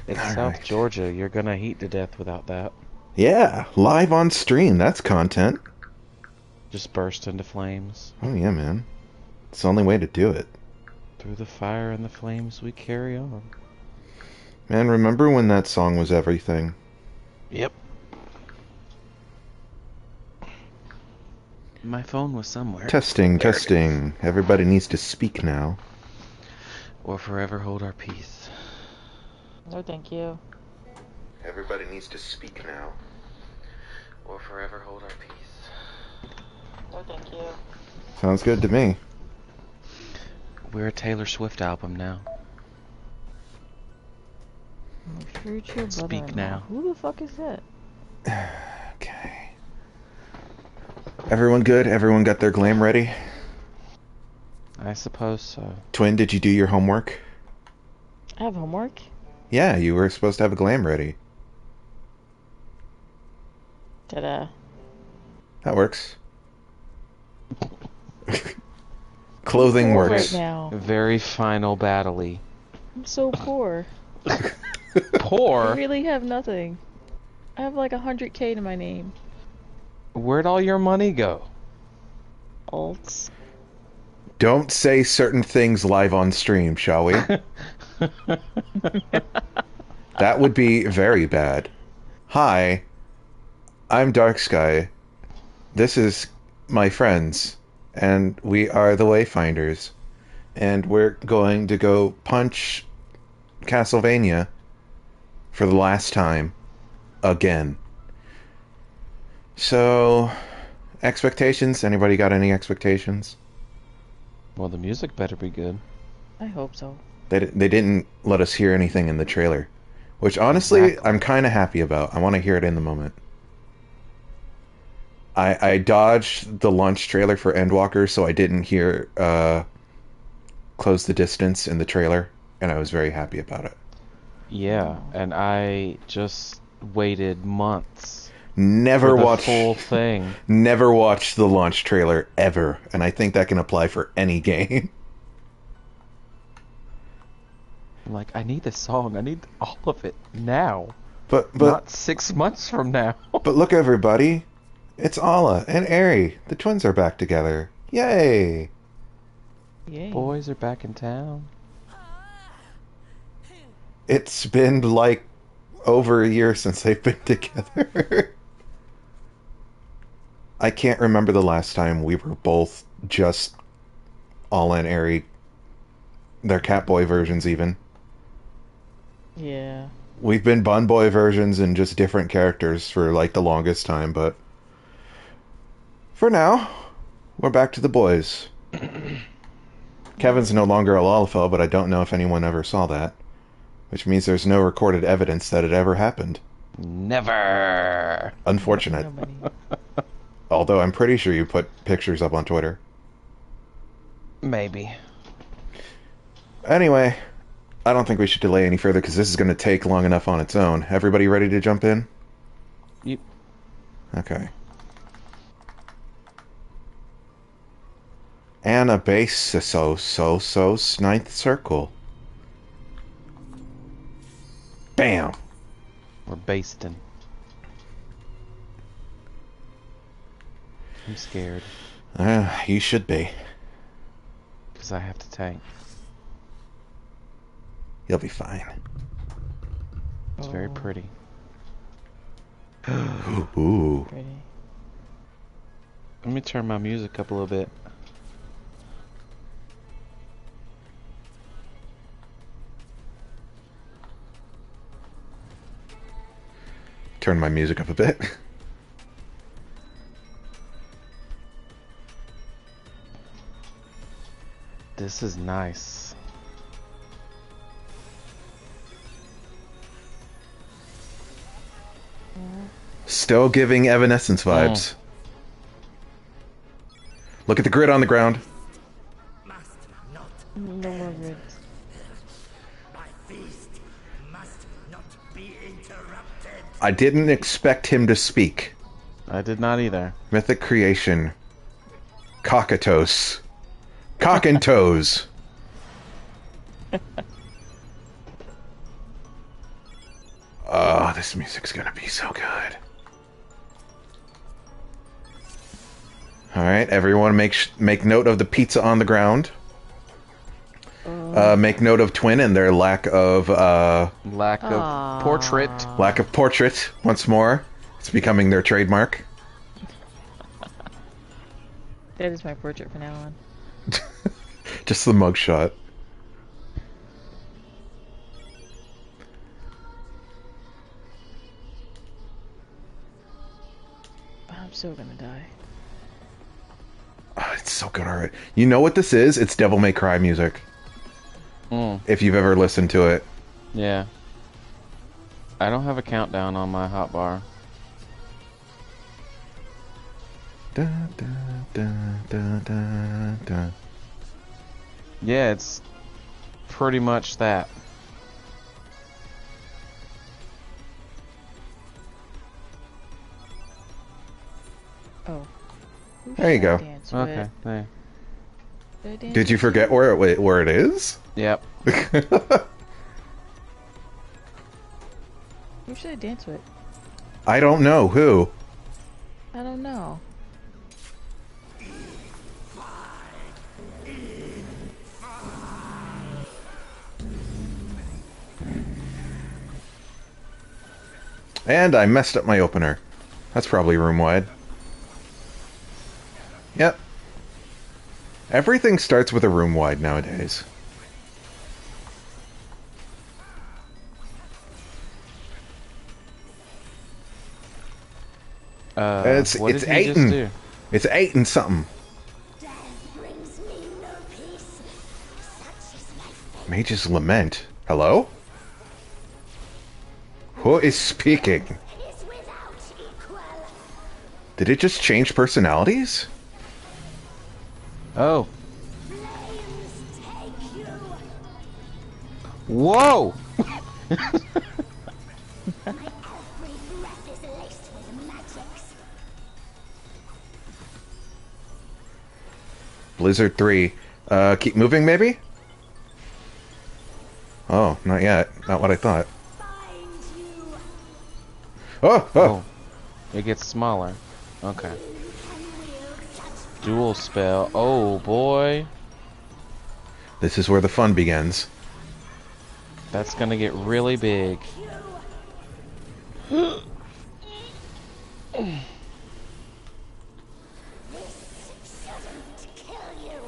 It's South Alright. Georgia. You're gonna heat to death without that. Yeah, live on stream. That's content. Just burst into flames. Oh, yeah, man. It's the only way to do it. Through the fire and the flames we carry on. Man, remember when that song was everything? Yep. My phone was somewhere. Testing, There it is. testing. Everybody needs to speak now. Or forever hold our peace. No, thank you. Everybody needs to speak now. Or forever hold our peace. No, thank you. Sounds good to me. We're a Taylor Swift album now. Future Speak brother-in-law. now. Who the fuck is that? Okay. Everyone good? Everyone got their glam ready? I suppose so. Twin, did you do your homework? I have homework. Yeah, you were supposed to have a glam ready. Ta-da. That works. Clothing Poor works. right now. Very final battle-y. I'm so poor. I Poor? really have nothing. I have like 100K to my name. Where'd all your money go? Alts. Don't say certain things live on stream, shall we? That would be very bad. Hi, I'm Darksky. This is my friends, and we are the Wayfinders. And we're going to go punch Castlevania for the last time. Again. So, expectations? Anybody got any expectations? Well, the music better be good. I hope so. They didn't let us hear anything in the trailer, which honestly Exactly. I'm kind of happy about. I want to hear it in the moment. I dodged the launch trailer for Endwalker, so I didn't hear Close the Distance in the trailer, and I was very happy about it. Yeah, and I just waited months Never for the watch full thing. never watched the launch trailer ever, and I think that can apply for any game. I'm like, I need this song. I need all of it now, But not 6 months from now. but look, everybody, it's Alla and Eri. The twins are back together. Yay! Yay. Boys are back in town. It's been like over a year since they've been together. I can't remember the last time we were both just all in Airy. Their Catboy versions, even. Yeah. We've been Bun Boy versions and just different characters for like the longest time, but for now, we're back to the boys. Kevin's no longer a Lalafell, but I don't know if anyone ever saw that. Which means there's no recorded evidence that it ever happened. Never. Unfortunate. Nobody. Although I'm pretty sure you put pictures up on Twitter. Maybe. Anyway, I don't think we should delay any further because this is going to take long enough on its own. Everybody ready to jump in? Yep. Okay. Anabaseios, ninth circle. Bam! We're basting. I'm scared. You should be. Because I have to tank. You'll be fine. It's very pretty. Ooh. Pretty. Let me turn my music up a little bit. Turn my music up a bit. This is nice. Still giving Evanescence vibes. Look at the grid on the ground. No more grids. My feast must not be interrupted. I didn't expect him to speak. I did not either. Mythic creation. Cockatoes. Cock and toes. Oh, this music's gonna be so good. Alright, everyone make note of the pizza on the ground. Make note of Twin and their lack of portrait. lack of portrait once more. It's becoming their trademark. That is my portrait from now on. Just the mugshot. I'm so gonna die. Oh, it's so good already. You know what this is? It's Devil May Cry music. If you've ever listened to it. Yeah. I don't have a countdown on my hotbar. Da, da, da, da, da, da. Yeah, it's pretty much that. Oh. Who There you should I go. dance Okay, with? there. Should I dance Did you with forget where it is? Yep. Who should I dance with? I don't know who. I don't know. And I messed up my opener. That's probably room wide. Yep. Everything starts with a room wide nowadays. What It's did he just 8 do? It's 8 and something. Death brings me no peace. Such is my fate. Mage's Lament. Hello? Who is speaking? Is without equal. Did it just change personalities? Oh. Flames take you. Whoa! My every breath is laced with magics. Blizzard 3. Keep moving, maybe? Oh, not yet. Not what I thought. Find you. Oh! Oh. It gets smaller. Okay. Dual spell. Oh boy. This is where the fun begins. That's gonna get really big. Shouldn't kill you.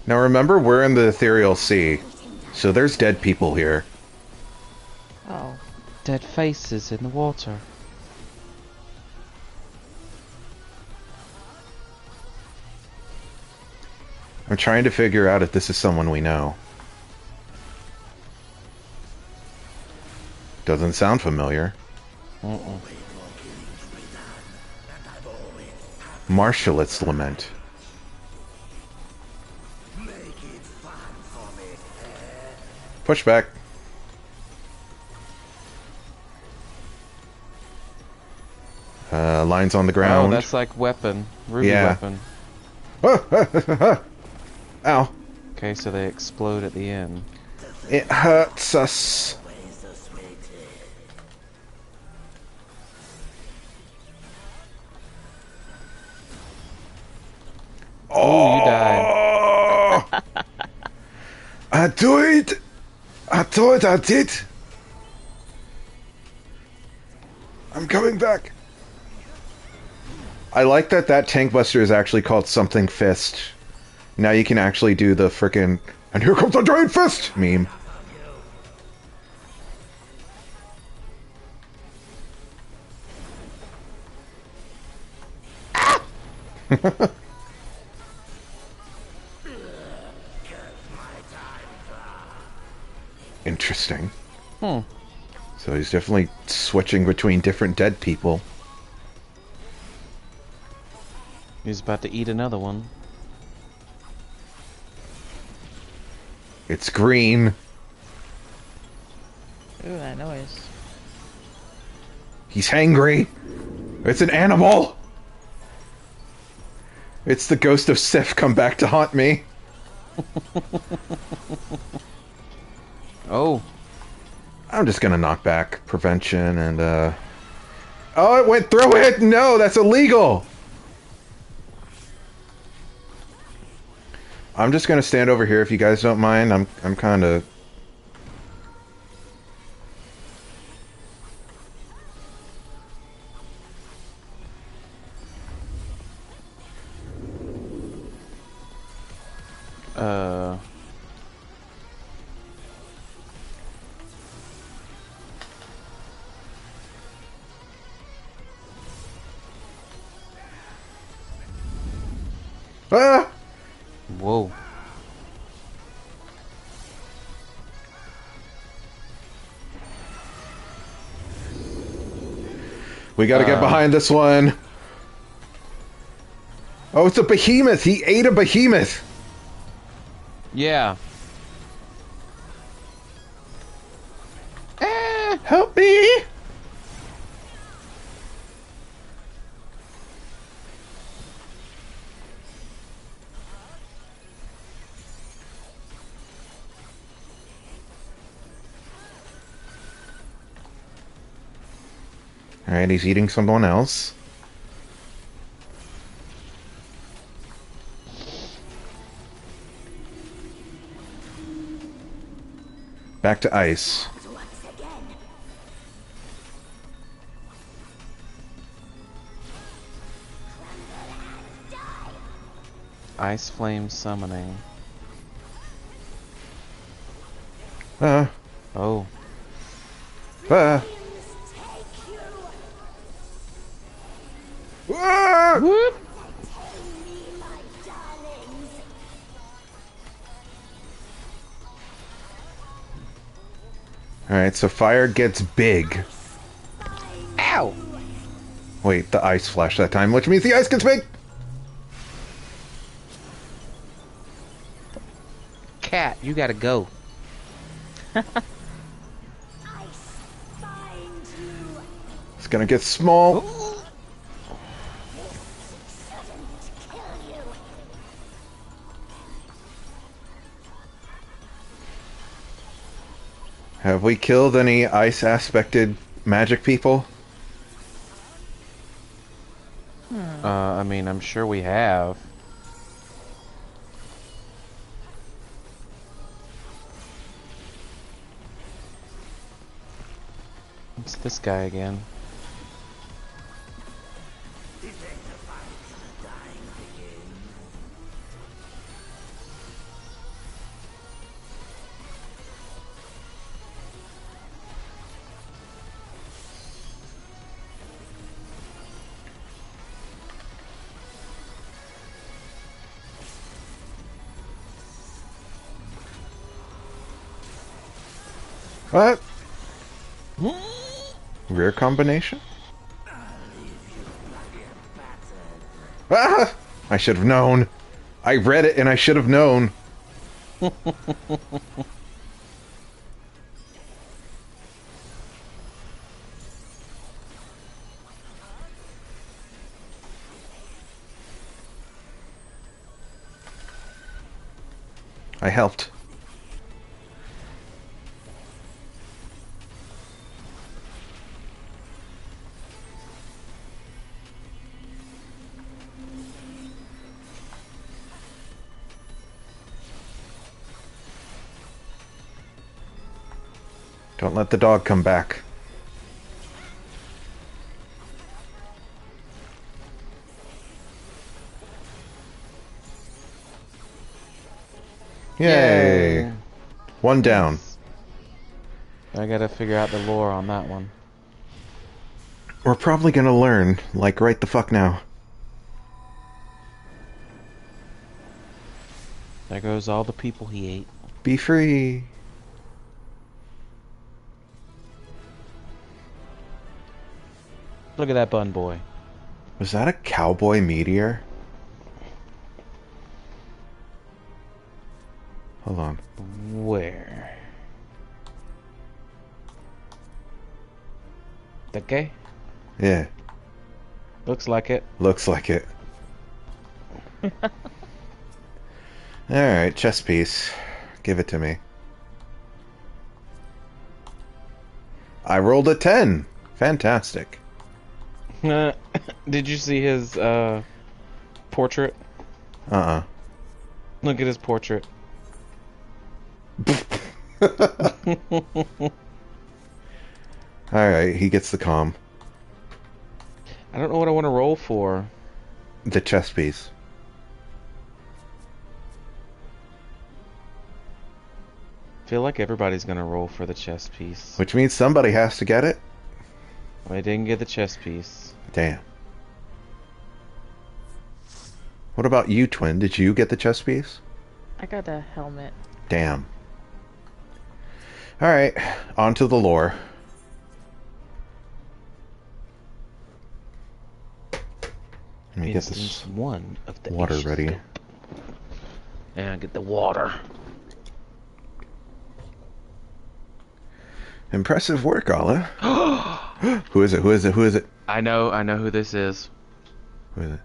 Now remember, we're in the Ethereal Sea, so there's dead people here. Oh. Dead faces in the water. I'm trying to figure out if this is someone we know. Doesn't sound familiar. Marshallet's Lament. Push back. Lines on the Oh, ground. that's like weapon. Ruby Yeah. weapon. Ow. Okay, so they explode at the end. It hurts us. Oh, you died. I do it. I thought I did. I'm coming back. I like that tank buster is actually called something fist. Now you can actually do the frickin' and here comes the giant fist meme. Interesting. Hmm. So he's definitely switching between different dead people. He's about to eat another one. It's green. Ooh, that noise. He's hangry. It's an animal. It's the ghost of Sif come back to haunt me. Oh. I'm just gonna knock back prevention and oh, it went through it! No, that's illegal! I'm just gonna stand over here if you guys don't mind. I'm kinda... Ah! Whoa. We gotta get behind this one. Oh, it's a behemoth! He ate a behemoth! Yeah. Help me! Alright, he's eating someone else. Back to ice. Once again. Ice flame summoning. Ah. Oh. Ah. Ah! Whoop. Alright, so fire gets big. Ow. Wait, the ice flashed that time, which means the ice gets big! Cat, you gotta go. It's gonna get small. Have we killed any ice-aspected magic people? I mean, I'm sure we have. It's this guy again. What? Rear combination? Ah! I should have known. I read it and I should have known. I helped. Don't let the dog come back. Yay! Yay. One down. I gotta figure out the lore on that one. We're probably gonna learn, like, right the fuck now. There goes all the people he ate. Be free. Look at that bun boy. Was that a cowboy meteor? Hold on. Where? Okay. Yeah, Looks like it. looks like it. Alright, chess piece. Give it to me. I rolled a 10. Fantastic. Did you see his portrait? Uh-uh. Look at his portrait. Alright, he gets the calm. I don't know what I want to roll for. The chess piece. I feel like everybody's gonna roll for the chess piece. Which means somebody has to get it? I didn't get the chess piece. Damn. What about you, Twin? Did you get the chess piece? I got a helmet. Damn. Alright, on to the lore. Let me get this Instance one of the water ready. scope. And get the water. Impressive work, Ala. Who is it? Who is it? Who is it? I know who this is. Who is it?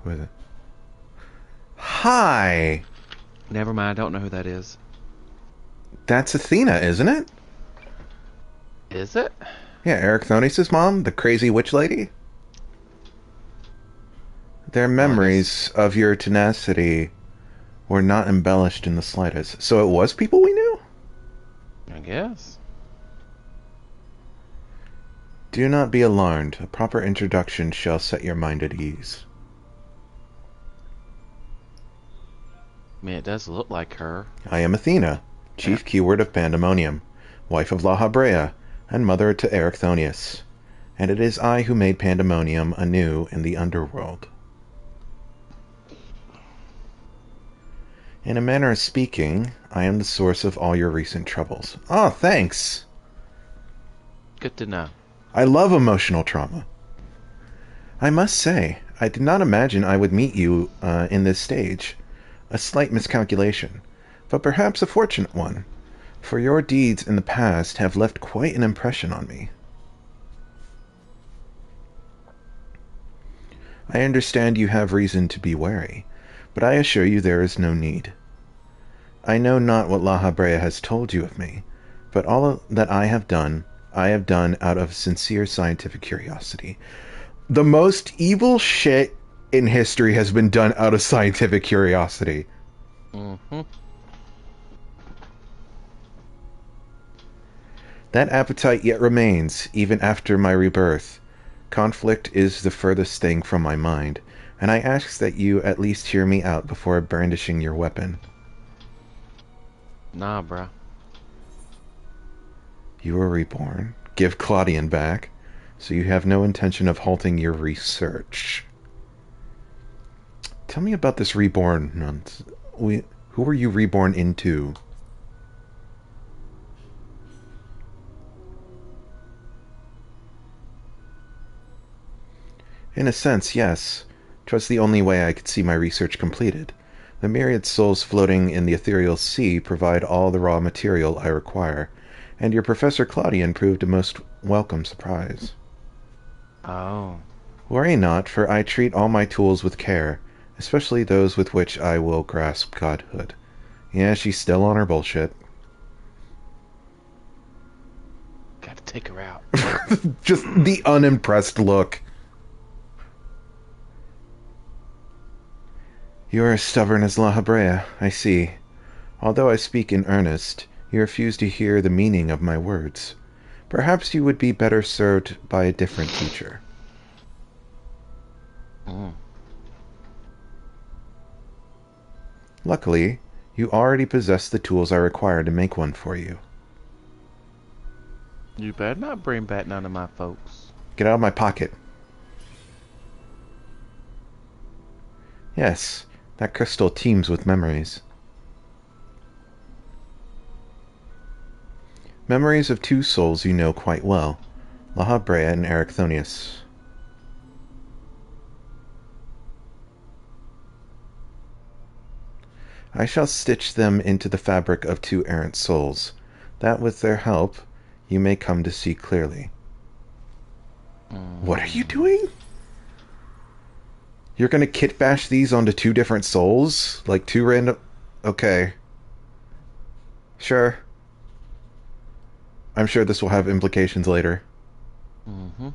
Who is it? Hi! Never mind, I don't know who that is. That's Athena, isn't it? Is it? Yeah, Eric Thonius' mom, the crazy witch lady. Their memories of your tenacity were not embellished in the slightest. So it was people we knew? I guess. Do not be alarmed. A proper introduction shall set your mind at ease. I mean, it does look like her. I am Athena, chief keyword of Pandemonium, wife of La Habrea, and mother to Eric Thonius. And it is I who made Pandemonium anew in the underworld. In a manner of speaking, I am the source of all your recent troubles. Oh, thanks! Good to know. I love emotional trauma. I must say, I did not imagine I would meet you in this stage. A slight miscalculation, but perhaps a fortunate one, for your deeds in the past have left quite an impression on me. I understand you have reason to be wary, but I assure you there is no need. I know not what La Habrea has told you of me, but all that I have done out of sincere scientific curiosity. The most evil shit in history has been done out of scientific curiosity. Mm-hmm. That appetite yet remains, even after my rebirth. Conflict is the furthest thing from my mind, and I ask that you at least hear me out before brandishing your weapon. Nah, bruh. You were reborn. Give Claudian back, so you have no intention of halting your research. Tell me about this reborn nonsense. Who were you reborn into? In a sense, yes. 'Twas the only way I could see my research completed. The myriad souls floating in the ethereal sea provide all the raw material I require, and your Professor Claudian proved a most welcome surprise. Oh. Worry not, for I treat all my tools with care, especially those with which I will grasp godhood. Yeah, she's still on her bullshit. Gotta take her out. Just the unimpressed look. You are as stubborn as La Habrea, I see. Although I speak in earnest, you refuse to hear the meaning of my words. Perhaps you would be better served by a different teacher. Mm. Luckily, you already possess the tools I require to make one for you. You better not bring back none of my folks. Get out of my pocket. Yes, that crystal teems with memories. Memories of two souls you know quite well, La Habrea and Eric Thonius. I shall stitch them into the fabric of two errant souls, that with their help you may come to see clearly. What are you doing? You're gonna kit bash these onto two different souls? Like two random... Okay. Sure. I'm sure this will have implications later. Mm-hmm.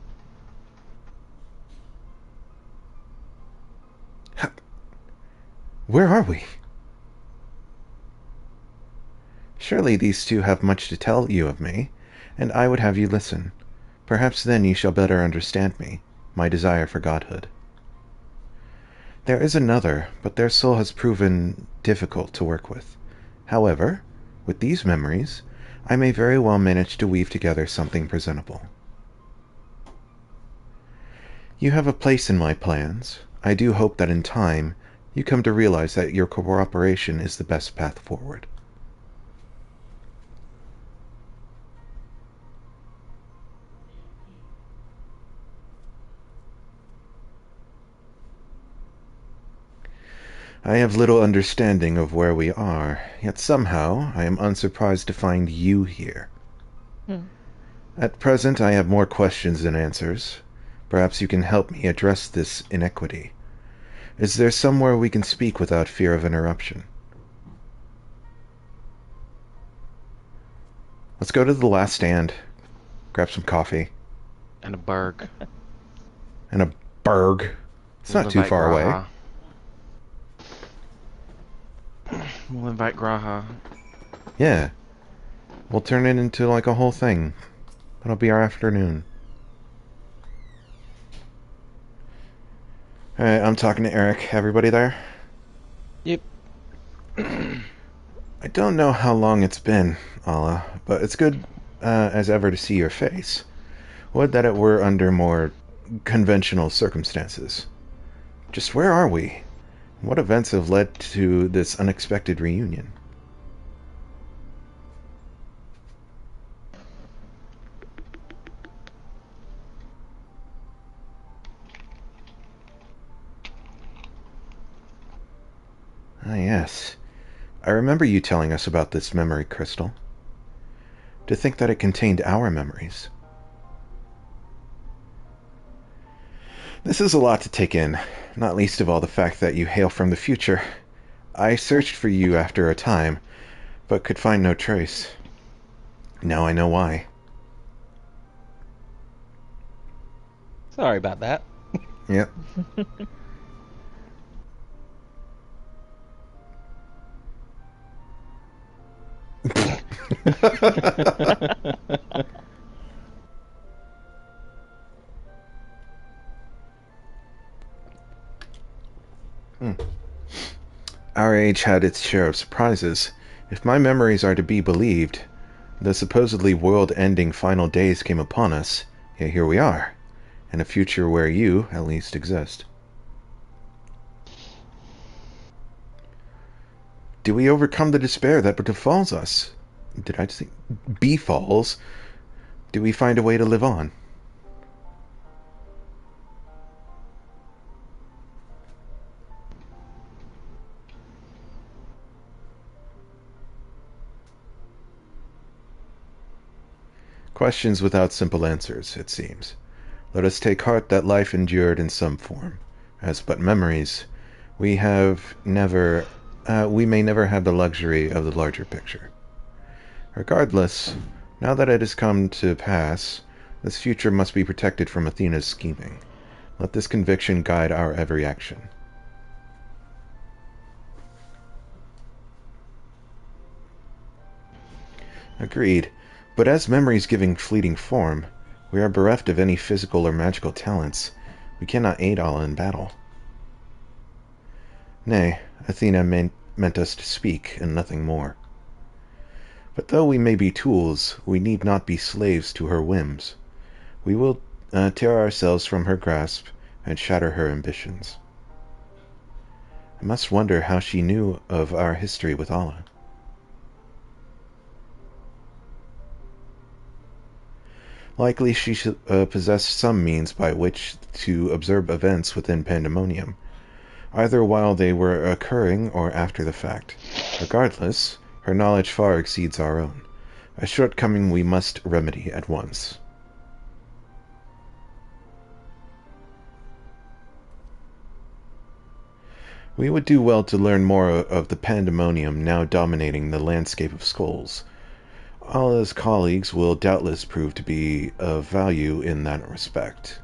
Where are we? Surely these two have much to tell you of me, and I would have you listen. Perhaps then you shall better understand me, my desire for godhood. There is another, but their soul has proven difficult to work with. However, with these memories, I may very well manage to weave together something presentable. You have a place in my plans. I do hope that in time, you come to realize that your cooperation is the best path forward. I have little understanding of where we are, yet somehow I am unsurprised to find you here. Hmm. At present, I have more questions than answers. Perhaps you can help me address this inequity. Is there somewhere we can speak without fear of interruption? Let's go to the last stand, grab some coffee, And a burg. and a burg. It's We'll not too invite far away. Graha. We'll invite Graha. Yeah. We'll turn it into like a whole thing. That'll be our afternoon. Alright, I'm talking to Eric. Everybody there? Yep. I don't know how long it's been, Allah, but it's good as ever to see your face. Would that it were under more conventional circumstances. Just where are we? What events have led to this unexpected reunion? Ah, yes. I remember you telling us about this memory crystal. To think that it contained our memories. This is a lot to take in, not least of all the fact that you hail from the future. I searched for you after a time, but could find no trace. Now I know why. Sorry about that. Yep. Our age had its share of surprises. If my memories are to be believed, the supposedly world-ending final days came upon us, yet here we are, in a future where you, at least, exist. Do we overcome the despair that befalls us? Did I say befalls? Do we find a way to live on? Questions without simple answers, it seems. Let us take heart that life endured in some form. As but memories, we may never have the luxury of the larger picture. Regardless, now that it has come to pass, this future must be protected from Athena's scheming. Let this conviction guide our every action. Agreed. But as memories giving fleeting form, we are bereft of any physical or magical talents. We cannot aid Allah in battle. Nay, Athena meant us to speak, and nothing more. But though we may be tools, we need not be slaves to her whims. We will tear ourselves from her grasp and shatter her ambitions. I must wonder how she knew of our history with Allah. Likely she possessed some means by which to observe events within Pandemonium, either while they were occurring or after the fact. Regardless, her knowledge far exceeds our own, a shortcoming we must remedy at once. We would do well to learn more of the pandemonium now dominating the landscape of skulls. Allah's colleagues will doubtless prove to be of value in that respect.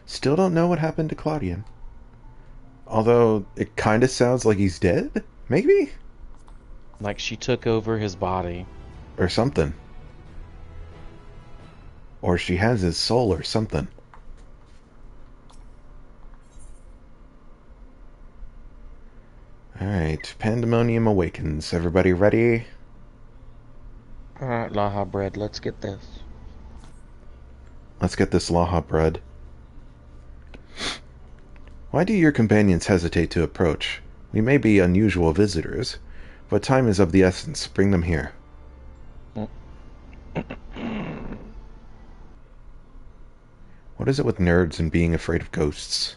Still don't know what happened to Claudian. Although, it kind of sounds like he's dead? Maybe? Like she took over his body. Or something. Or she has his soul or something. Alright, Pandemonium awakens. Everybody ready? Alright, Laha bread, let's get this. Let's get this Laha bread. Why do your companions hesitate to approach? We may be unusual visitors, but time is of the essence. Bring them here. What is it with nerds and being afraid of ghosts?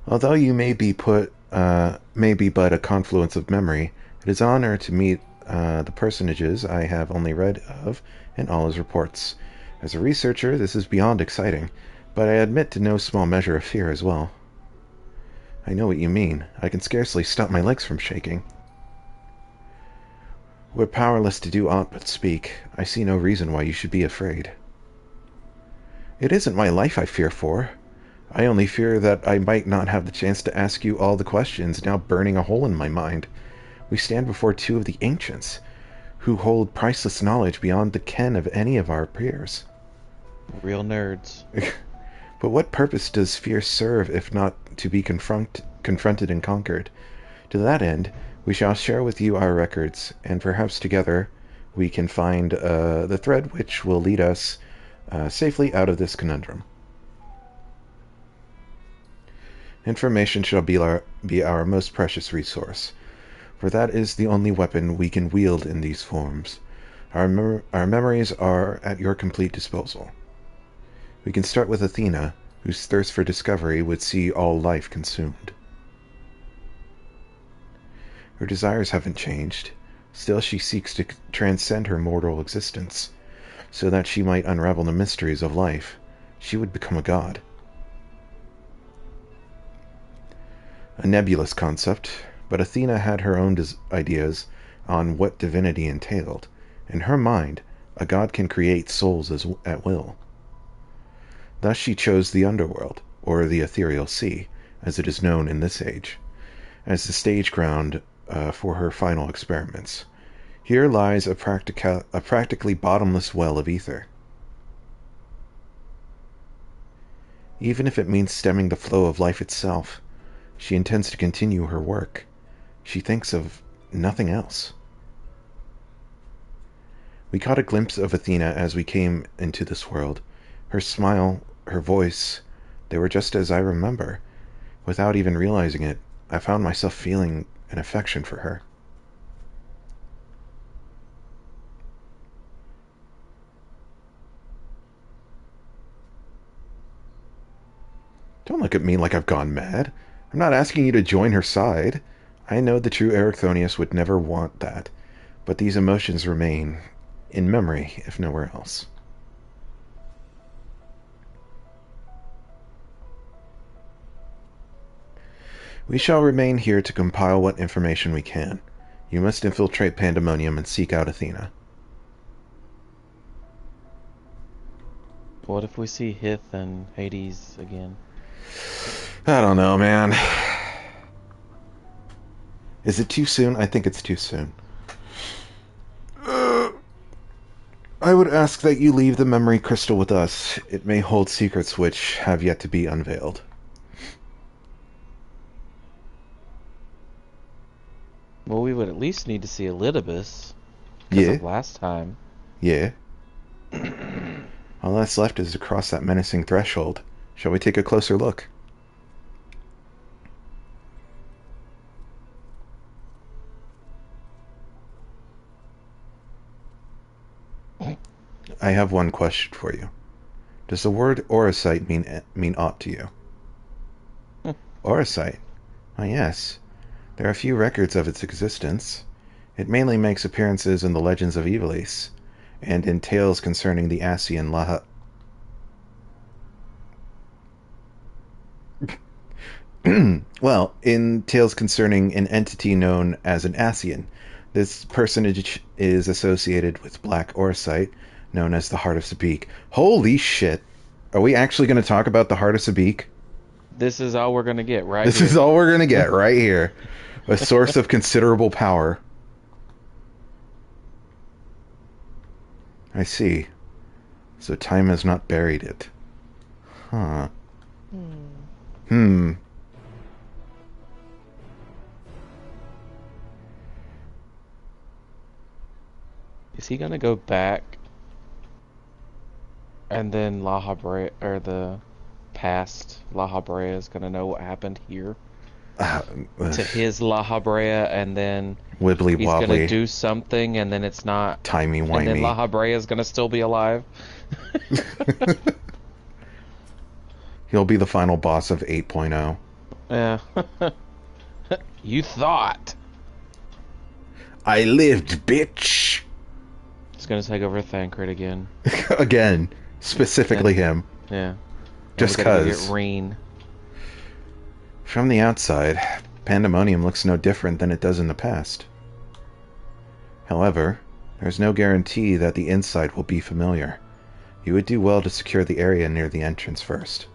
Although you may be but a confluence of memory, it is an honor to meet the personages I have only read of in Allah's reports. As a researcher, this is beyond exciting, but I admit to no small measure of fear as well. I know what you mean. I can scarcely stop my legs from shaking. We're powerless to do aught but speak. I see no reason why you should be afraid. It isn't my life I fear for. I only fear that I might not have the chance to ask you all the questions now burning a hole in my mind. We stand before two of the ancients, who hold priceless knowledge beyond the ken of any of our peers. Real nerds. But what purpose does fear serve if not to be confronted and conquered? To that end, we shall share with you our records, and perhaps together we can find the thread which will lead us safely out of this conundrum. Information shall be our most precious resource, for that is the only weapon we can wield in these forms. Our memories are at your complete disposal. We can start with Athena, whose thirst for discovery would see all life consumed. Her desires haven't changed. Still she seeks to transcend her mortal existence, so that she might unravel the mysteries of life. She would become a god. A nebulous concept, but Athena had her own ideas on what divinity entailed. In her mind, a god can create souls at will. Thus she chose the underworld, or the ethereal sea, as it is known in this age, as the stage ground for her final experiments. Here lies a practically bottomless well of ether. Even if it means stemming the flow of life itself, she intends to continue her work. She thinks of nothing else. We caught a glimpse of Athena as we came into this world. Her smile, her voice, they were just as I remember. Without even realizing it, I found myself feeling an affection for her. Don't look at me like I've gone mad. I'm not asking you to join her side. I know the true Erechthonius would never want that, but these emotions remain in memory, if nowhere else. We shall remain here to compile what information we can. You must infiltrate Pandemonium and seek out Athena. What if we see Hith and Hades again? I don't know, man. Is it too soon? I think it's too soon. I would ask that you leave the memory crystal with us. It may hold secrets which have yet to be unveiled. Well, we would at least need to see Elidibus. Yeah. Of last time. Yeah. All that's left is to cross that menacing threshold. Shall we take a closer look? I have one question for you. Does the word Orosite mean aught to you? Orosite? Why, yes. There are few records of its existence. It mainly makes appearances in the legends of Ivalice, and in tales concerning the Asian Laha... well, in tales concerning an entity known as an Asian. This personage is associated with black orosite, known as the Heart of Sabik. Holy shit! Are we actually going to talk about the Heart of Sabik? This is all we're gonna get right This here. is all we're going to get right here. A source of considerable power. I see. So time has not buried it. Huh. Hmm. Is he gonna go back and then La Habrea, or the past La Habrea is gonna know what happened here to his La Habrea, and then Wibbly he's gonna wobbly. do something and then it's not, Timey and then La wimey. Habrea is gonna still be alive? He'll be the final boss of 8.0. Yeah. You thought. I lived, bitch! He's gonna take over Thancred again. Again. Specifically him. Yeah. Just And we're gonna go cause. get Reen. From the outside, Pandemonium looks no different than it does in the past. However, there's no guarantee that the inside will be familiar. You would do well to secure the area near the entrance first.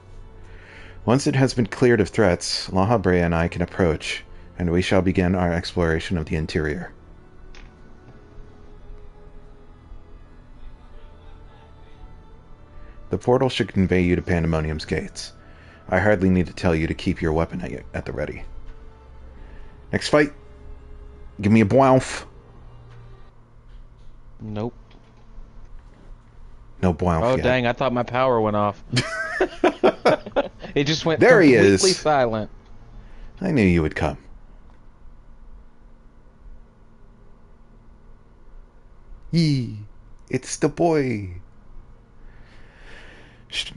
Once it has been cleared of threats, La Habrea and I can approach, and we shall begin our exploration of the interior. The portal should convey you to Pandemonium's gates. I hardly need to tell you to keep your weapon at the ready. Next fight! Give me a bounf! Nope. No bounf Oh yet. dang, I thought my power went off. It just went There he completely is. silent. I knew you would come. Yee! It's the boy!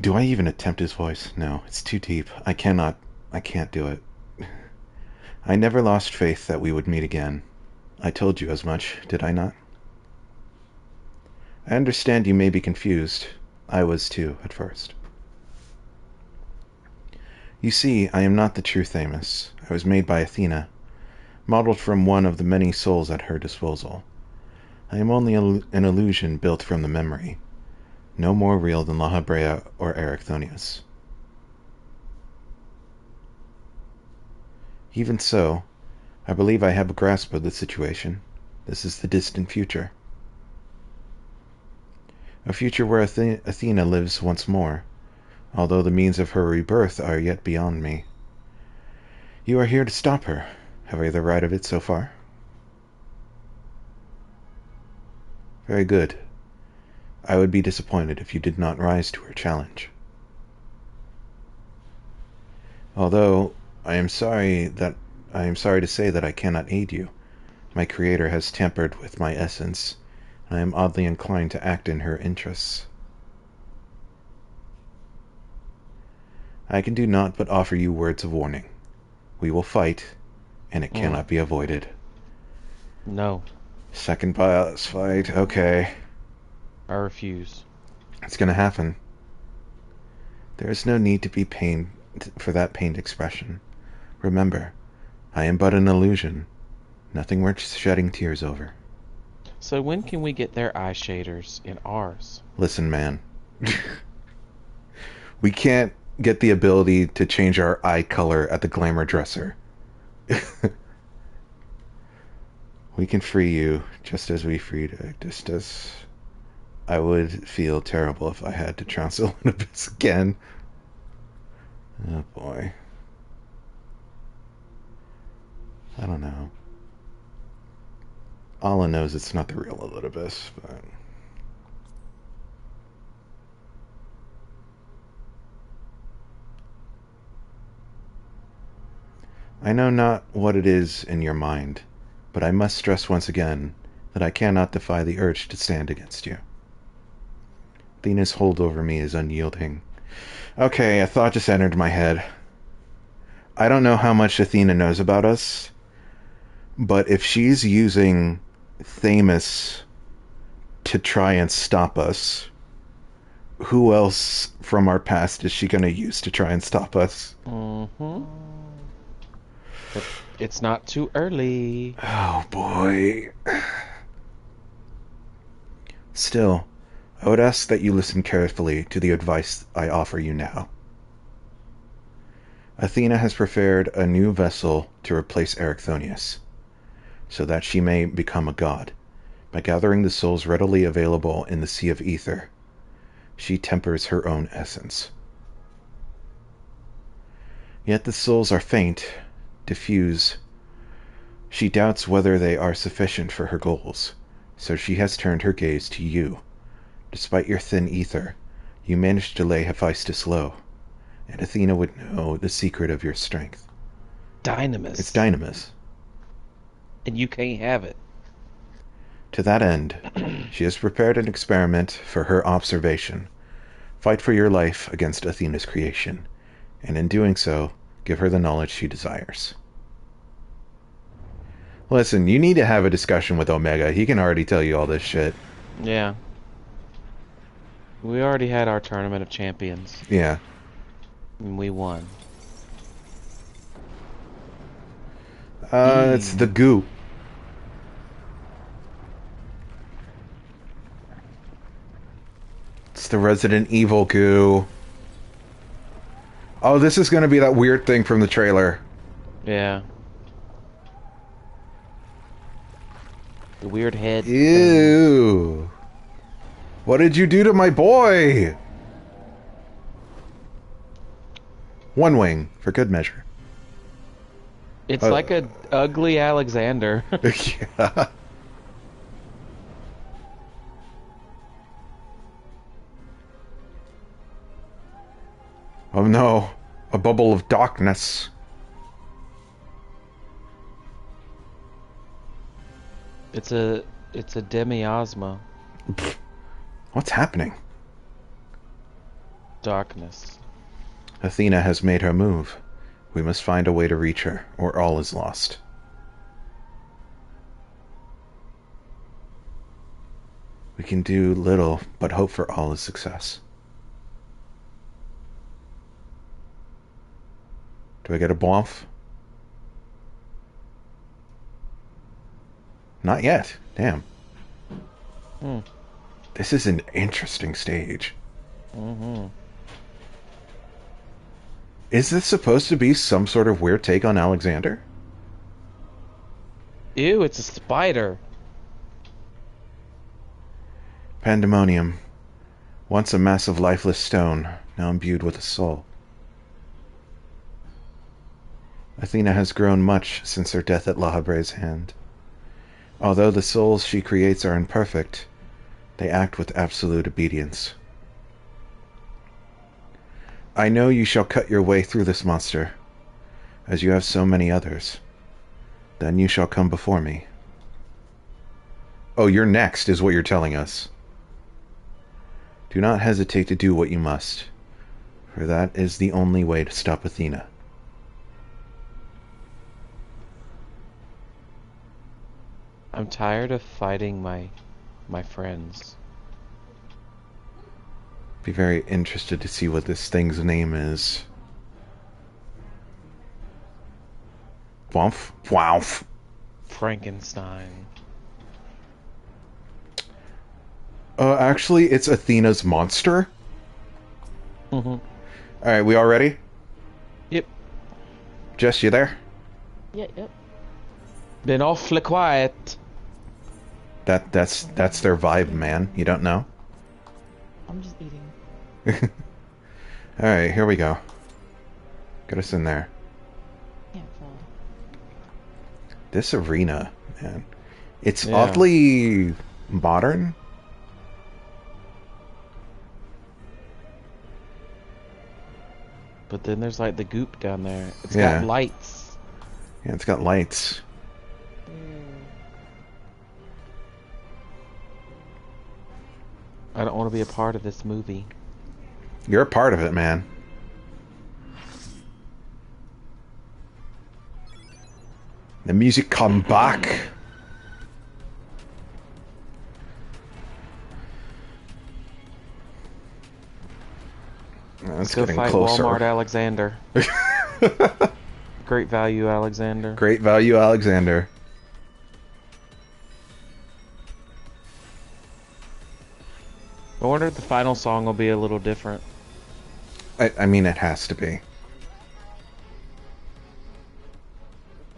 Do I even attempt his voice? No, it's too deep. I can't do it. I never lost faith that we would meet again. I told you as much, did I not? I understand you may be confused. I was too, at first. You see, I am not the true Thamus. I was made by Athena, modeled from one of the many souls at her disposal. I am only an illusion built from the memory, no more real than La Habrea or Erechthonius. Even so, I believe I have a grasp of the situation. This is the distant future. A future where Athena lives once more, although the means of her rebirth are yet beyond me. You are here to stop her. Have I the right of it so far? Very good. I would be disappointed if you did not rise to her challenge. Although I am sorry to say that I cannot aid you. My creator has tampered with my essence, and I am oddly inclined to act in her interests. I can do naught but offer you words of warning. We will fight, and it cannot be avoided. No. Second boss fight, okay. I refuse. It's gonna happen. There is no need to be pained for that pained expression. Remember, I am but an illusion. Nothing worth shedding tears over. So when can we get their eye shaders in ours? Listen, man. We can't get the ability to change our eye color at the glamour dresser. We can free you, just as we freed Just I would feel terrible if I had to trounce Olympus again. Oh boy. I don't know. Alla knows it's not the real Elidibus, but... I know not what it is in your mind, but I must stress once again that I cannot defy the urge to stand against you. Athena's hold over me is unyielding. Okay, a thought just entered my head. I don't know how much Athena knows about us, But if she's using Thamus to try and stop us, who else from our past is she going to use to try and stop us? Mm-hmm. But it's not too early. Oh, boy. Still, I would ask that you listen carefully to the advice I offer you now. Athena has prepared a new vessel to replace Erichthonius, so that she may become a god. By gathering the souls readily available in the Sea of Ether, she tempers her own essence. Yet the souls are faint, diffuse. She doubts whether they are sufficient for her goals, so she has turned her gaze to you. Despite your thin ether, you managed to lay Hephaestus low, and Athena would know the secret of your strength. Dynamis. It's Dynamis. And you can't have it. To that end, she has prepared an experiment for her observation. Fight for your life against Athena's creation, and in doing so, give her the knowledge she desires. Listen, you need to have a discussion with Omega. He can already tell you all this shit. Yeah. We already had our tournament of champions. Yeah. And we won. It's the goo. It's the Resident Evil goo. Oh, this is going to be that weird thing from the trailer. Yeah. The weird head. Ew. What did you do to my boy? One wing, for good measure. It's like a ugly Alexander. Yeah. Oh no, a bubble of darkness. It's a demiasma. What's happening? Darkness. Athena has made her move. We must find a way to reach her, or all is lost. We can do little, but hope for all is success. Do I get a bomf? Not yet. Damn. This is an interesting stage. Is this supposed to be some sort of weird take on Alexander? Ew, it's a spider. Pandemonium. Once a massive lifeless stone, now imbued with a soul. Athena has grown much since her death at Lahabre's hand. Although the souls she creates are imperfect, they act with absolute obedience. I know you shall cut your way through this monster, as you have so many others. Then you shall come before me. Oh, you're next, is what you're telling us. Do not hesitate to do what you must, for that is the only way to stop Athena. I'm tired of fighting my friends. Be very interested to see what this thing's name is. Womf. Womf. Frankenstein. Actually, it's Athena's monster. Alright, we all ready? Yep. Jess, you there? Yep. Been awfully quiet. That's their vibe, man. You don't know? I'm just eating. Alright, here we go. Get us in there. Can't fall. This arena, man. It's Yeah. oddly modern. But then there's like the goop down there. It's Yeah. got lights. Yeah, it's got lights. I don't want to be a part of this movie. You're a part of it, man. The music come back. Let's It's go getting fight closer. Walmart Alexander. Great value Alexander. Great value, Alexander. I wonder if the final song will be a little different. I mean, it has to be.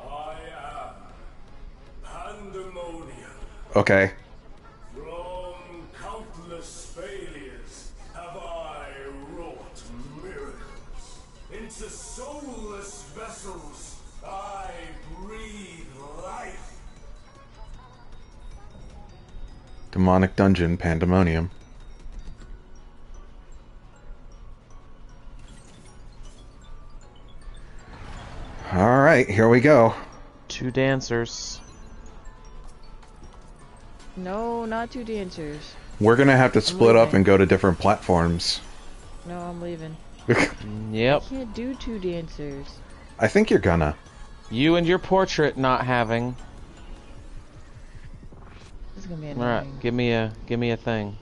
I am Pandemonium. Okay. From countless failures have I wrought miracles. Into soulless vessels I breathe life. Demonic dungeon, pandemonium. Alright, here we go. 2 dancers. No, not 2 dancers. We're gonna have to split up leaving. and go to different platforms. No, I'm leaving. Yep. I can't do 2 dancers. I think you're gonna. You and your portrait not having. This is gonna be All annoying. right, give me a thing.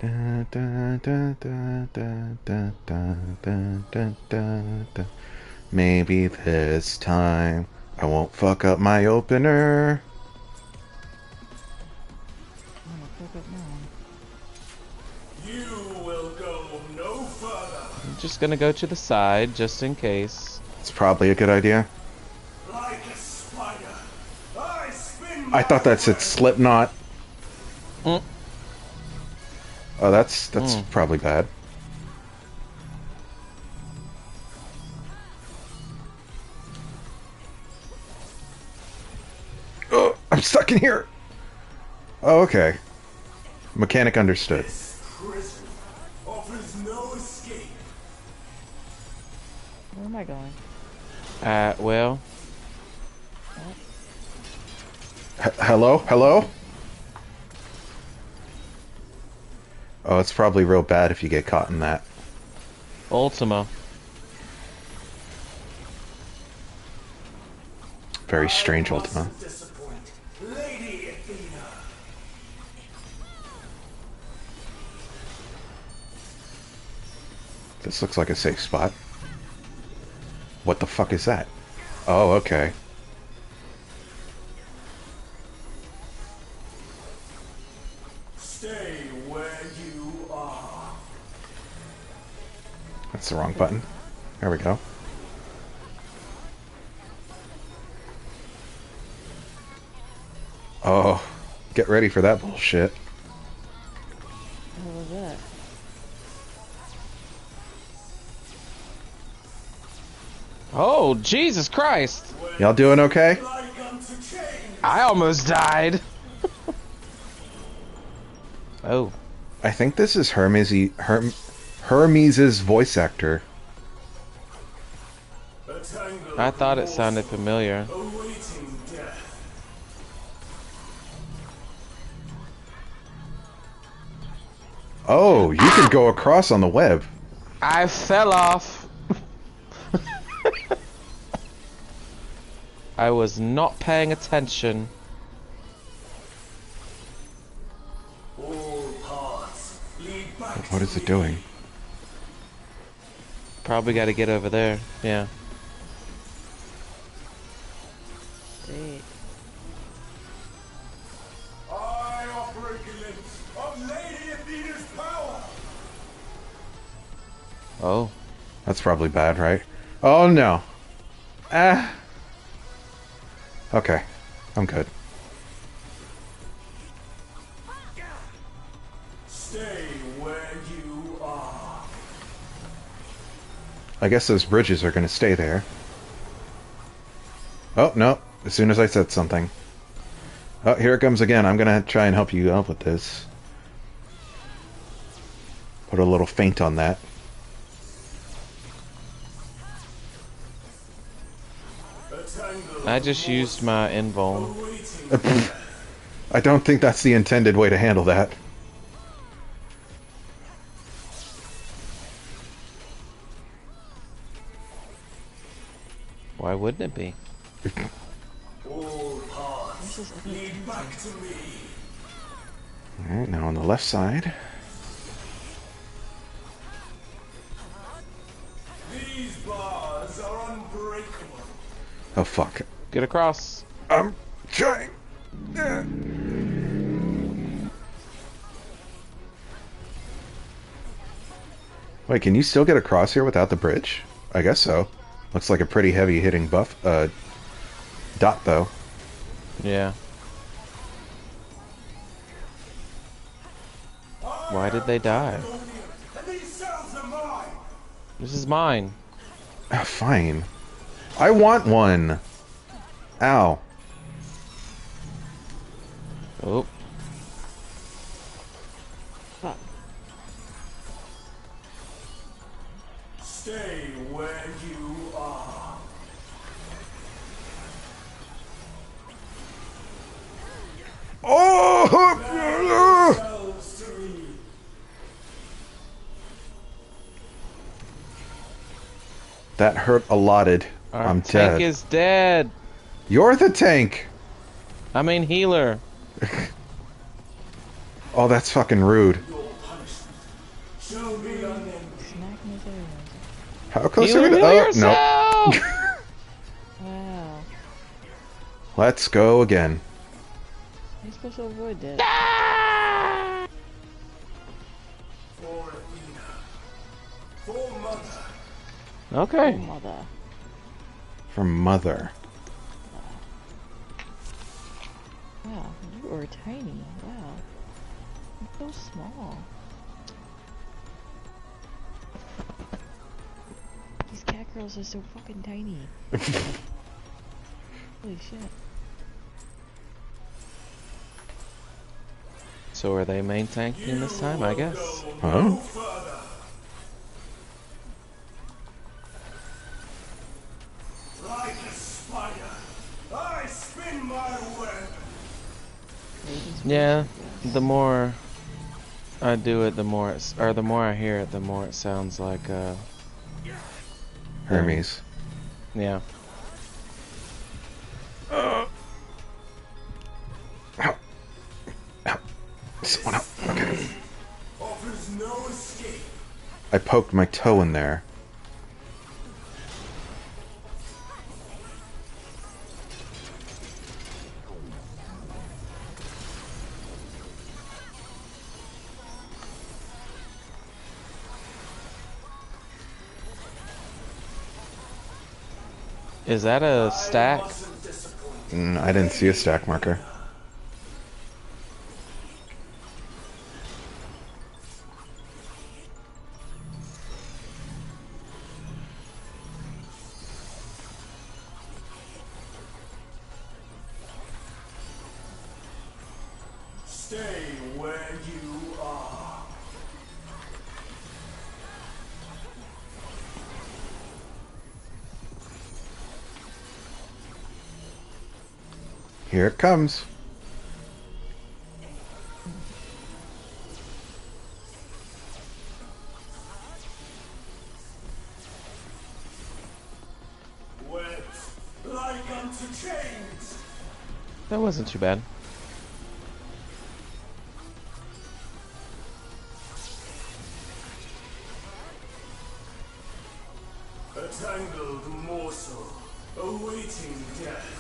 Da, da, da, da, da, da, da, da, da, da. Maybe this time I won't fuck up my opener. I'm gonna fuck up mine. You will go no further. I'm just gonna go to the side just in case. It's probably a good idea. Like a spider, I spin I thought that said my Slipknot. Mm. Oh, that's probably bad. Oh, I'm stuck in here. Oh, okay. Mechanic understood. This prison offers no escape. Where am I going? Well, Hello? Hello? Oh, it's probably real bad if you get caught in that. Ultima. Very strange I Ultima. mustn't disappoint Lady Athena. This looks like a safe spot. What the fuck is that? Oh, okay. Stay where you are. That's the wrong button. There we go. Oh, get ready for that bullshit. What was that? Oh, Jesus Christ! Y'all doing okay? Like unto chains. I almost died. Oh, I think this is Hermes' voice actor. A tangle I of thought it sounded remorseful, familiar. awaiting death. Oh, you can go across on the web. I fell off. I was not paying attention. All paths lead back What to is it me. doing? Probably got to get over there. Yeah. See. I offer a glimpse of Lady Athena's power. Oh. That's probably bad, right? Oh no. Ah. Okay. I'm good. Stay where you are. I guess those bridges are going to stay there. Oh, no. As soon as I said something. Oh, here it comes again. I'm going to try and help you out with this. Put a little feint on that. A tangle I of just used my invuln. awaiting death. I don't think that's the intended way to handle that. Why wouldn't it be? All paths lead back to me. Alright, now on the left side. These bars are unbreakable. Oh, fuck. Get across. I'm trying. Wait, can you still get across here without the bridge? I guess so. Looks like a pretty heavy hitting buff, dot though. Yeah. Why did they die? And these cells are mine. This is mine. Ah, fine. I want one. Ow. Oh. Fuck. Stay where you are. Oh! Cells to me. That hurt a lotted. Our I'm tank dead. is dead. You're the tank. I mean healer. Oh, that's fucking rude. Your punishment. Show me unending. Snack me there. How close Healer, are we to? heal Oh, yourself! no. Wow. Let's go again. How are you supposed to avoid that? For Athena. For Mother. Okay. Mother. From Mother. Wow, you are tiny. Wow. You're so small. These cat girls are so fucking tiny. Holy shit. So are they main tanking this time? I guess. Huh? No further. Like a spider, I spin my web. Yeah. The more I do it, the more it's, or the more I hear it, the more it sounds like Hermes. yeah. Ow. Ow. Someone help. Okay. Offers no escape. I poked my toe in there. Is that a stack? Mustn't disappoint. I didn't see a stack marker. Stay where you are. Here it comes. Wet like unto chains. That wasn't too bad. A tangled morsel awaiting death.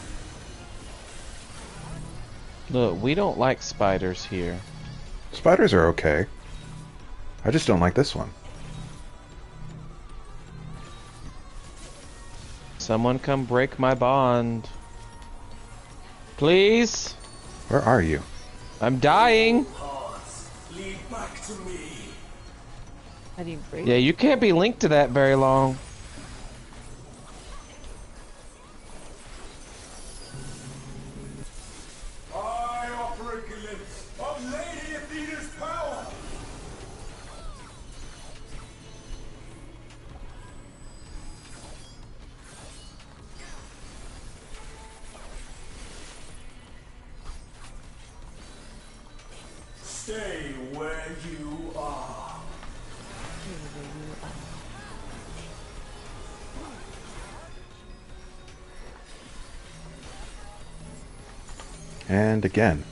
Look, we don't like spiders here. Spiders are okay. I just don't like this one. Someone come break my bond. Please? Where are you? I'm dying. Paths lead back to me. How do you break? Yeah, you can't be linked to that very long. I offer a glimpse of Lady Athena's power. Stay where you are. And again.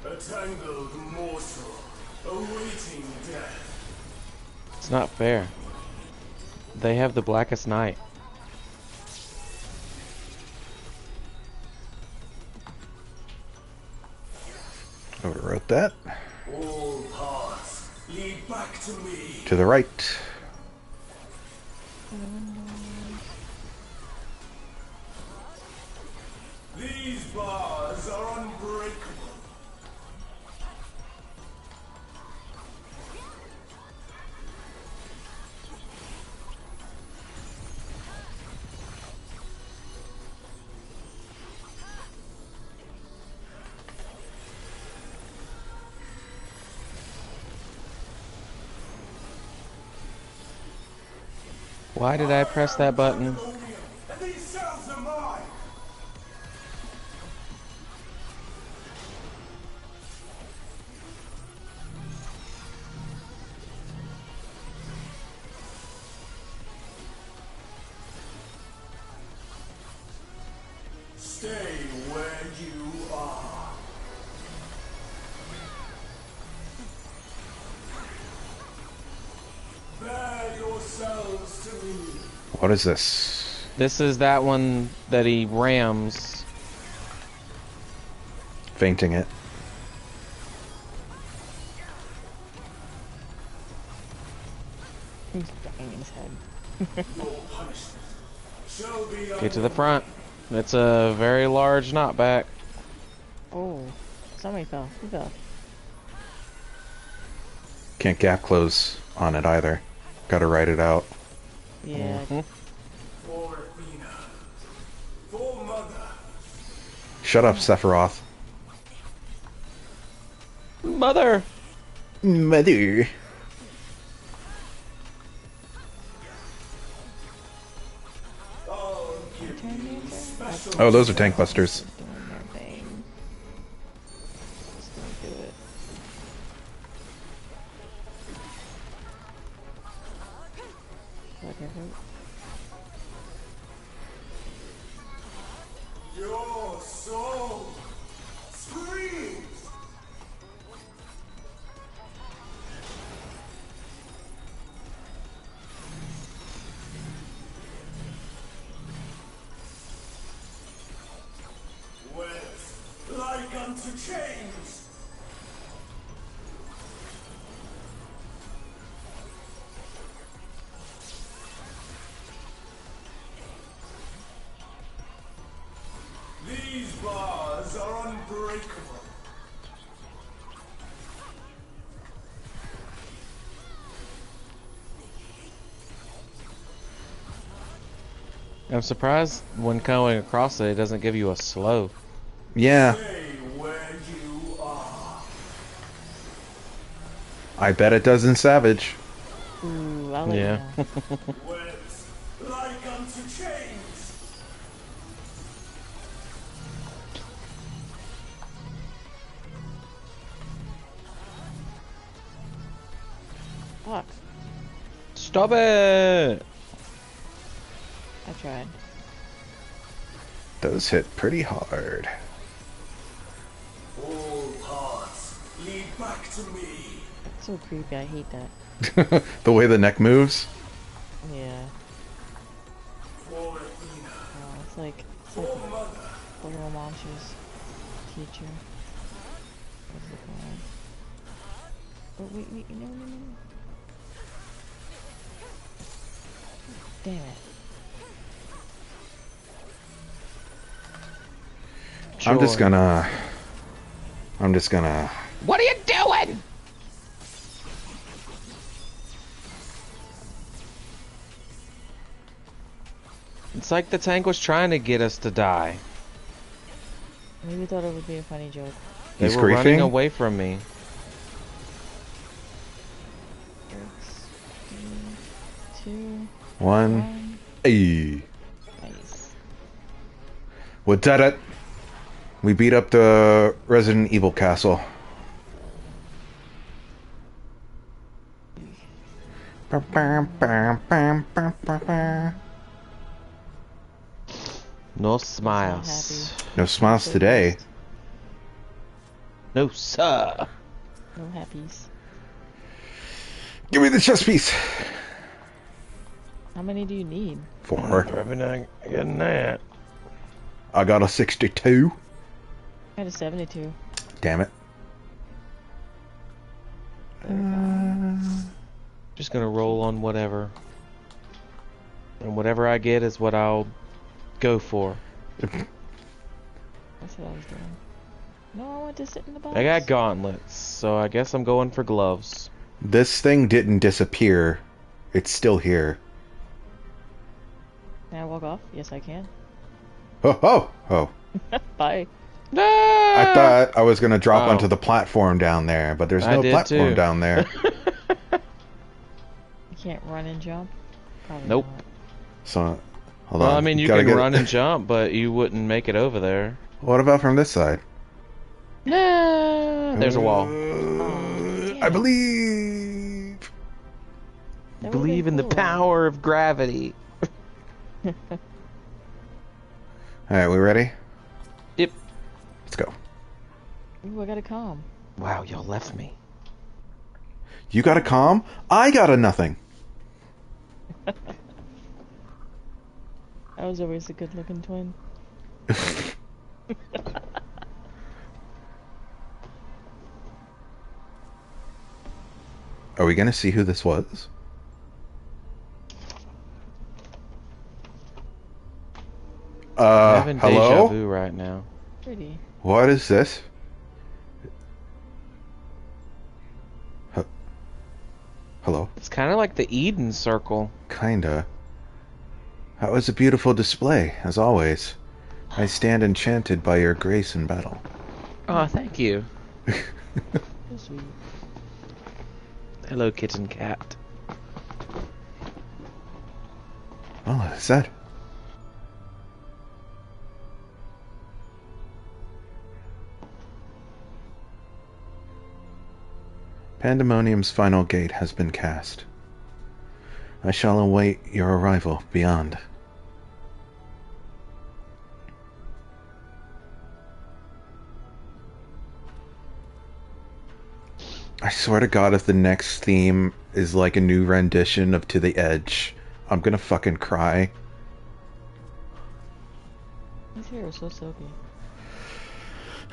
A tangled morsel, awaiting death. It's not fair. They have the blackest night. Overwrote that. All paths lead back to me. To the right. These bars are unbreakable. Why did I press that button? And these cells are mine. Stay where you are. Bear yourselves to me. What is this? This is that one that he rams. Fainting it. He's banging his head. Your punishment shall be Get to the front. It's a very large knockback. Oh, somebody fell. Who fell? Can't gap close on it either. Gotta write it out. Yeah. For Athena. For Mother. Shut up, Sephiroth. Mother! Mother. I'll give you special. Oh, those are tank busters. Doing their thing. Just gonna do it. Like I hope. Your soul screams. Webs like unto chains. These bars are unbreakable. I'm surprised when going across it, it doesn't give you a slow. Yeah, Stay where you are. I bet it does in Savage. Ooh, I'll let Yeah. you know. Webs like unto chains. Fuck. Stop it! I tried. Those hit pretty hard. All paths lead back to me. It's so creepy. I hate that. The way the neck moves. Yeah. For Athena. Oh, it's like For Mother. the little monster's teacher. What's it called? Oh wait, no. Damn it. I'm just Joy. gonna. What are you doing? It's like the tank was trying to get us to die. Maybe thought it would be a funny joke. They He's were running griefing? away from me. 2, One. 1. Ayy. Nice. We did it. We beat up the Resident Evil castle. No smiles. No smiles today. No, sir. No happies. Give me the chess piece. How many do you need? 4. Probably not getting that. I got a 62. I had a 72. Damn it. Just gonna roll on whatever. And whatever I get is what I'll go for. That's what I was doing. No, I want to sit in the box. I got gauntlets, so I guess I'm going for gloves. This thing didn't disappear. It's still here. Can I walk off? Yes, I can. Oh. Bye. I thought I was going to drop Oh. onto the platform down there, but there's I no did platform too. down there. You can't run and jump? Probably Nope. not. So, hold on. Well, I mean, you Gotta can get- run and jump, but you wouldn't make it over there. What about from this side? There's a wall. I believe. That would've Believe been in the cool. power of gravity. Alright, we ready? Yep. Let's go. Ooh, I got a comm. Wow, y'all left me. You got a comm? I got a nothing. I was always a good-looking twin. Are we going to see who this was? I'm having deja Hello? vu right now. Pretty. What is this? Hello? It's kind of like the Eden Circle. Kinda. That was a beautiful display, as always. I stand enchanted by your grace in battle. Oh, thank you. So sweet. Hello, kitten cat. Oh, is that? Pandemonium's final gate has been cast. I shall await your arrival beyond. I swear to God, if the next theme is like a new rendition of To the Edge, I'm gonna fucking cry. His hair is so silky.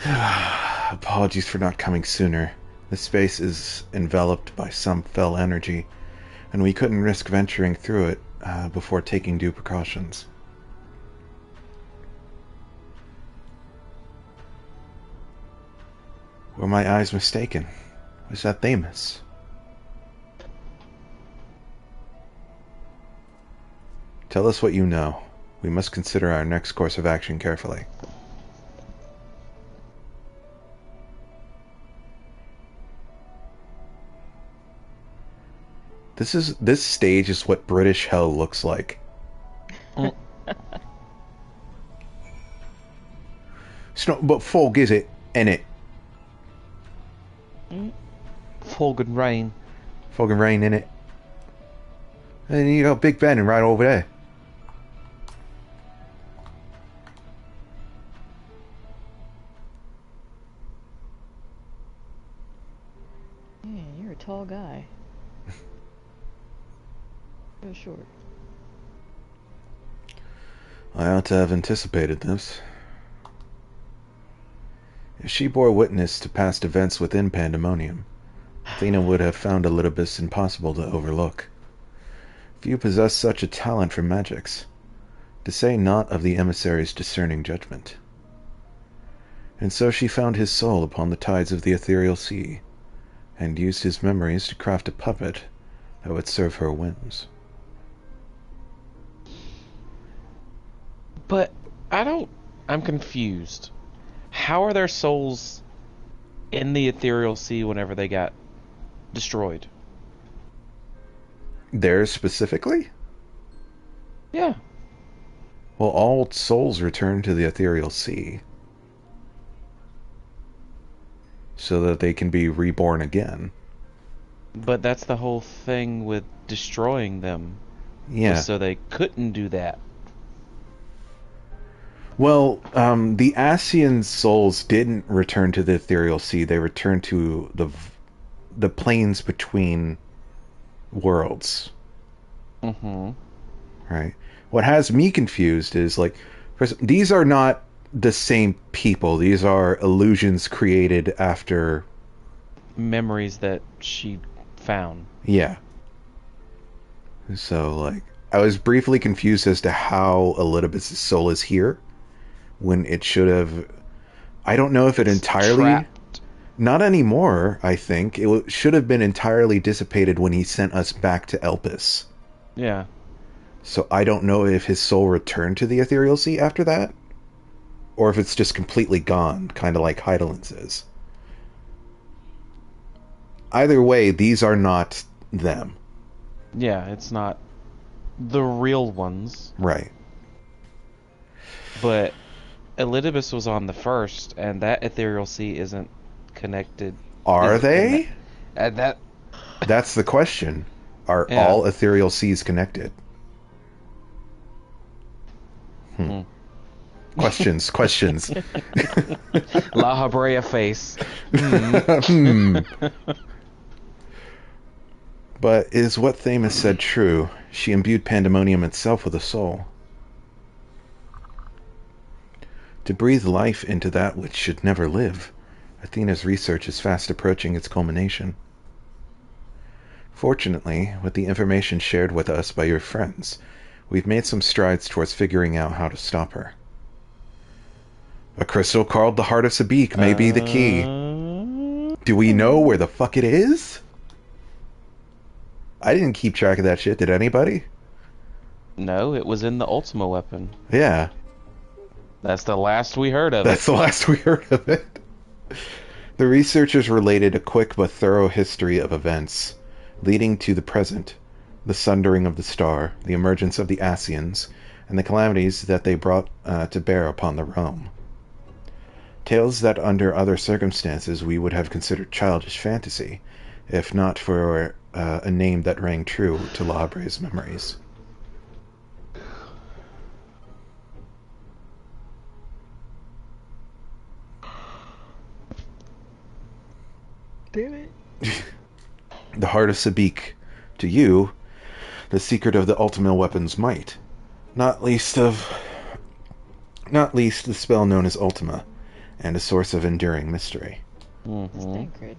Apologies for not coming sooner. This space is enveloped by some fell energy, and we couldn't risk venturing through it before taking due precautions. Were my eyes mistaken? Was that Thamus? Tell us what you know. We must consider our next course of action carefully. This stage is what British hell looks like. It's not but fog, is it? Innit? Fog and rain. Fog and rain, innit? And you got Big Ben right over there. Man, you're a tall guy. Real short. I ought to have anticipated this. If she bore witness to past events within Pandemonium, Athena would have found Elidibus impossible to overlook. Few possess such a talent for magics, to say naught of the emissary's discerning judgment. And so she found his soul upon the tides of the ethereal sea, and used his memories to craft a puppet that would serve her whims. But I'm confused. How are their souls in the ethereal sea whenever they got destroyed? Theirs specifically? Yeah. Well, all souls return to the ethereal sea, so that they can be reborn again. But that's the whole thing with destroying them. Yeah. Just so they couldn't do that. Well, the Ascian souls didn't return to the ethereal sea. They returned to the planes between worlds. Mm-hmm. Right. What has me confused is, like, these are not the same people. These are illusions created after Memories that she found. Yeah. So, like, I was briefly confused as to how Elizabeth's soul is here when it should have. I don't know if it entirely. Trapped. Not anymore, I think. It should have been entirely dissipated when he sent us back to Elpis. Yeah. So I don't know if his soul returned to the ethereal sea after that, or if it's just completely gone, kind of like Heidelin's is. Either way, these are not them. Yeah, it's not the real ones. Right. But Elidibus was on the first, and that ethereal sea isn't connected. Are they? That's the question. Are all ethereal seas connected? Questions. La Habrea face. But is what Thamus said true? She imbued Pandemonium itself with a soul. To breathe life into that which should never live, Athena's research is fast approaching its culmination. Fortunately, with the information shared with us by your friends, we've made some strides towards figuring out how to stop her. A crystal called the Heart of Sabik may be the key. Do we know where the fuck it is? I didn't keep track of that shit, did anybody? No, it was in the Ultima weapon. Yeah. That's the last we heard of That's the last we heard of it. The researchers related a quick but thorough history of events, leading to the present, the sundering of the star, the emergence of the Ascians, and the calamities that they brought to bear upon the realm. Tales that under other circumstances we would have considered childish fantasy, if not for a name that rang true to La Habrea's memories. Damn it. The Heart of Sabik, to you, the secret of the ultimate weapon's might, not least the spell known as Ultima, and a source of enduring mystery. Thancred.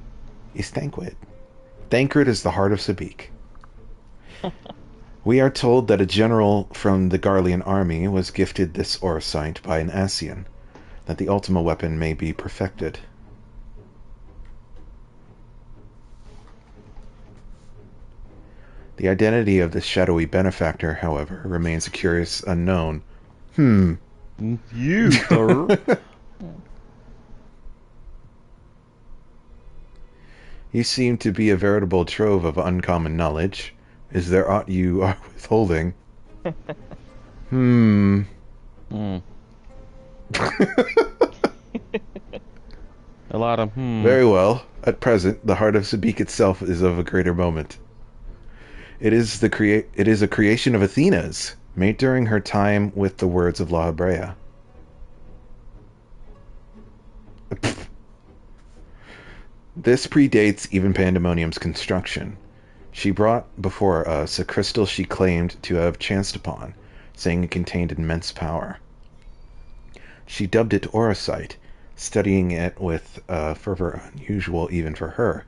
Is Thancred. Thancred is the Heart of Sabik. We are told that a general from the Garlean army was gifted this orosite by an Ascian, that the Ultima weapon may be perfected. The identity of this shadowy benefactor, however, remains a curious unknown. You, sir. You seem to be a veritable trove of uncommon knowledge. Is there aught you are withholding? A lot of Very well. At present, the Heart of Sabik itself is of a greater moment. It is a creation of Athena's, made during her time with the words of La Habrea. This predates even Pandemonium's construction. She brought before us a crystal she claimed to have chanced upon, saying it contained immense power. She dubbed it Orosite, studying it with a fervor unusual even for her.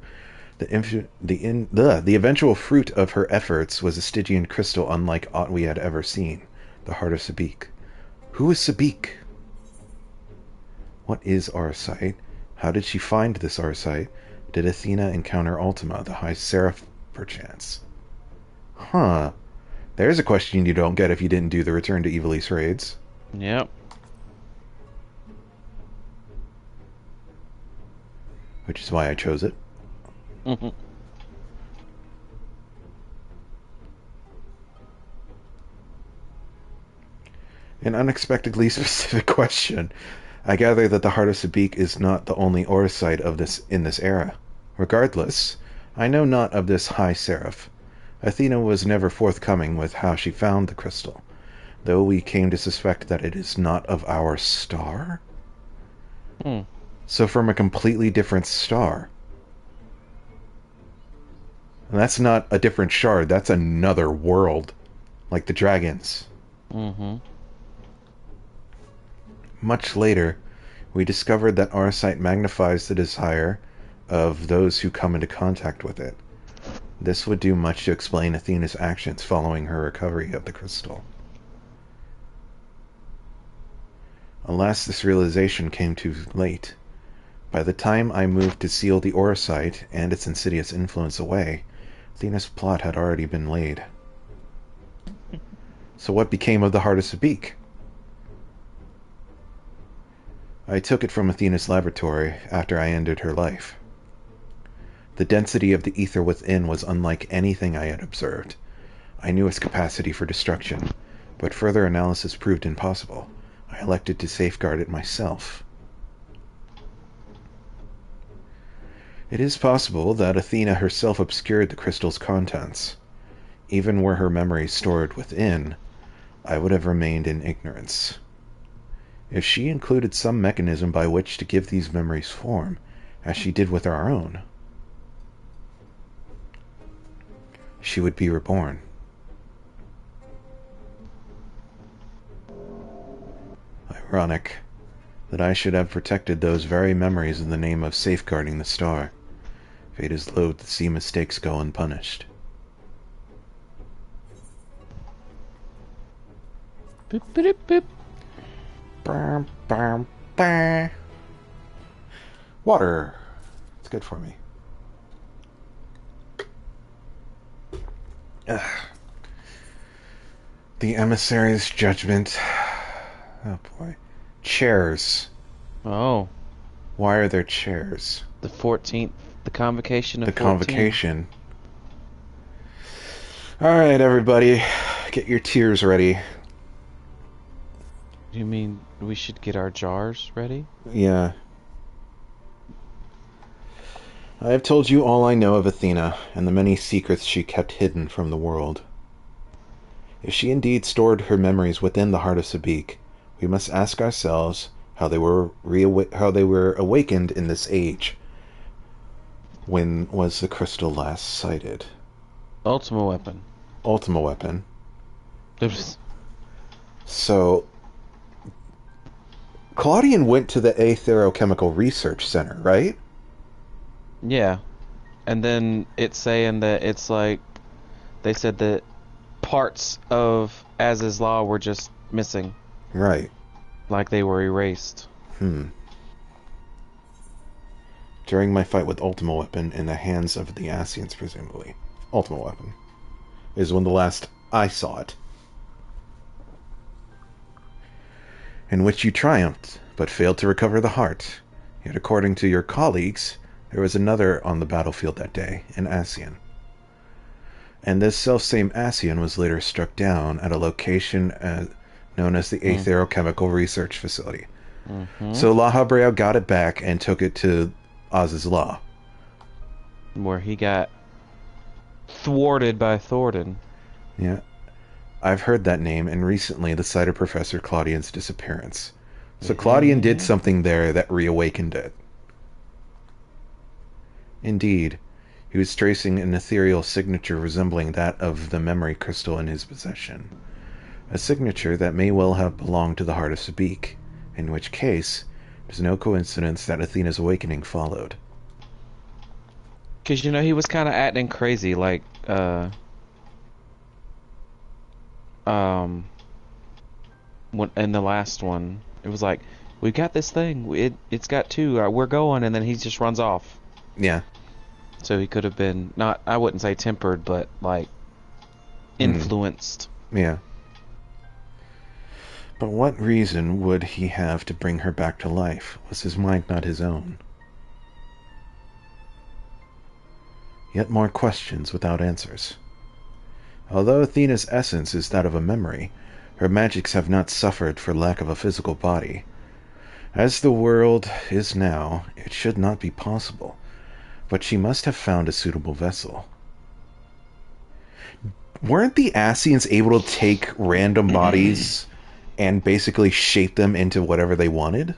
The eventual fruit of her efforts was a Stygian crystal unlike aught we had ever seen, the Heart of Sabik. Who is Sabik? What is Orosite? How did she find this Orosite? Did Athena encounter Ultima, the High Seraph, perchance? There's a question you don't get if you didn't do the Return to Ivalice raids. Yep. Which is why I chose it. An unexpectedly specific question. I gather that the Heart of Sabik is not the only Orosite of this in this era. Regardless, I know not of this High Seraph. Athena was never forthcoming with how she found the crystal, though we came to suspect that it is not of our star. So from a completely different star. And that's not a different shard, that's another world, like the dragons. Much later, we discovered that our sight magnifies the desire of those who come into contact with it. This would do much to explain Athena's actions following her recovery of the crystal. Alas, this realization came too late. By the time I moved to seal the aura sight and its insidious influence away, Athena's plot had already been laid. So what became of the Heart of Sabik? I took it from Athena's laboratory after I ended her life. The density of the ether within was unlike anything I had observed. I knew its capacity for destruction, but further analysis proved impossible. I elected to safeguard it myself. It is possible that Athena herself obscured the crystal's contents. Even were her memories stored within, I would have remained in ignorance. If she included some mechanism by which to give these memories form, as she did with our own, she would be reborn. Ironic that I should have protected those very memories in the name of safeguarding the star. Fate is loath to see mistakes go unpunished. Boop, boop, boop. Bam, bam, bam. Water. It's good for me. Ugh. The emissary's judgment. Oh boy. Chairs. Oh. Why are there chairs? The 14th. The convocation of The 14. convocation. Alright, everybody. Get your tears ready. You mean we should get our jars ready? Yeah. I have told you all I know of Athena, and the many secrets she kept hidden from the world. If she indeed stored her memories within the Heart of Sabik, we must ask ourselves how they were awakened in this age. When was the crystal last sighted? Ultima weapon. Ultima weapon. Oops. So, Claudian went to the Aetherochemical Research Center, right? Yeah. And then it's saying that it's like, they said that parts of Az's Law were just missing. Right. Like they were erased. During my fight with Ultima Weapon in the hands of the Asians, presumably. Ultima Weapon is when the last I saw it. In which you triumphed, but failed to recover the heart. Yet according to your colleagues, there was another on the battlefield that day, an Asian. And this selfsame Asian was later struck down at a location known as the Aetherochemical Research Facility. So La Habrea got it back and took it to Az's Law. Where he got thwarted by Thornton. Yeah. I've heard that name, and recently the site of Professor Claudian's disappearance. So Claudian did something there that reawakened it. Indeed, he was tracing an ethereal signature resembling that of the memory crystal in his possession. A signature that may well have belonged to the Heart of Sabik, in which case, it is no coincidence that Athena's awakening followed. Because, you know, he was kind of acting crazy, like, in the last one, it was like, we got this thing, it's got two, we're going, and then he just runs off. Yeah. So he could have been, not, I wouldn't say tempered, but, like, influenced. Yeah. But what reason would he have to bring her back to life? Was his mind not his own? Yet more questions without answers. Although Athena's essence is that of a memory, her magics have not suffered for lack of a physical body. As the world is now, it should not be possible, but she must have found a suitable vessel. Weren't the Asians able to take random bodies and basically shape them into whatever they wanted?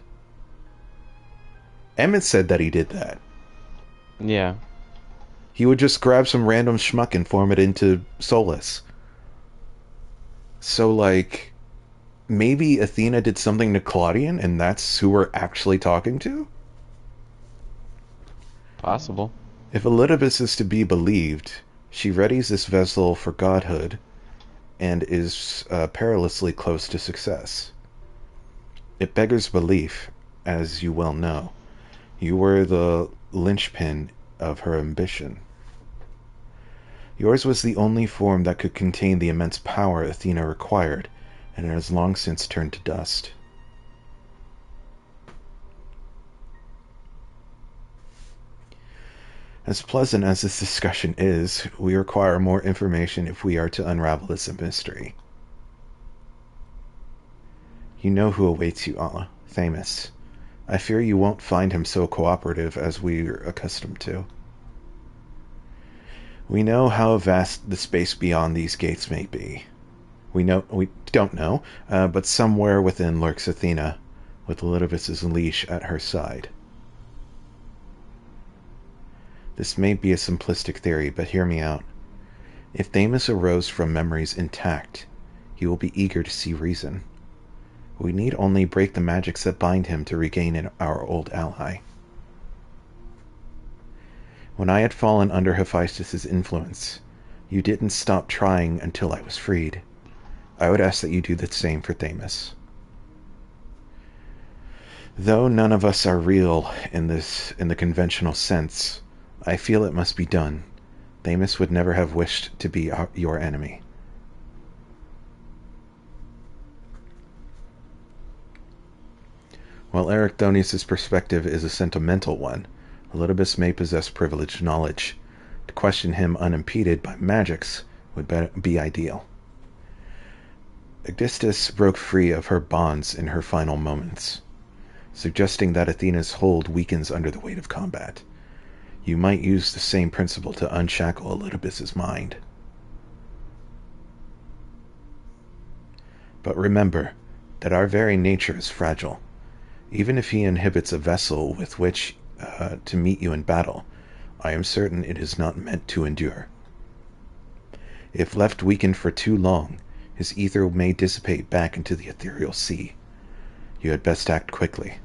Emmett said that he did that. Yeah. He would just grab some random schmuck and form it into Solus. So, like, maybe Athena did something to Claudian and that's who we're actually talking to? Possible. If Elidibus is to be believed, she readies this vessel for godhood and is perilously close to success. It beggars belief, as you well know. You were the linchpin of her ambition. Yours was the only form that could contain the immense power Athena required, and it has long since turned to dust. As pleasant as this discussion is, we require more information if we are to unravel this mystery. You know who awaits you, Allah, Thamus. I fear you won't find him so cooperative as we're accustomed to. We know how vast the space beyond these gates may be. We don't know, but somewhere within lurks Athena, with Elidibus's leash at her side. This may be a simplistic theory, but hear me out. If Thamus arose from memories intact, he will be eager to see reason. We need only break the magics that bind him to regain our old ally. When I had fallen under Hephaestus' influence, you didn't stop trying until I was freed. I would ask that you do the same for Thamus. Though none of us are real in the conventional sense, I feel it must be done. Thamus would never have wished to be your enemy. While Ericthonius' perspective is a sentimental one, Elidibus may possess privileged knowledge. To question him unimpeded by magics would be ideal. Aegisthus broke free of her bonds in her final moments, suggesting that Athena's hold weakens under the weight of combat. You might use the same principle to unshackle Elidibus's mind. But remember that our very nature is fragile. Even if he inhibits a vessel with which to meet you in battle, I am certain it is not meant to endure. If left weakened for too long, his ether may dissipate back into the ethereal sea. You had best act quickly.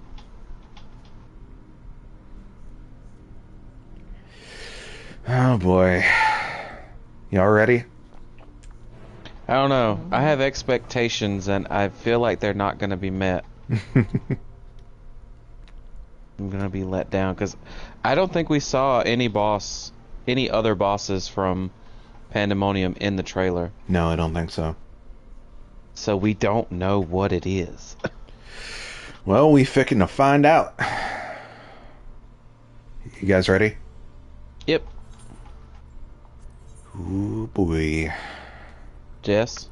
Oh boy. Y'all ready? I don't know. I have expectations, and I feel like they're not going to be met. I'm going to be let down, because I don't think we saw any other bosses from Pandemonium in the trailer. No, I don't think so. So we don't know what it is. Well, we fickin' to find out. You guys ready? Yep. Ooh boy. Jess?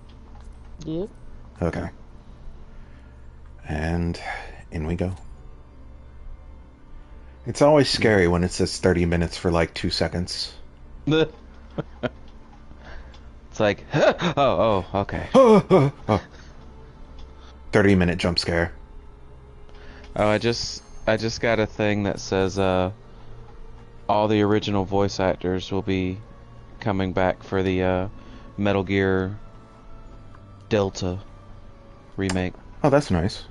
Yep. Okay. And in we go. It's always scary when it says 30 minutes for like 2 seconds. It's like, oh, okay. 30-minute jump scare. Oh, I just got a thing that says all the original voice actors will be coming back for the Metal Gear Delta remake. Oh, that's nice.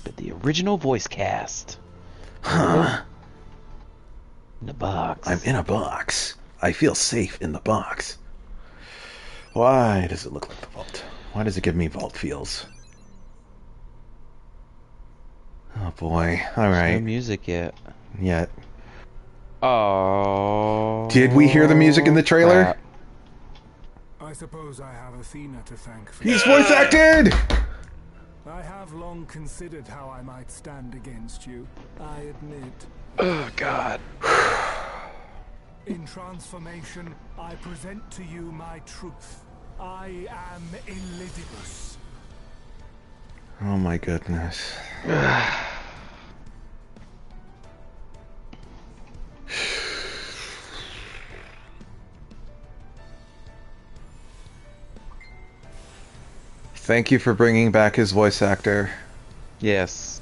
But the original voice cast. Huh. In the box. I'm in a box. I feel safe in the box. Why does it look like the vault? Why does it give me vault feels? Oh boy. Alright. No music yet. Yet. Oh. Did we hear the music in the trailer? Crap. I suppose I have Athena to thank for He's voice acted! I have long considered how I might stand against you, I admit. Oh, God. In transformation, I present to you my truth. I am Elidibus. Oh my goodness. Thank you for bringing back his voice actor. Yes.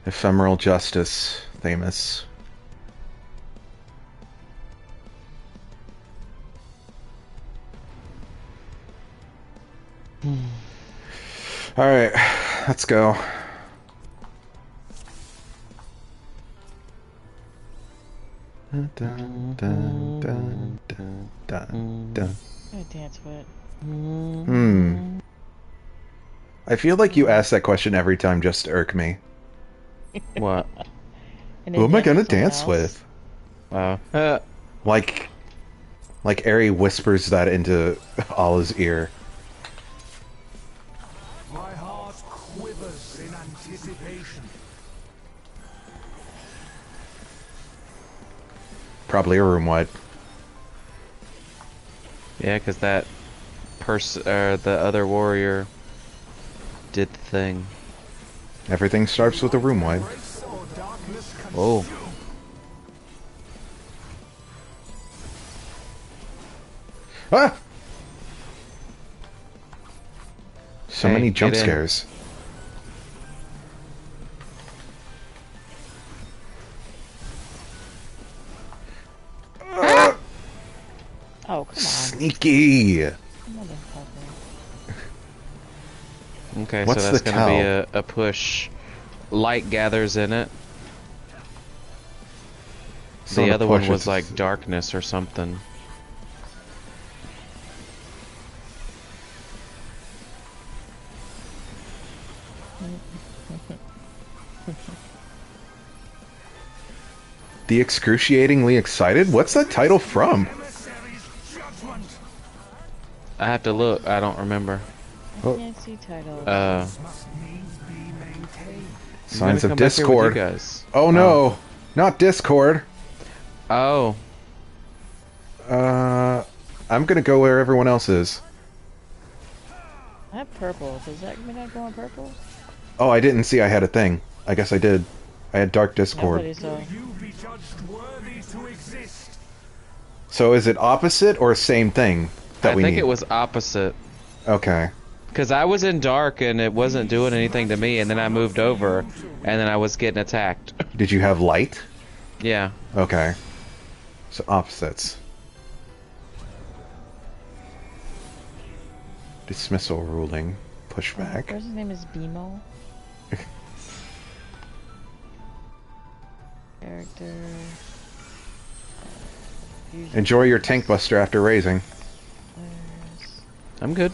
Ephemeral Justice, famous. Alright, let's go. Dun, dun, dun, dun, dun, dun. I'm gonna dance with it. I feel like you ask that question every time just to irk me. What? And Who then am I gonna with someone dance else. with? Like, Like Eri whispers that into Allah's ear. My heart quivers in anticipation. Probably a room wide. yeah, because that the other warrior did the thing. Everything starts with a room wide. Embrace or darkness Oh. consume. Ah! So Hey, many get jump in. scares. Oh, come on. Sneaky! Motherfucker. Okay, What's so that's the gonna be tell? a push. Light gathers in it. It's The not a other one push, was it's- like darkness or something. The Excruciatingly Excited? What's that title from? Emissary's judgment. I have to look. I don't remember. Oh. Can't see titles. Must needs be maintained. I'm Signs gonna of come back here with you Discord. guys. Oh no! Not Discord! Oh. I'm gonna go where everyone else is. I have purple. Does that mean I go on purple? Oh, I didn't see I had a thing. I guess I did. I had Dark Discord. Nobody saw. You be judged worthy to exist. So is it opposite or same thing that I we think need? it was opposite. Okay. Because I was in dark and it wasn't doing anything to me, and then I moved over, and then I was getting attacked. Did you have light? Yeah. Okay. So opposites. Dismissal ruling. Pushback. Person's name is BMO. Character. Fusion Enjoy your tank buster after raising. players, I'm good.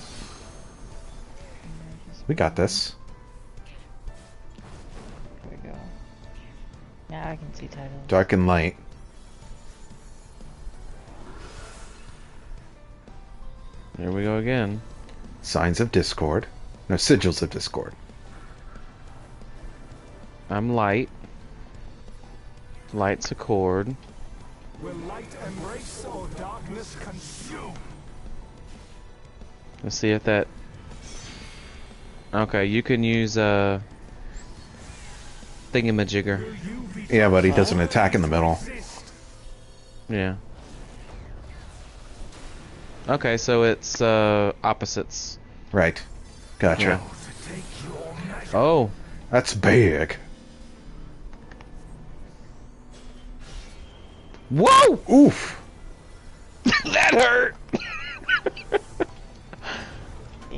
We got this. There we go. Now I can see titles. Dark and light. Here we go again. Signs of Discord. No, Sigils of Discord. I'm light. Light's a chord. Will light embrace or darkness consume? Let's see if that... Okay, you can use thingamajigger. Will you be Yeah, but he judged doesn't attack in the middle. worthy to exist? Yeah. Okay, so it's opposites. Right. Gotcha. Yeah. To take your measure. Oh, That's big. whoa! Oof. That hurt.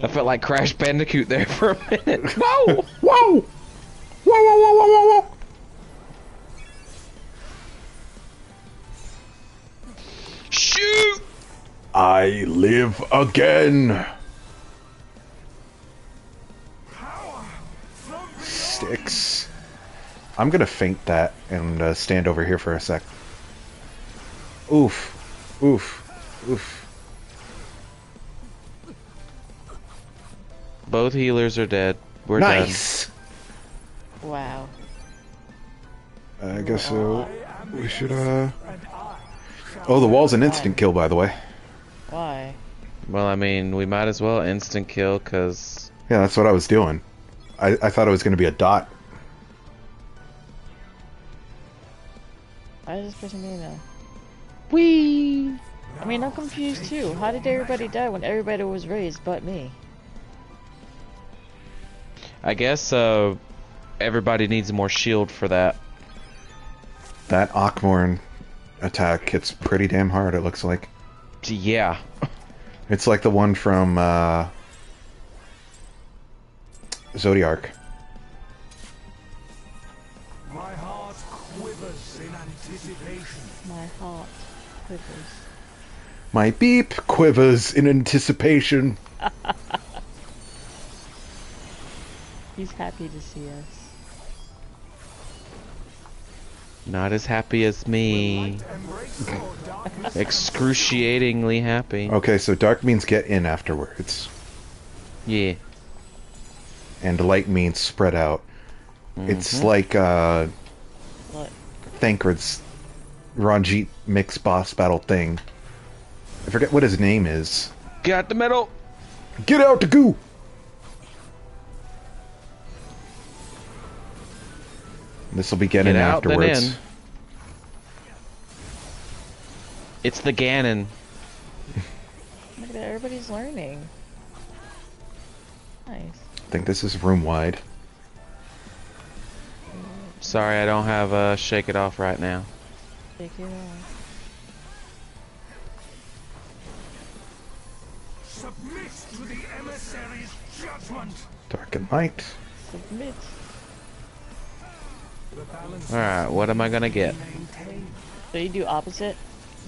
I felt like Crash Bandicoot there for a minute. Whoa! Whoa! Whoa! Whoa! Whoa! Whoa! Whoa! Whoa! Shoot! I live again. Sticks. I'm gonna feint that and stand over here for a sec. Oof. Oof. Oof. Both healers are dead. We're Nice. Wow. I guess we should And I Oh, the wall's an instant kill, by the way. Why? done. Well, I mean, we might as well instant kill, because... Yeah, that's what I was doing. I thought it was gonna be a dot. Why is this person doing that? Whee! I mean, I'm confused too. How did everybody die when everybody was raised but me? I guess everybody needs more shield for that. That Akmorn attack hits pretty damn hard, it looks like. Yeah. It's like the one from Zodiark. My heart quivers in anticipation. My heart quivers. My beep quivers in anticipation. He's happy to see us. Not as happy as me. Excruciatingly happy. Okay, so dark means get in afterwards. Yeah. And light means spread out. It's like What? Thancred's Ranjit mix boss battle thing. I forget what his name is. Got the medal! Get out the goo! This will be getting Get out, then afterwards. in. It's the Ganon. Look at that, everybody's learning. Nice. I think this is room wide. Sorry, I don't have Shake It Off right now. Take it off. Submit to the emissary's judgment. Dark and light. Submit. The balance Alright, what am I gonna get? maintained. So you do opposite?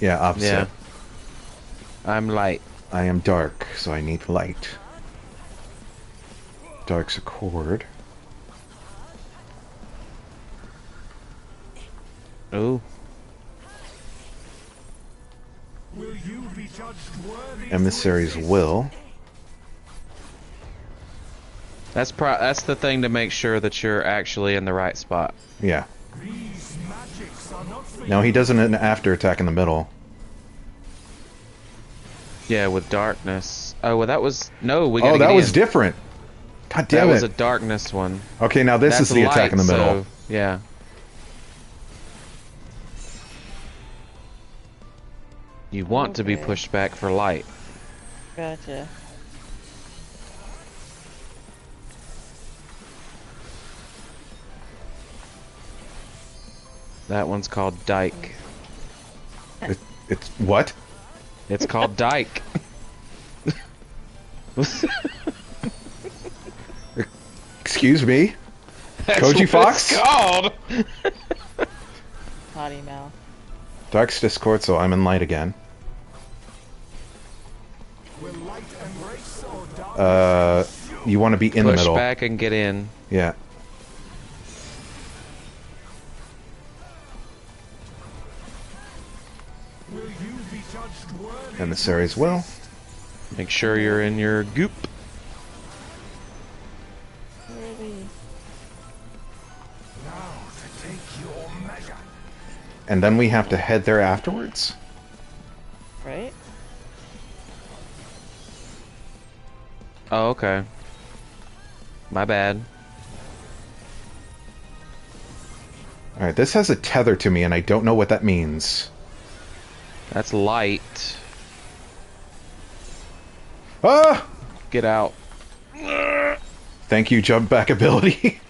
Yeah, opposite. Yeah. I'm light. I am dark, so I need light. Dark's a chord. Ooh. Will you be judged worthy? Emissary's to exist? will. That's the thing to make sure that you're actually in the right spot. Yeah. These magics are not for No, you. he does an after attack in the middle. Yeah, with darkness. Oh, well that was... No, we gotta Oh, get that was in. different. God That damn was a it. darkness one. Okay, now this That's is the attack in the light, middle. so, yeah. You want to be Okay. pushed back for light. Gotcha. That one's called Dyke. It's what? It's called Dyke. Excuse me? That's Koji what Fox? It's called. Potty mouth. Dark's Discord, so I'm in light again. Will light embrace or darkness? You want to be in the Push middle. back and get in. Yeah. Will you be judged worthy? Emissary's will. Make sure you're in your goop. Really? Now to take your measure. And then we have to head there afterwards? Right? Oh, okay. My bad. Alright, this has a tether to me and I don't know what that means. That's light. Ah! Get out. Thank you, jump back ability.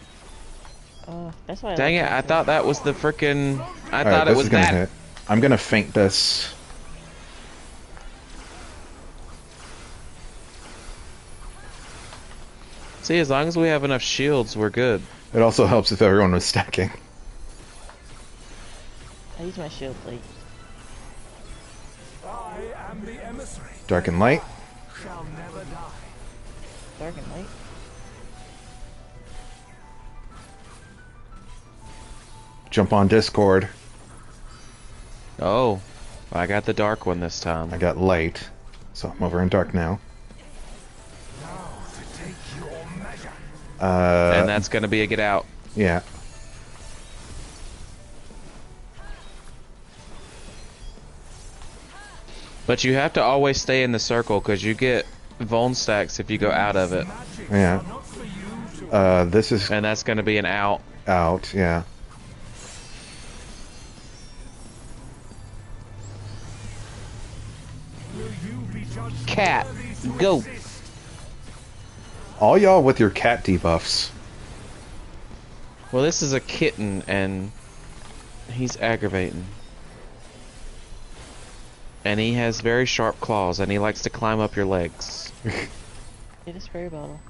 That's why. Dang like it, I that. thought that was the frickin'... I Alright, thought it this was is gonna that. hit. I'm gonna feint this. See, as long as we have enough shields, we're good. It also helps if everyone was stacking. I use my shield plate. I am the emissary. Dark and light. Shall never die. Dark and light. Jump on Discord. Oh, I got the dark one this I time. got light. So I'm over in dark now. Now to take your measure. And that's gonna be a get out. Yeah. But you have to always stay in the circle, because you get Vuln stacks if you go out of it. Magics Yeah. are not for you to This is And that's gonna be an out. out, yeah. Cat, go. All y'all with your cat debuffs. Well, this is a kitten, and he's aggravating. And he has very sharp claws, and he likes to climb up your legs. Get a spray bottle.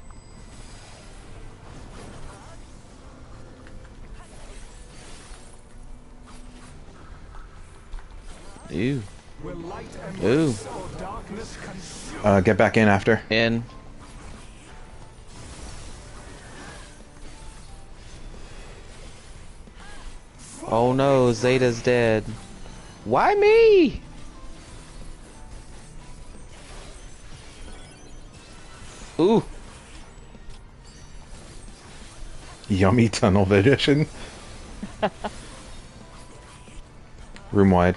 Ew. Ooh. Get back in after. In. Oh no, Zeta's dead. Why me? Ooh. Yummy tunnel vision. Room wide.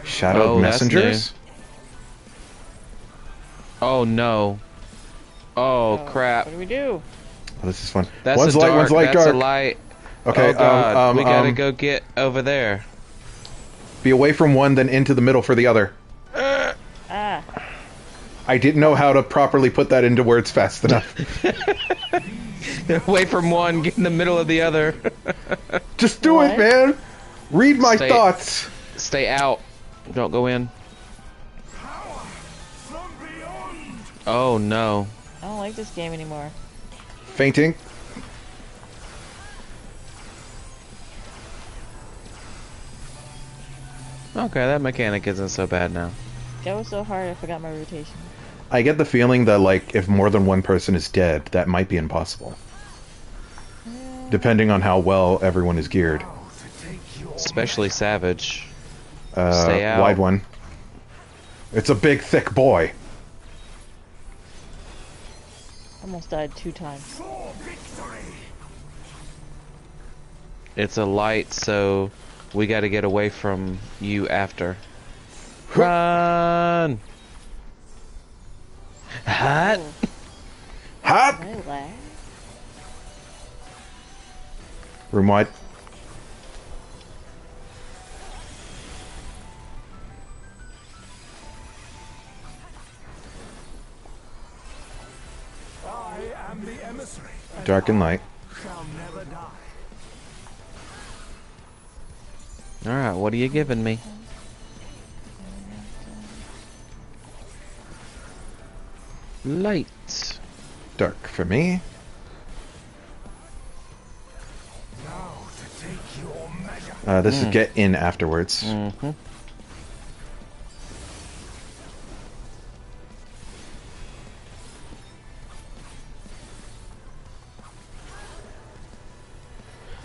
Shadowed Oh, that's messengers? Oh no. Oh crap. What do we do? Oh, this is fun. That's One's a light, dark. one's light, That's dark. a light. Okay, Oh god. We gotta go get over there. Be away from one, then into the middle for the other. Ah. I didn't know how to properly put that into words fast enough. Away from one, get in the middle of the other. Just do What? it, man! Read my Stay- thoughts! Stay out. Don't go in. Oh no. I don't like this game anymore. Fainting. Okay, that mechanic isn't so bad now. That was so hard I forgot my rotation. I get the feeling that, like, if more than one person is dead, that might be impossible. Depending on how well everyone is geared. Especially Savage. Stay out. Wide one. It's a big, thick boy. Almost died 2 times. It's a light, so we gotta get away from you after. Run! Hot! Hot! I lag. Room wide. I am the emissary. Dark and light. Shall never die. Alright, what are you giving me? Light. Dark for me. Now to take your measure. This is get in afterwards. Mm-hmm.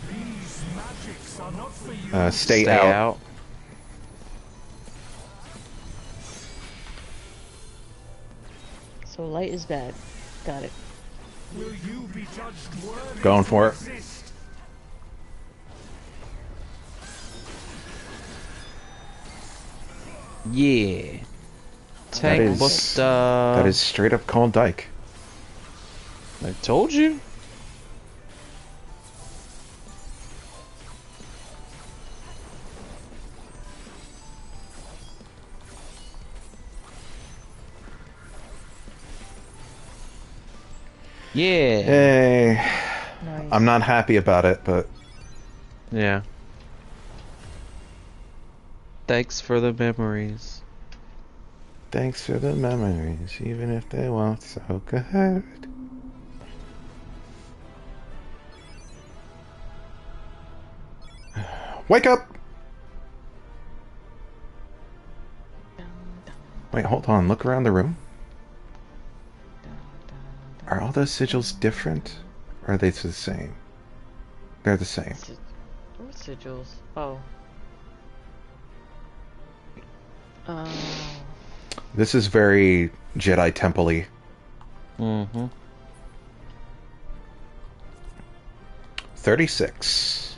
These magics are not for you. Stay out. So light is bad. Got it. Will you be judged worthy Going to for it. exist? Yeah. Tank is- buster. That is straight up called Dyke. I told you. Yeah. Hey. Nice. I'm not happy about it, but Yeah. Thanks for the memories. thanks for the memories, even if they weren't so good. Wake up! Wait, hold on. Look around the room. Are all those sigils different? Or are they the same? They're the same. What sigils? Oh. Oh. This is very Jedi Temple-y. Mm-hmm. 36.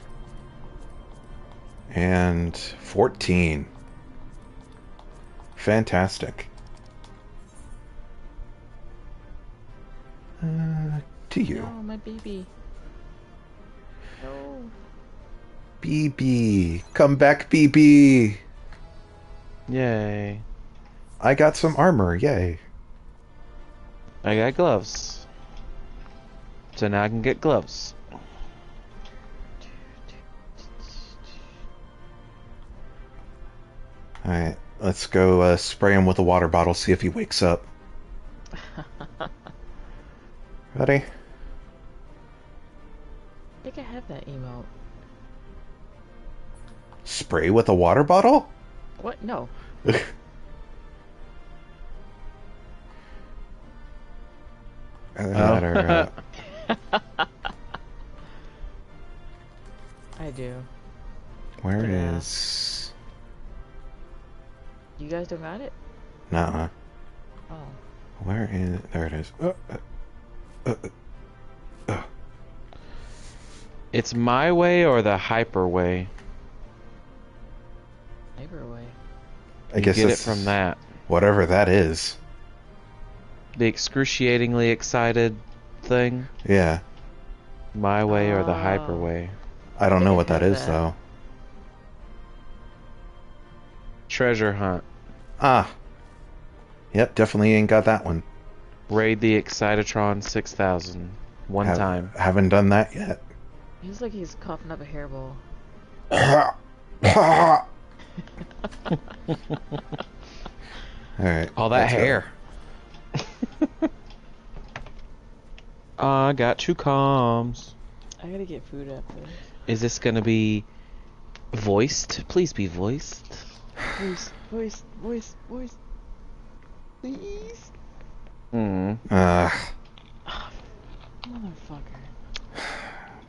And 14. Fantastic. To you. Oh, my baby. BB. Come back, BB. Yay. I got some armor. Yay. I got gloves. So now I can get gloves. Alright, let's go spray him with a water bottle, see if he wakes up. Ready? I think I have that emote. Spray with a water bottle? What? No. That I do. where Yeah. is... You guys don't got it? Nuh-uh. Oh. Where is... There it is. It's my way or the hyper way. Hyperway. I guess Get it that's from that. whatever that is. The excruciatingly excited thing. Yeah. My way or the Oh. hyper way. I don't know think I what that have is, that. though. Treasure hunt. Ah. Yep, definitely ain't got that one. Raid the Excitatron 6000. One time. Haven't done that yet. He's like he's coughing up a hairball. Alright. All that let's go. hair. I got 2 comms. I gotta get food after. Is this gonna be voiced? Please be voiced. Voice. Please. Ugh. Motherfucker.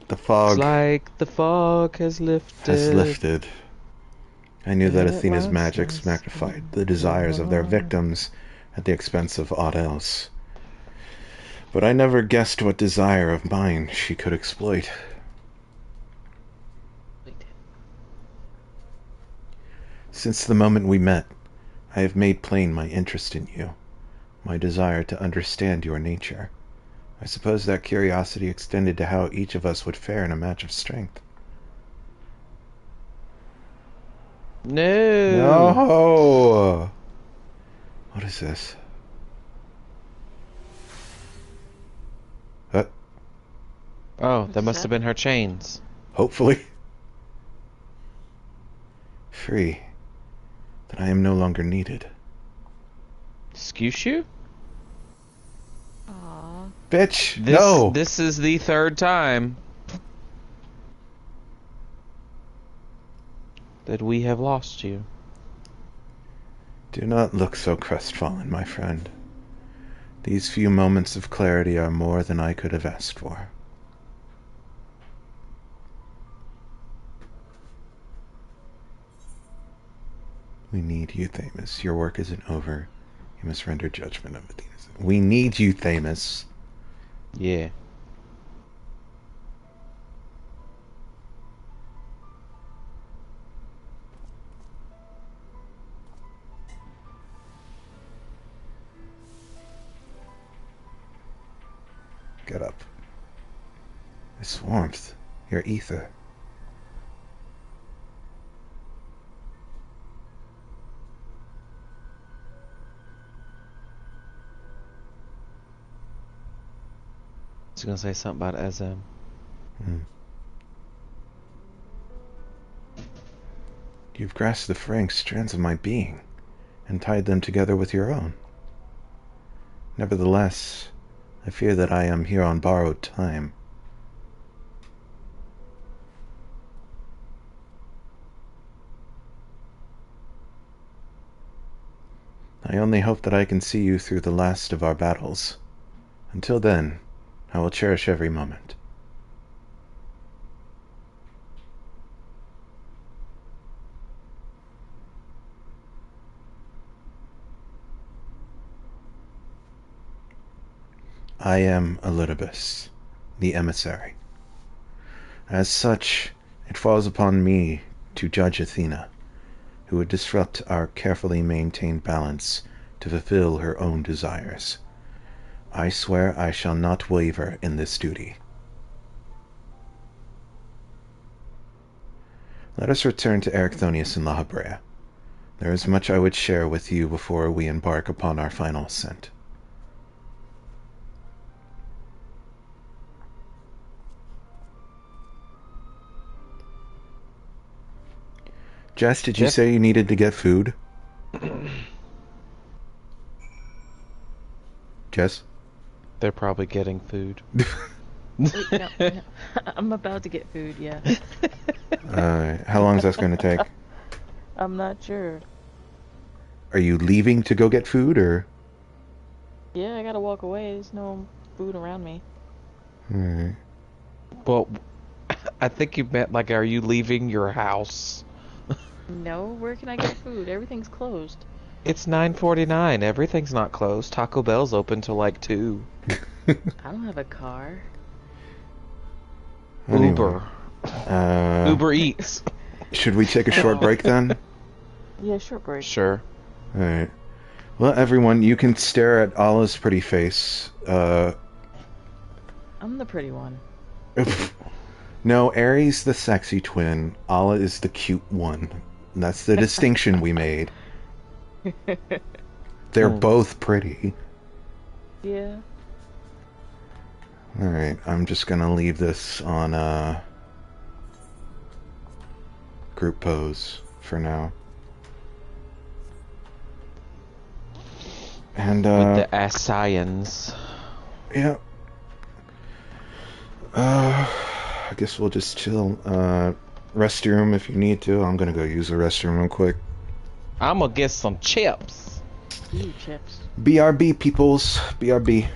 The fog It's like the fog has lifted. has lifted. I knew that It Athena's was magics so magnified the desires of their small. victims at the expense of aught else. But I never guessed what desire of mine she could exploit. Since the moment we met, I have made plain my interest in you, my desire to understand your nature. I suppose that curiosity extended to how each of us would fare in a match of strength. No. No! What is this? Oh, that What's must that? have been her chains. Hopefully. Free. That I am no longer needed. Excuse you? Aw. Bitch! This, no! This is the 3rd time that we have lost you. Do not look so crestfallen, my friend. These few moments of clarity are more than I could have asked for. We need you, Thamus. Your work isn't over. You must render judgment of Athena's. We need you, Thamus. Yeah. Get up. This warmth, your ether. I was gonna say something about SM. You've grasped the fraying strands of my being and tied them together with your own. Nevertheless, I fear that I am here on borrowed time. I only hope that I can see you through the last of our battles. Until then, I will cherish every moment. I am Elidibus, the emissary. As such, it falls upon me to judge Athena, who would disrupt our carefully maintained balance to fulfill her own desires. I swear I shall not waver in this duty. Let us return to Ericthonius and La Habrea. There is much I would share with you before we embark upon our final ascent. Jess, did you Jeff? say you needed to get food? Jess? They're probably getting food. Wait, no. I'm about to get food, yeah. How long is that going to take? I'm not sure. Are you leaving to go get food, or? Yeah, I gotta walk away. There's no food around me. Alright. Well, I think you meant like, are you leaving your house? No, where can I get food? Everything's closed. It's 9:49. Everything's not closed. Taco Bell's open till like 2. I don't have a car. Anyway. Uber. Uber Eats. Should we take a short break then? Yeah, short break. Sure. Alright. Well, everyone, you can stare at Allah's pretty face. I'm the pretty one. No, Aries the sexy twin. Allah is the cute one. And that's the distinction we made. They're both pretty. Yeah. Alright, I'm just gonna leave this on group pose for now. And With the Asaians. yeah. I guess we'll just chill. Restroom if you need to. I'm gonna go use the restroom real quick. I'm gonna get some chips. Ooh, chips. BRB, peoples. BRB.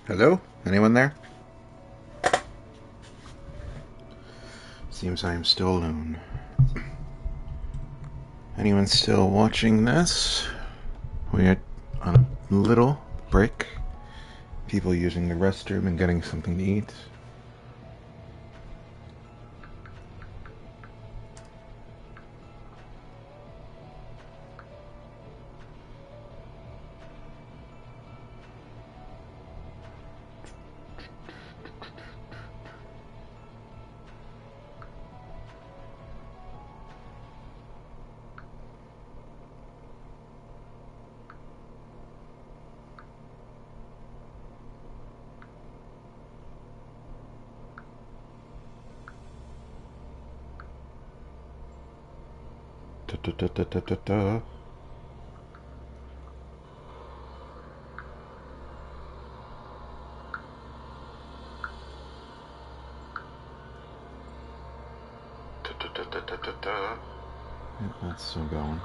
Hello? Anyone there? Seems I am still alone. Anyone still watching this? We are on a little break. People using the restroom and getting something to eat. Da, da, da, da, da, da. Da, da, da, da, da, da. Yeah, that's still going.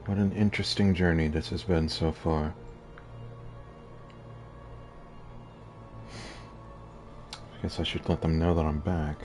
What an interesting journey this has been so far. I guess I should let them know that I'm back.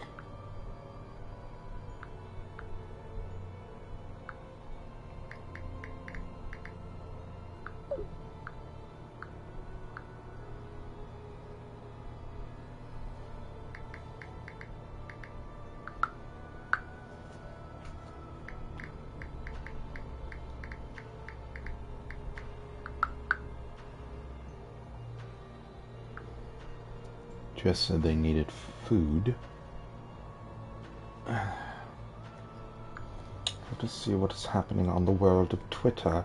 Just said they needed food. Let us see what is happening on the world of Twitter.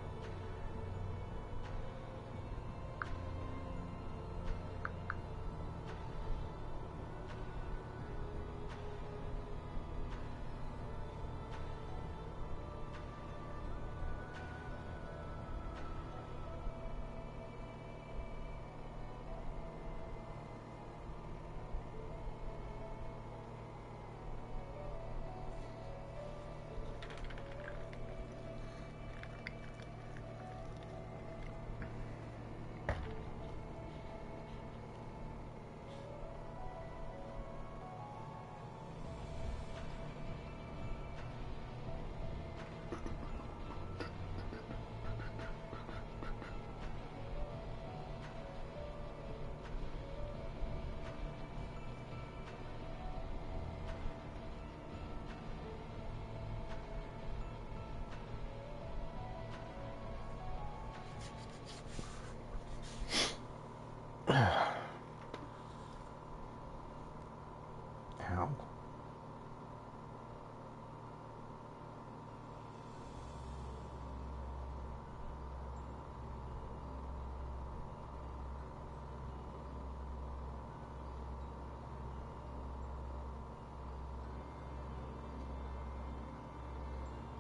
Ow.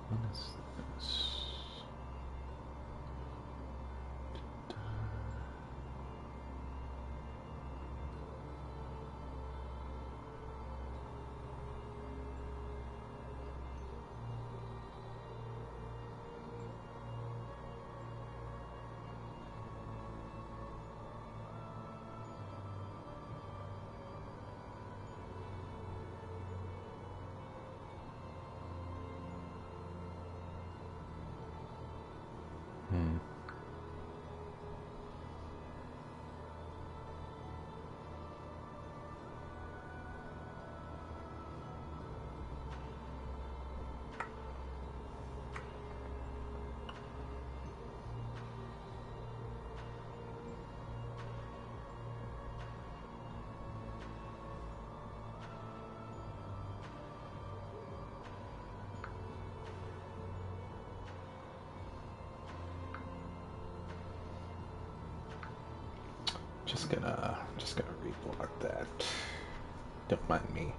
What is this? Just gonna reblock that. Don't mind me.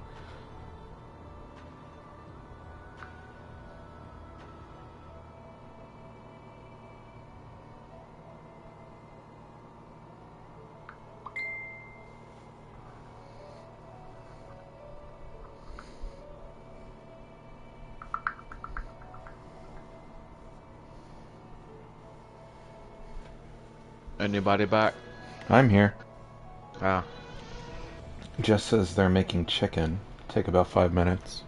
Anybody back? I'm here. Ah. Just says they're making chicken. Take about 5 minutes.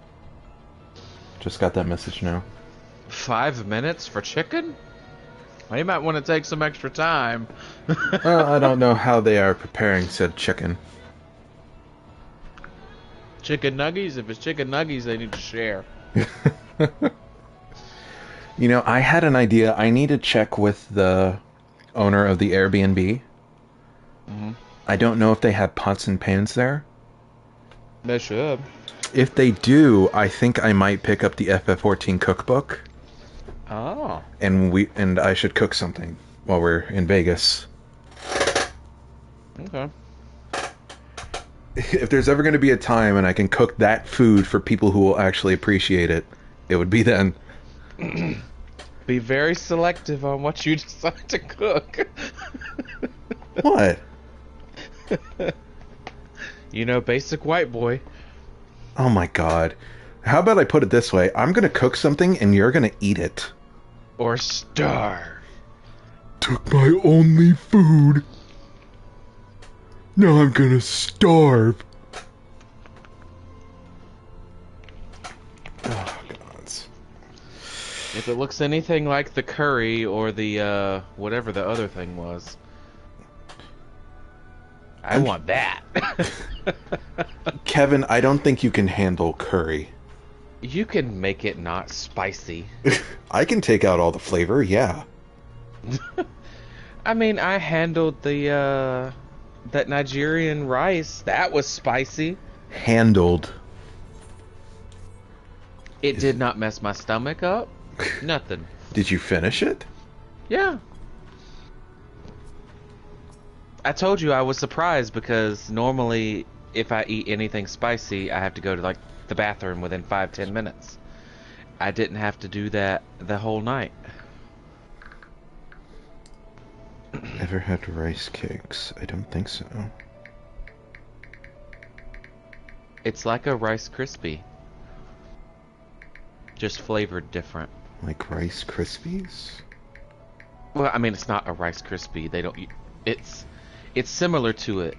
Just got that message now. 5 minutes for chicken? Well, you might want to take some extra time. Well, I don't know how they are preparing said chicken. Chicken nuggies? If it's chicken nuggies, they need to share. You know, I had an idea. I need to check with the owner of the Airbnb. Mm-hmm. I don't know if they have pots and pans there. They should. If they do, I think I might pick up the FF14 cookbook. Oh. And I should cook something while we're in Vegas. Okay. If there's ever going to be a time when I can cook that food for people who will actually appreciate it, it would be then. Be very selective on what you decide to cook. What? You know, basic white boy. Oh my god. How about I put it this way? I'm going to cook something and you're going to eat it. Or starve. Took my only food. Now I'm going to starve. Oh, gods. If it looks anything like the curry or the, whatever the other thing was. I want that. Kevin, I don't think you can handle curry. You can make it not spicy. I can take out all the flavor, yeah. I mean, I handled the, that Nigerian rice. That was spicy. Handled. It did not mess my stomach up. Nothing. Did you finish it? Yeah. I told you I was surprised because normally if I eat anything spicy, I have to go to like the bathroom within 5-10 minutes. I didn't have to do that the whole night. Ever had rice cakes? I don't think so. It's like a Rice Krispie. Just flavored different. Like Rice Krispies? Well, I mean, it's not a Rice Krispie. They don't. It's similar to it,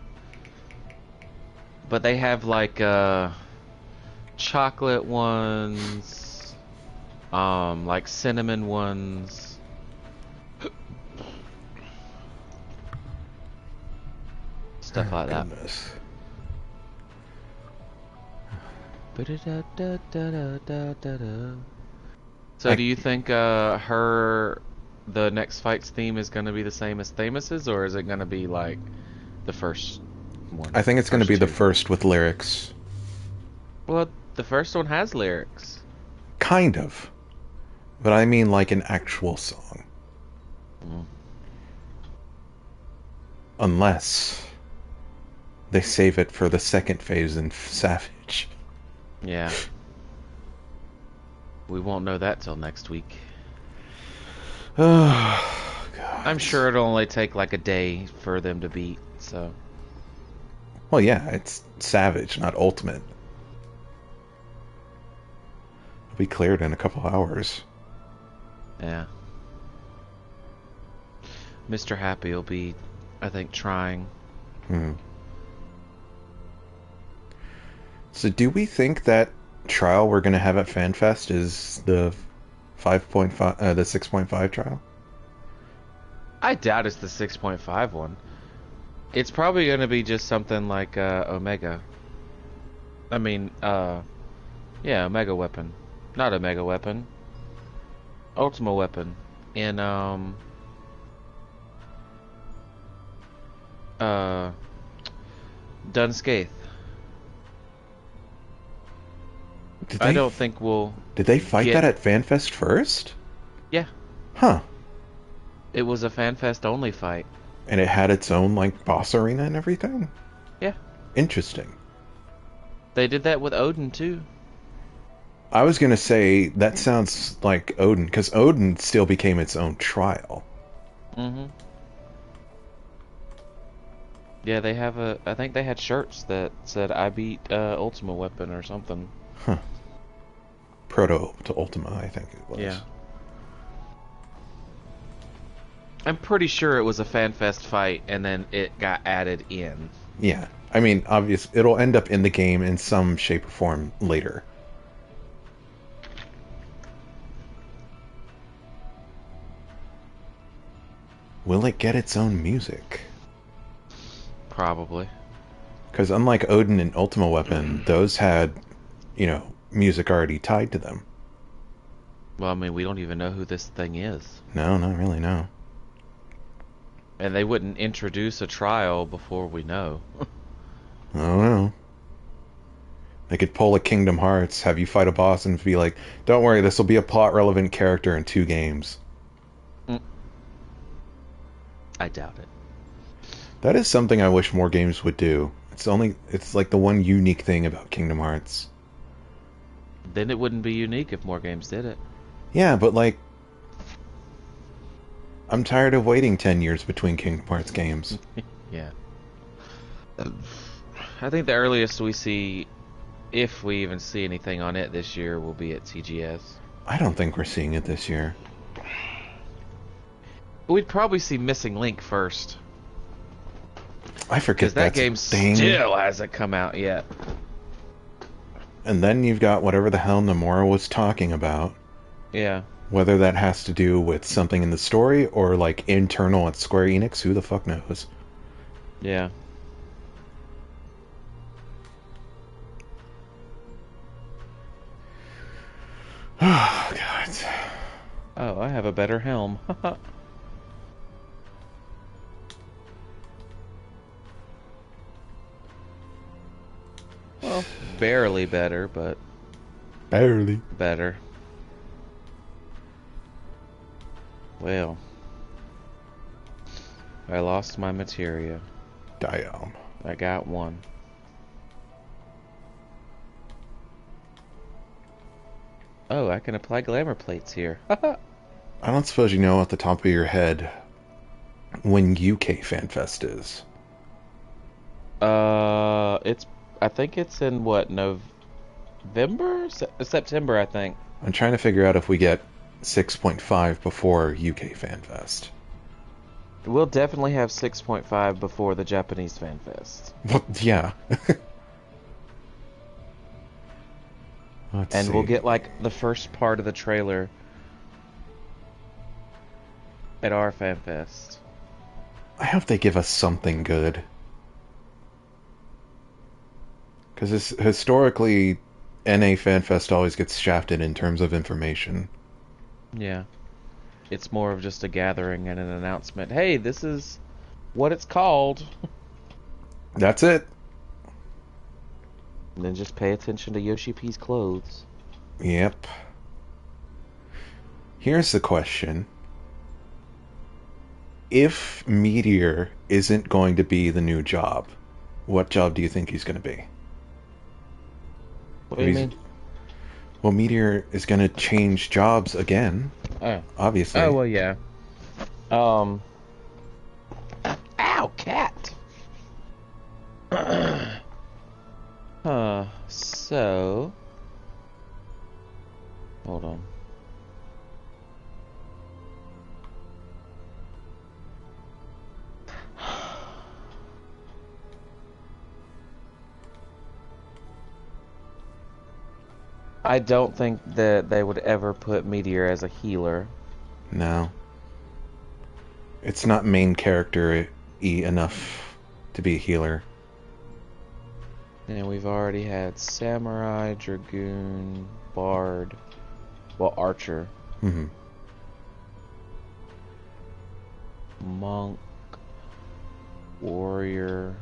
but they have like chocolate ones, like cinnamon ones. Stuff like that. Goodness. So do you think the next fight's theme is going to be the same as Thamus's, or is it going to be like the first one? I think it's going to be the two? first with lyrics. Well, the first one has lyrics. Kind of. But I mean like an actual song. Mm. Unless they save it for the second phase in Savage. Yeah. We won't know that till next week. Oh, God. I'm sure it'll only take like a day for them to beat, so. Well, yeah, it's Savage, not Ultimate. It'll be cleared in a couple hours. Yeah. Mr. Happy will be, I think, trying. So do we think that trial we're going to have at FanFest is the 5.5, the 6.5 trial? I doubt it's the 6.5 one. It's probably going to be just something like Omega. I mean, yeah, Omega Weapon. Not Omega Weapon. Ultima Weapon. In, Dunscaith. I don't think we'll... Did they fight get... that at FanFest first? Yeah. Huh. It was a FanFest only fight. And it had its own, like, boss arena and everything? Yeah. Interesting. They did that with Odin, too. I was gonna say, that sounds like Odin, because Odin still became its own trial. Mm-hmm. Yeah, they have a... I think they had shirts that said, I beat Ultima Weapon or something. Huh. Proto to Ultima, I think it was. Yeah. I'm pretty sure it was a FanFest fight, and then it got added in. Yeah. I mean, obvious, it'll end up in the game in some shape or form later. Will it get its own music? Probably. Because unlike Odin and Ultima Weapon, those had, music already tied to them. Well, I mean, we don't even know who this thing is. No, not really, no. And they wouldn't introduce a trial before we know. I don't know. They could pull a Kingdom Hearts, have you fight a boss, and be like, don't worry, this will be a plot-relevant character in 2 games. I doubt it. That is something I wish more games would do. It's like the one unique thing about Kingdom Hearts. Then it wouldn't be unique if more games did it. Yeah, but like, I'm tired of waiting 10 years between Kingdom Hearts games. Yeah. I think the earliest we see, if we even see anything on it this year, will be at TGS. I don't think we're seeing it this year. We'd probably see Missing Link first. I forget Because that that's a game thing. still hasn't come out yet. And then you've got whatever the hell Nomura was talking about. Yeah. Whether that has to do with something in the story or like internal at Square Enix, who the fuck knows? Yeah. Oh, God. Oh, I have a better helm. Well, barely better, but Barely. better. Well, I lost my materia. Damn. I got one. Oh, I can apply glamour plates here. I don't suppose you know off the top of your head when UK FanFest is. I think it's in what, November? September, I think. I'm trying to figure out if we get 6.5 before UK FanFest. We'll definitely have 6.5 before the Japanese Fan Fest. Well, yeah. And we'll get like the first part of the trailer at our Fan Fest. I hope they give us something good. Because historically, NA FanFest always gets shafted in terms of information. Yeah. It's more of just a gathering and an announcement. Hey, this is what it's called. That's it. And then just pay attention to Yoshi P's clothes. Yep. Here's the question. If Meteor isn't going to be the new job, what job do you think he's going to be? What do you mean? Well, Meteor is going to change jobs again. Oh. Obviously. Oh, well, yeah. Ow, cat! So... Hold on. I don't think that they would ever put Meteor as a healer. No. It's not main character-y enough to be a healer. And we've already had Samurai, Dragoon, Bard, well, Archer, Mm-hmm. Monk, Warrior,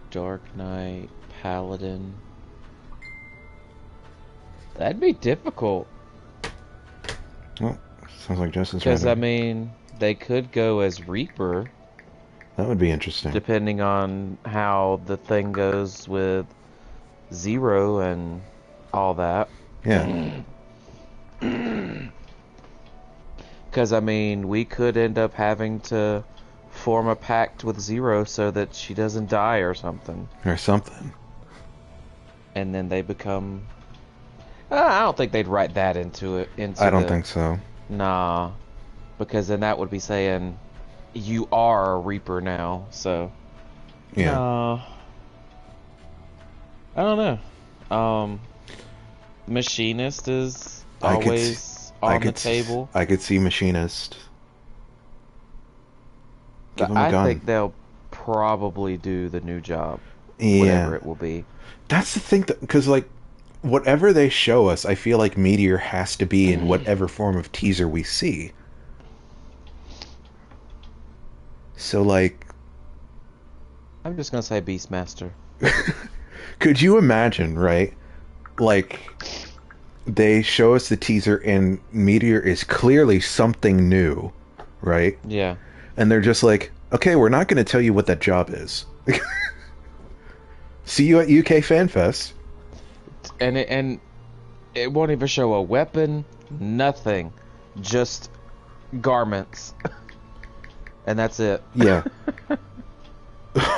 Dark Knight, Paladin. That'd be difficult. Well, sounds like Justin's Because, right. I mean, they could go as Reaper, That would be interesting. depending on how the thing goes with Zero and all that. Yeah. Because, I mean, we could end up having to form a pact with Zero so that she doesn't die or something. Or something. And then they become... I don't think they'd write that into it. I don't think so. Nah. because then that would be saying you are a Reaper now. So Yeah. no, I don't know. Machinist is always on the table. I could see Machinist. Give But him a I gun. think they'll probably do the new job, Yeah. whatever it will be. That's the thing, because, like, whatever they show us, I feel like Meteor has to be in whatever form of teaser we see. So, like... I'm just gonna say Beastmaster. Could you imagine, right? Like, they show us the teaser and Meteor is clearly something new, right? Yeah. And they're just like, okay, we're not going to tell you what that job is. See you at UK Fan Fest. And it won't even show a weapon, nothing, just garments, and that's it. Yeah.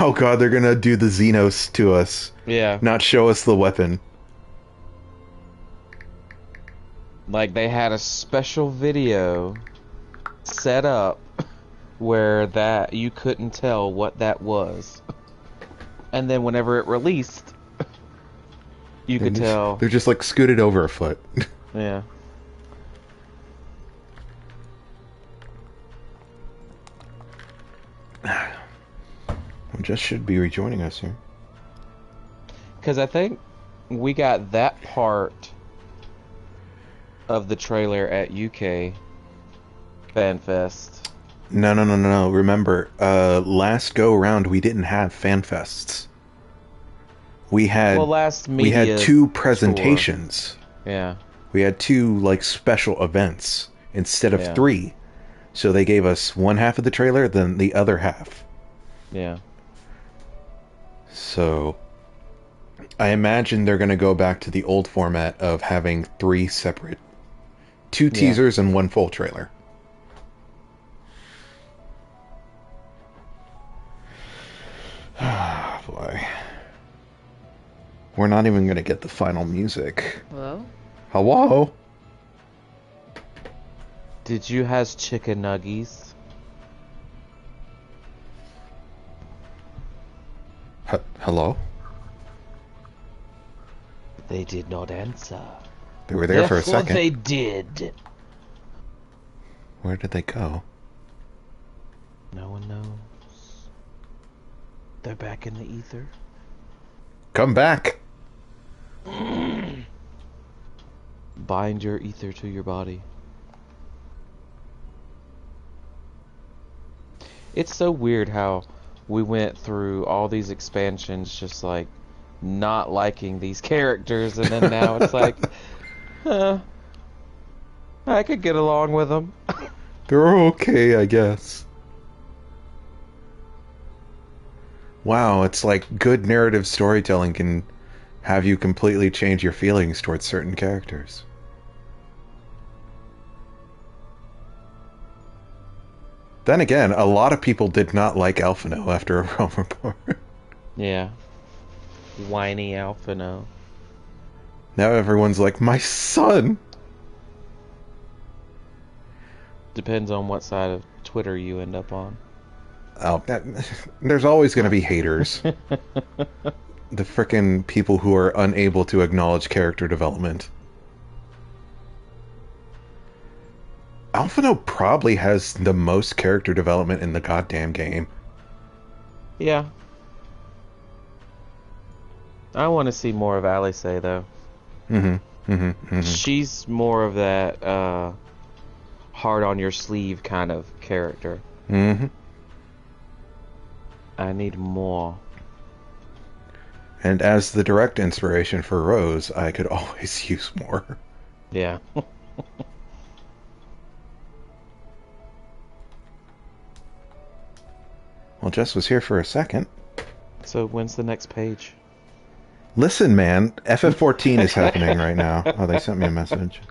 Oh god, they're gonna do the Xenos to us. Yeah. Not show us the weapon. Like they had a special video set up where that you couldn't tell what that was, and then whenever it released, you could tell. They're just like scooted over a foot. Yeah. Just should be rejoining us here. Because I think we got that part of the trailer at UK FanFest. No. Remember, last go around we didn't have fan fests. We had we had two presentations. Tour. Yeah. We had two like special events instead of 3. So they gave us one half of the trailer, then the other half. Yeah. So I imagine they're going to go back to the old format of having 3 separate, 2 teasers and 1 full trailer. Ah, boy. We're not even going to get the final music. Hello? Hello? Did you has chicken nuggies? Hello? They did not answer. They were there for a Therefore second. They did. Where did they go? No one knows. They're back in the ether. Come back! Bind your ether to your body. It's so weird how we went through all these expansions just like not liking these characters, and then now it's like, I could get along with them. They're okay, I guess. Wow, it's like good narrative storytelling can have you completely change your feelings towards certain characters. Then again, a lot of people did not like Alphino after a Realm Report. Yeah. Whiny Alphino. Now everyone's like, my son! Depends on what side of Twitter you end up on. Oh, there's always going to be haters. The frickin' people who are unable to acknowledge character development. Alphino probably has the most character development in the goddamn game. Yeah. I want to see more of Alice, though. She's more of that hard on your sleeve kind of character. I need more. And as the direct inspiration for Rose, I could always use more. Yeah. Well, Jess was here for a second. So when's the next page? Listen, man, FF14 is happening right now. Oh, they sent me a message.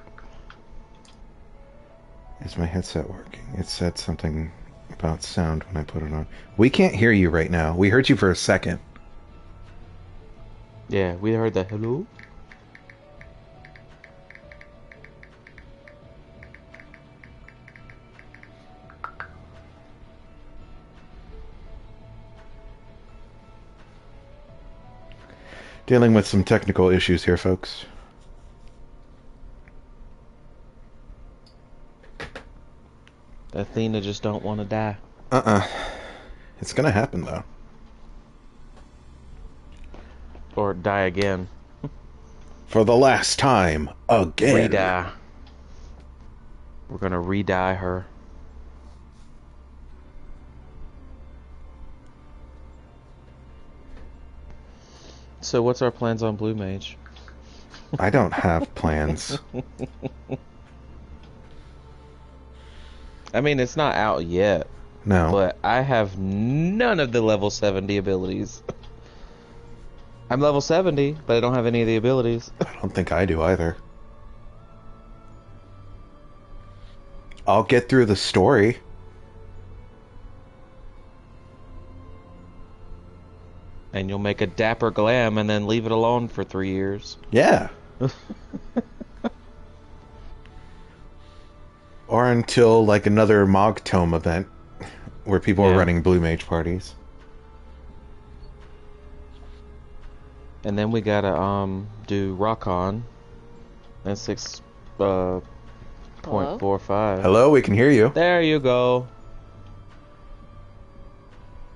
Is my headset working? It said something about sound when I put it on. We can't hear you right now. We heard you for a second. Yeah, we heard the hello. Dealing with some technical issues here, folks. Athena just don't want to die. It's gonna happen, though. Or die again. For the last time, again. Re-die. We're gonna re-die her. So what's our plans on Blue Mage? I don't have plans. I mean, it's not out yet, No. but I have none of the level 70 abilities. I'm level 70, but I don't have any of the abilities. I don't think I do either. I'll get through the story. And you'll make a dapper glam and then leave it alone for 3 years. Yeah. Or until, like, another Mog Tome event where people are running Blue Mage parties. And then we gotta do Rock-On at 6.45. Hello, we can hear you. There you go.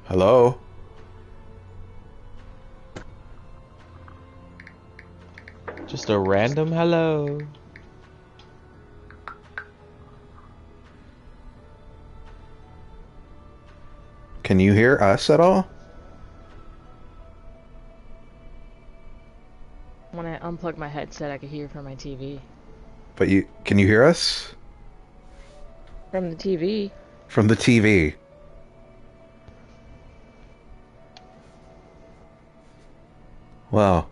Hello? Just a random hello. Can you hear us at all? When I unplug my headset, I could hear from my TV. But can you hear us? From the TV? From the TV. Wow.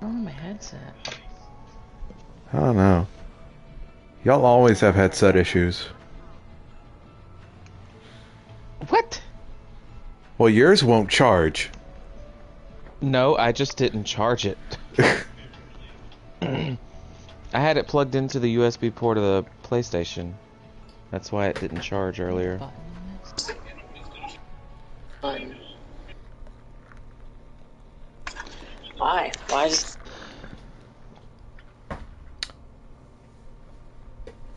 Oh, my headset. I don't know. Y'all always have headset issues. What? Well, yours won't charge. No, I just didn't charge it. I had it plugged into the USB port of the PlayStation. That's why it didn't charge earlier. Button. Why? Why is...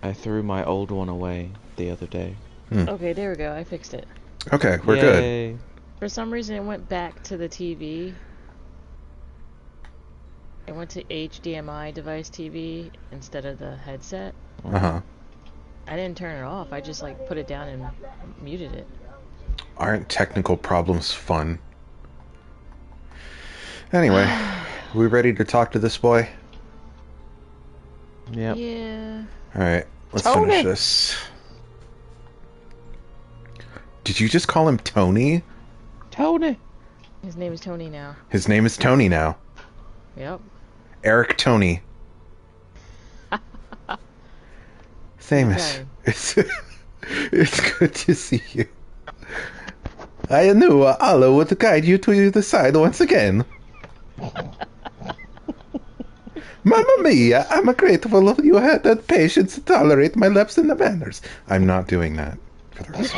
I threw my old one away the other day. Okay, there we go. I fixed it. Okay, we're good. Yay. For some reason, it went back to the TV. It went to HDMI device TV instead of the headset. Uh-huh. I didn't turn it off. I just like put it down and muted it. Aren't technical problems fun? Anyway, we ready to talk to this boy? Yep. Yeah. Alright, let's Tony! finish this. Did you just call him Tony? Tony. His name is Tony now. His name is Tony now. Yep. Eric Tony. Famous. Okay. It's good to see you. I knew Allah would guide you to the side once again. Mamma mia, I'm grateful you had the patience to tolerate my lapse in the manners. I'm not doing that for the rest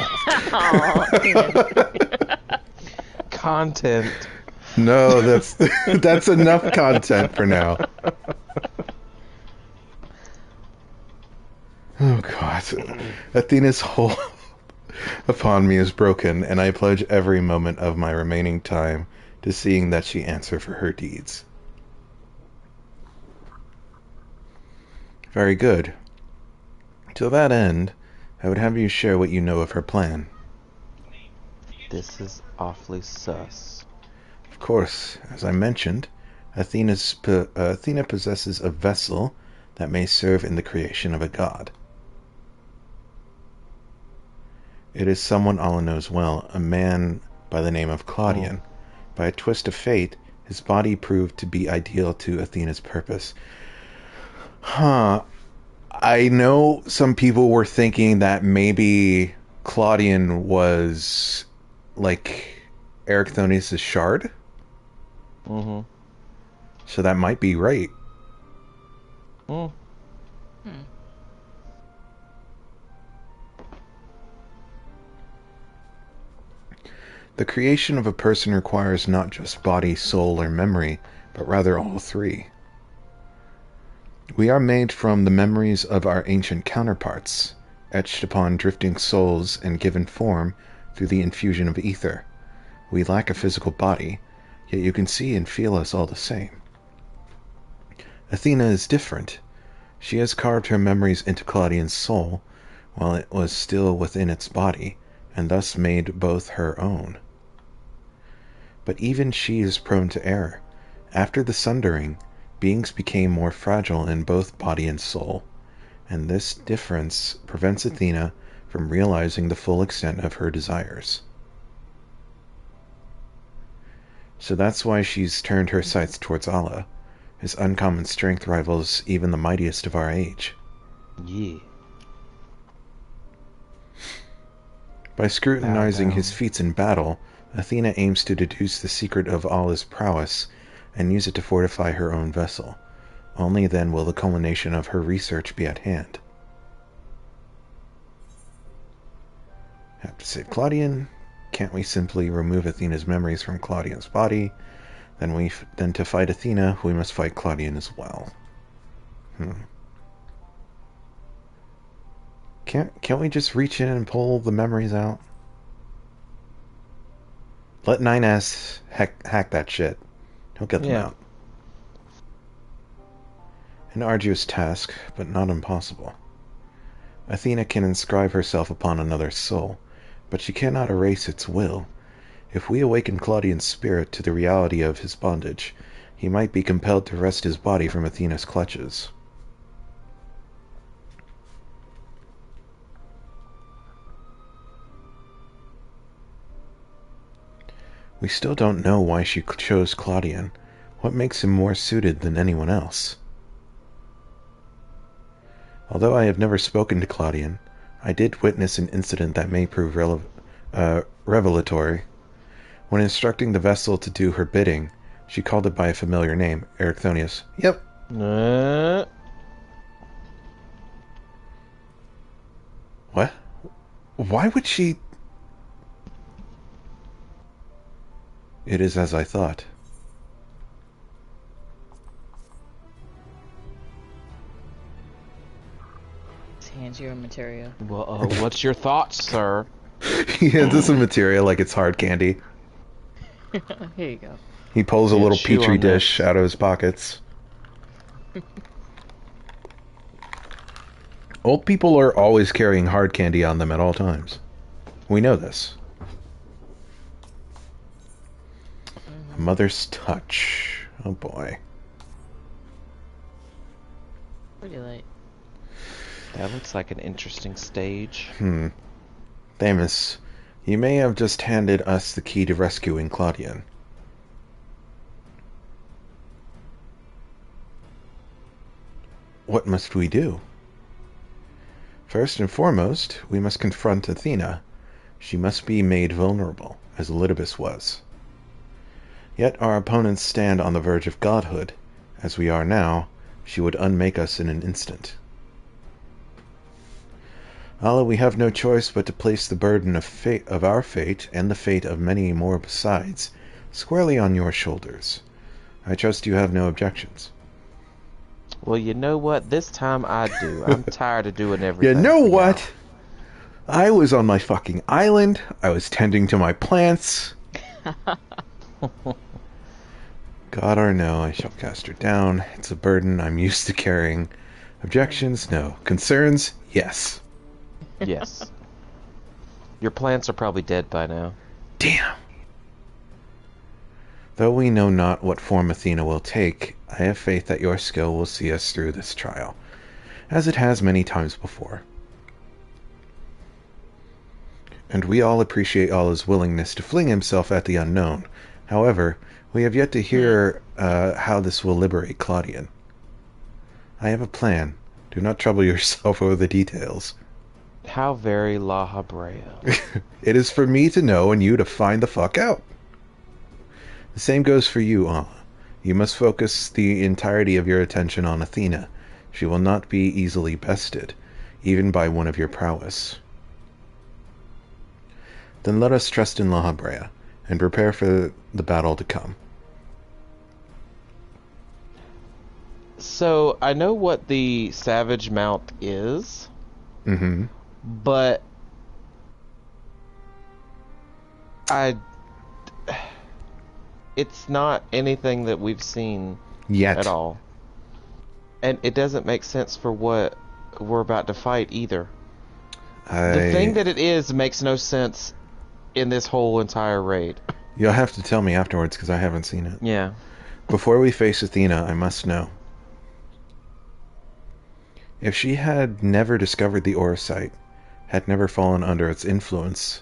of Content. No, that's enough content for now. Oh God, Athena's hold upon me is broken, and I pledge every moment of my remaining time to seeing that she answer for her deeds. Very good. To that end, I would have you share what you know of her plan. This is awfully sus. Of course, as I mentioned, Athena possesses a vessel that may serve in the creation of a god. It is someone Allah knows well, a man by the name of Claudian. By a twist of fate, his body proved to be ideal to Athena's purpose. I know some people were thinking that maybe Claudian was like Erichthonius' shard. Mm-hmm. So that might be right. Mm. The creation of a person requires not just body, soul, or memory, but rather all three. We are made from the memories of our ancient counterparts, etched upon drifting souls and given form through the infusion of ether. We lack a physical body, yet you can see and feel us all the same. Athena is different. She has carved her memories into Claudian's soul while it was still within its body, and thus made both her own. But even she is prone to error. After the sundering, beings became more fragile in both body and soul, and this difference prevents Athena from realizing the full extent of her desires. So that's why she's turned her sights towards Allah. His uncommon strength rivals even the mightiest of our age. Yeah. By scrutinizing Bow his down. feats in battle, Athena aims to deduce the secret of Allah's prowess and use it to fortify her own vessel. Only then will the culmination of her research be at hand. Have to save Claudian. Can't we simply remove Athena's memories from Claudian's body? Then to fight Athena, we must fight Claudian as well. Can't we just reach in and pull the memories out? Let 9S hack that shit. He'll get them Yeah. out. An arduous task, but not impossible. Athena can inscribe herself upon another's soul, but she cannot erase its will. If we awaken Claudian's spirit to the reality of his bondage, he might be compelled to wrest his body from Athena's clutches. We still don't know why she chose Claudian. What makes him more suited than anyone else? Although I have never spoken to Claudian, I did witness an incident that may prove revelatory. When instructing the vessel to do her bidding, she called it by a familiar name, Erichthonius. Yep. What? Why would she... It is as I thought. Just hands you a material. Well, what's your thoughts, sir? He hands us some material like it's hard candy. Here you go. He pulls a Yeah, little chew petri on dish this. out of his pockets. Old people are always carrying hard candy on them at all times. We know this. A mother's touch. Oh boy. Pretty late. That looks like an interesting stage. Thamus, you may have just handed us the key to rescuing Claudian. What must we do? First and foremost, we must confront Athena. She must be made vulnerable, as Elidibus was. Yet our opponents stand on the verge of godhood. As we are now, she would unmake us in an instant. Allah, we have no choice but to place the burden of our fate, and the fate of many more besides, squarely on your shoulders. I trust you have no objections. Well, you know what? This time I do. I'm tired of doing everything. You know for what? y'all. I was on my fucking island. I was tending to my plants. God or no, I shall cast her down. It's a burden I'm used to carrying. Objections? No. Concerns? Yes. Yes. Your plants are probably dead by now. Damn. Though we know not what form Athena will take, I have faith that your skill will see us through this trial, as it has many times before. And we all appreciate Allah's willingness to fling himself at the unknown. However, we have yet to hear how this will liberate Claudian. I have a plan. Do not trouble yourself over the details. How very La Habrea. It is for me to know and you to find the fuck out. The same goes for you, Allah. You must focus the entirety of your attention on Athena. She will not be easily bested, even by one of your prowess. Then let us trust in La Habrea. and prepare for the battle to come. So I know what the Savage Mount is, Mm-hmm. but it's not anything that we've seen Yet. at all. And it doesn't make sense for what we're about to fight either. The thing that it is makes no sense in this whole entire raid. You'll have to tell me afterwards because I haven't seen it. Yeah. Before we face Athena, I must know. If she had never discovered the Orosite, had never fallen under its influence,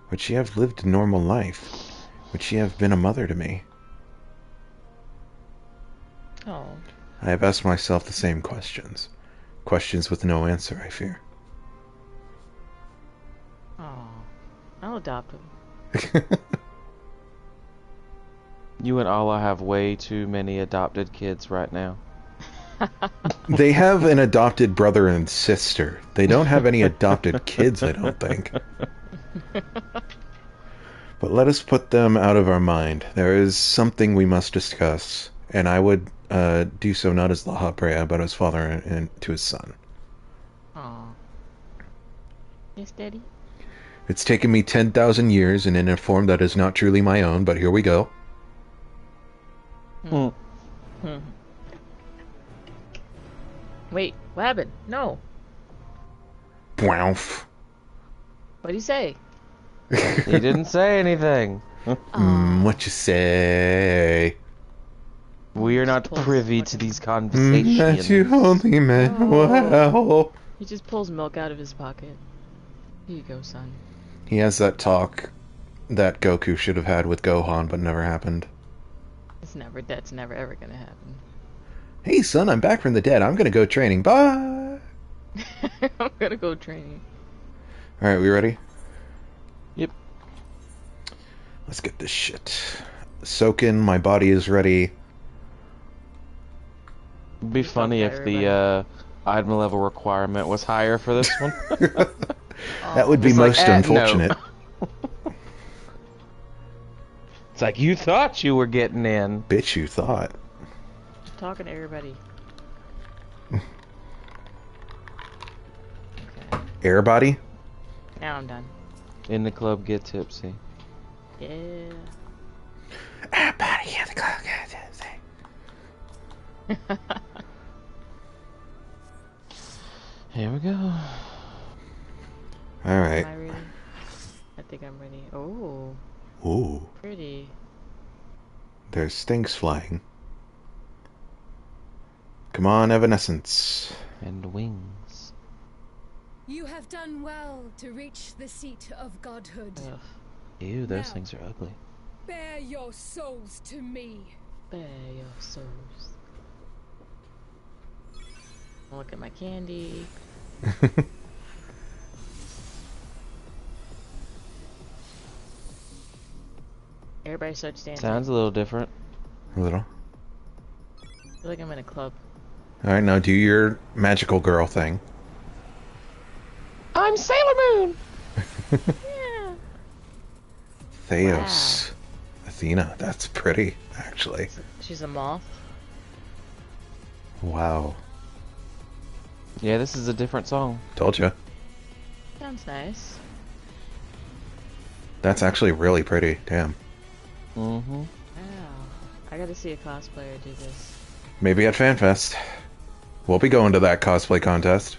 would she have lived a normal life? Would she have been a mother to me? Oh. I have asked myself the same questions. Questions with no answer, I fear. Oh. I'll adopt him. You and Allah have way too many adopted kids right now. They have an adopted brother and sister. They don't have any adopted kids, I don't think. But let us put them out of our mind. There is something we must discuss, and I would do so not as La Habrea, but as father and to his son. Oh. Yes, Daddy? It's taken me 10,000 years and in a form that is not truly my own, but here we go. Hmm. Wait, what happened? No. Bwoof. What'd he say? He didn't say anything. What you say? We are not privy to these That conversations. you only meant well. He just pulls milk out of his pocket. Here you go, son. He has that talk that Goku should have had with Gohan, but never happened. That's never ever gonna happen. Hey son, I'm back from the dead. I'm gonna go training. Bye! I'm gonna go training. Alright, we ready? Yep. Let's get this shit. Soak in, my body is ready. It'd be funny if the item level requirement was higher for this one. That would be It's like, most no. unfortunate. It's like, you thought you were getting in. Bitch, you thought. Just talking to everybody. Okay. Air body? Now I'm done. In the club, get tipsy. Yeah. Everybody in the club get tipsy. Here we go. Alright. Am I ready? I think I'm ready. Oh, Ooh. pretty. There's things flying. Come on, Evanescence. And wings. You have done well to reach the seat of godhood. Ugh. Ew, those Now. things are ugly. Bear your souls to me. Bear your souls. Look at my candy. Everybody starts dancing. Sounds a little different. A little. I feel like I'm in a club. Alright, now do your magical girl thing. I'm Sailor Moon! Yeah. Theos. Athena. That's pretty, actually. She's a moth. Wow. Yeah, this is a different song. Told ya. Sounds nice. That's actually really pretty. Damn. Mm-hmm. Wow. I gotta see a cosplayer do this. Maybe at FanFest. We'll be going to that cosplay contest.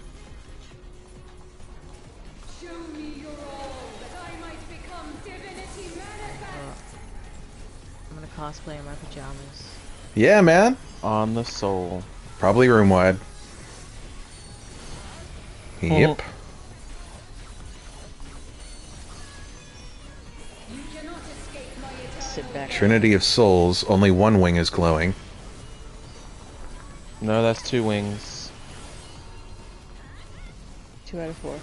Show me your all, that I might become divinity manifest. I'm gonna cosplay in my pajamas. Yeah, man. On the soul. Probably room wide. Yep. You cannot escape my eternal Sit back. Trinity of Souls. Only one wing is glowing. No, that's 2 wings. 2 out of 4.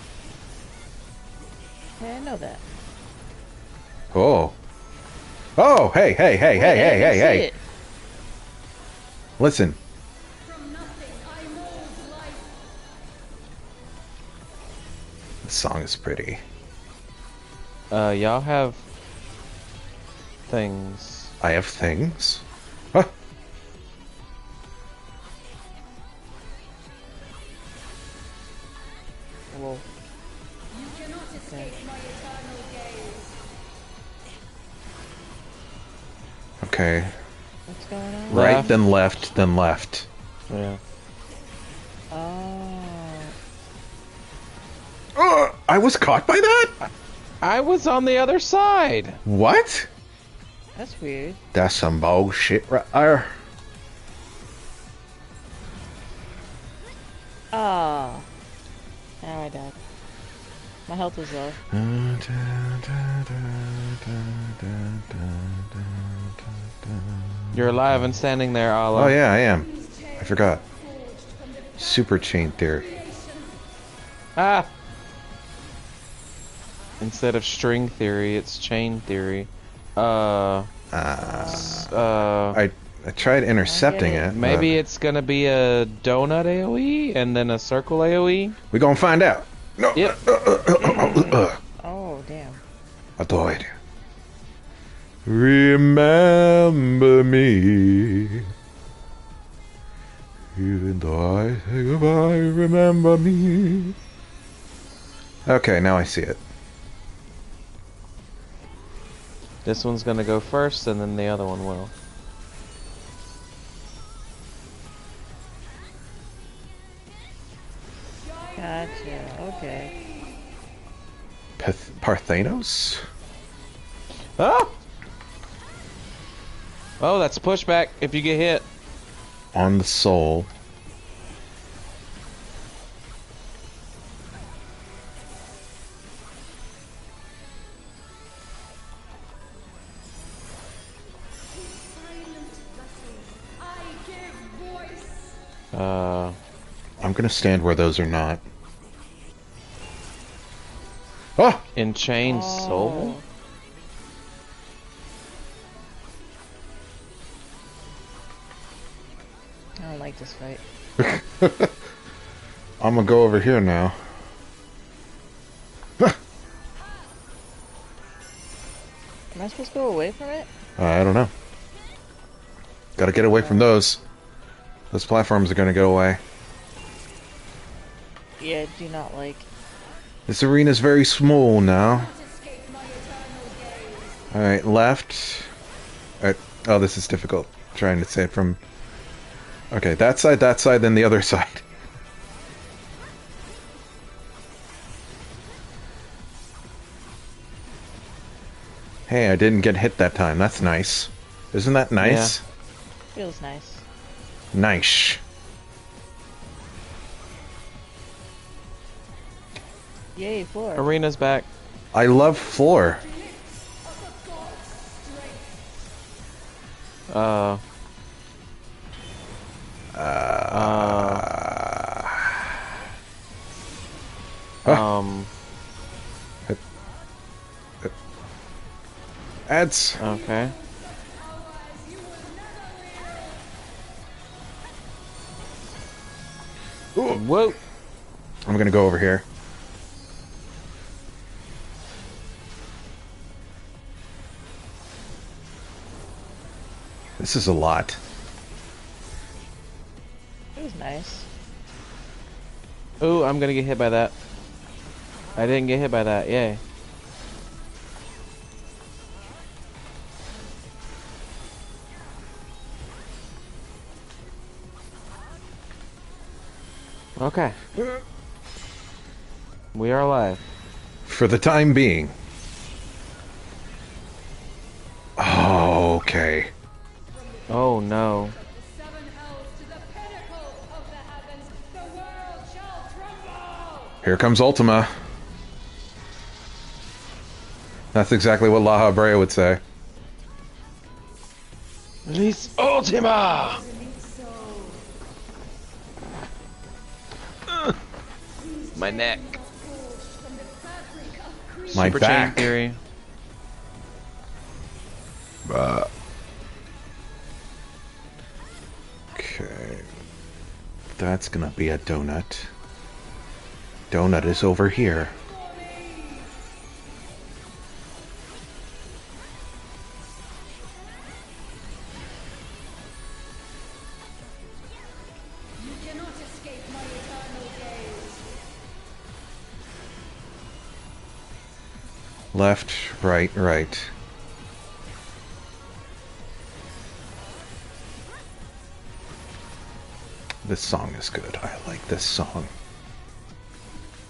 Hey, I know that. Oh. Oh, hey, hey, hey, hey, hey, hey, hey. Listen. From nothing I mold life. This song is pretty. Y'all have things. I have things? Huh? Whoa. You cannot escape my eternal gaze. Okay. What's going on? Right, Left. then left, then left. Yeah. Oh. I was caught by that? I was on the other side. What? That's weird. That's some bullshit right there. Ah. Now I died. My health was low. You're alive and standing there, Allah. Oh yeah, I am. I forgot. Super chain theory. Ah! Instead of string theory, it's chain theory. I tried intercepting it. Maybe it's gonna be a donut AoE and then a circle AoE? We're gonna find out. No. Yep. Oh, damn. I died. Remember me. Even though I say goodbye, remember me. Okay, now I see it. This one's gonna go first and then the other one will. Gotcha. Okay. Parthenos? Ah! Oh, that's pushback if you get hit. On the soul. I give voice. I'm gonna stand where those are not. Oh! Enchained soul? I don't like this fight. I'm gonna go over here now. Am I supposed to go away from it? I don't know. Gotta get away from those. Those platforms are gonna go away. Yeah, I do not like. This arena's very small now. Not escape my eternal gaze. Alright, left. Alright. Oh, this is difficult. Trying to say it from... Okay, that side, then the other side. Hey, I didn't get hit that time. That's nice. Isn't that nice? Feels nice. Nice. Yay, floor. Arena's back. I love floor. Uh, Ads. okay. Whoa! I'm gonna go over here. This is a lot. It was nice. Ooh, I'm gonna get hit by that. I didn't get hit by that, yay. Okay. We are alive. For the time being. Okay. Oh no. Seven hells to the pinnacle of the heavens. The world shall tremble. Here comes Ultima. That's exactly what La Habrea would say. Release Ultima! My neck. My Super back. chain theory. Okay. That's gonna be a donut. Donut is over here. Left, right, right. This song is good. I like this song.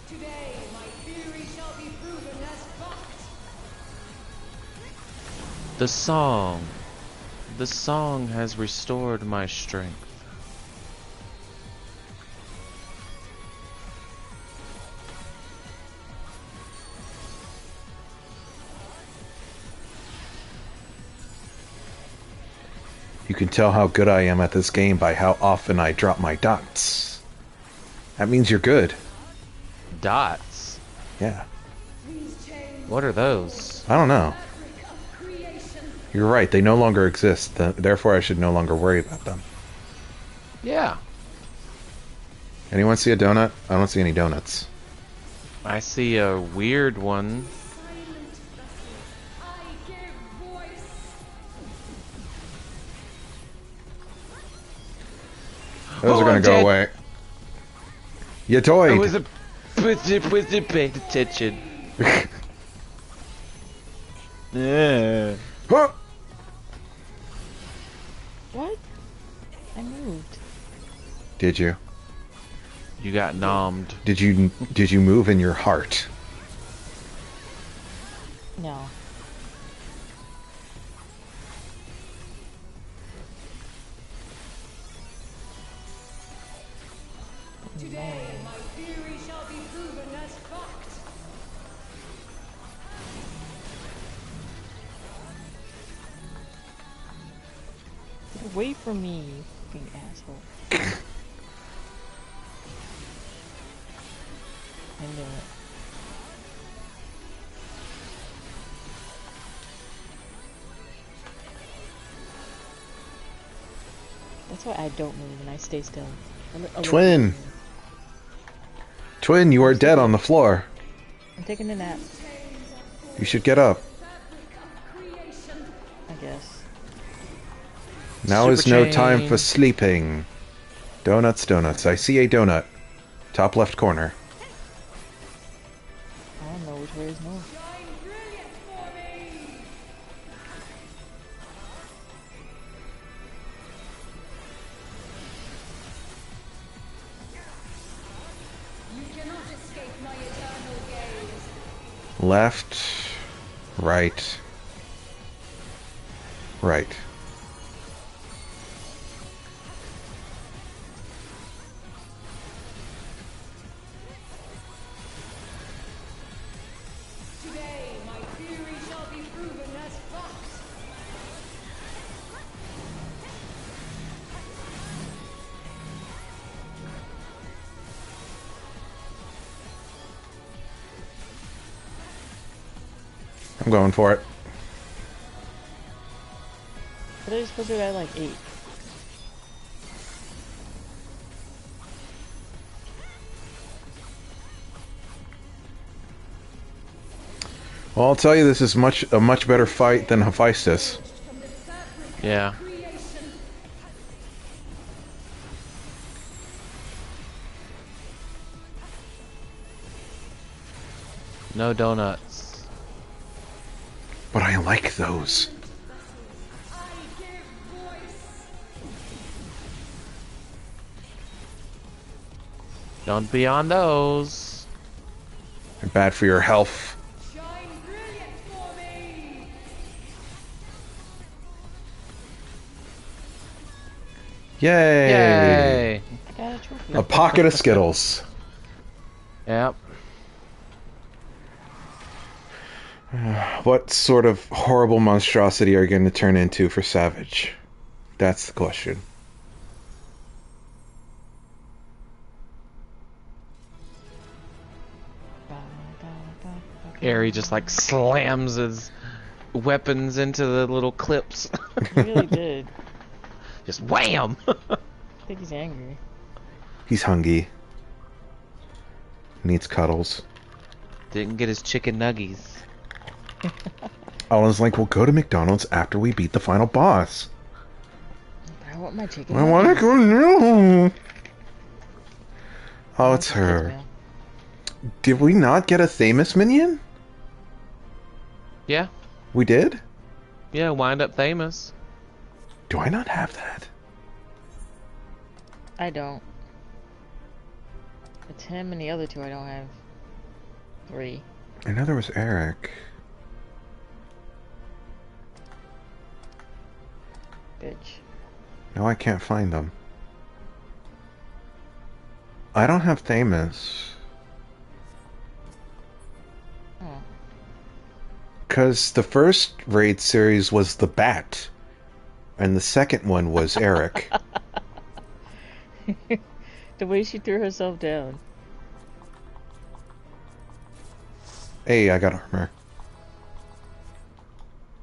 Today, my theory shall be proven as fact. The song. The song has restored my strength. You can tell how good I am at this game by how often I drop my dots. That means you're good. Dots? Yeah. What are those? I don't know. You're right, they no longer exist. Therefore, I should no longer worry about them. Yeah. Anyone see a donut? I don't see any donuts. I see a weird one. I give voice. Those are I'm gonna go dead. away. You I toyed! wasn't paying attention. Yeah. Huh! What? I moved. Did you? You got nommed. Did you move in your heart? No. Today, my theory shall be proven as fact. Get away from me, you fucking asshole. I knew it. That's why I don't move and I stay still. Twin! Twin, you are dead on the floor. I'm taking a nap, You should get up. I guess. Now Super is no chain. time for sleeping. Donuts, donuts. I see a donut. Top left corner. I don't know which way is north. Shine brilliant for me. You cannot escape my eternal gaze. Left, right, right. Today, my theory shall be proven as fact. I'm going for it. What are you supposed to do at like 8? Well, I'll tell you, this is a much better fight than Hephaestus. Yeah. No donuts. But I like those. I give voice. Don't be on those. They're bad for your health. Shine brilliant for me. Yay! Yay! I got a trophy. A pocket of Skittles. Yep. What sort of horrible monstrosity are you going to turn into for Savage? That's the question. Harry just like slams his weapons into the little clips. He really did. Just wham! I think he's angry. He's hungry. Needs cuddles. Didn't get his chicken nuggies. Alan's like, we'll go to McDonald's after we beat the final boss. I want my chicken. I want to go now. Oh, it's her. Did we not get a Thamus minion? Yeah. We did? Yeah, wind up Thamus. Do I not have that? I don't. It's him and the other two I don't have. 3. I know there was Eric. Bitch. No, I can't find them. I don't have Thamus. Oh. Because the first raid series was the Bat. And the second one was Eric. The way she threw herself down. Hey, I got armor.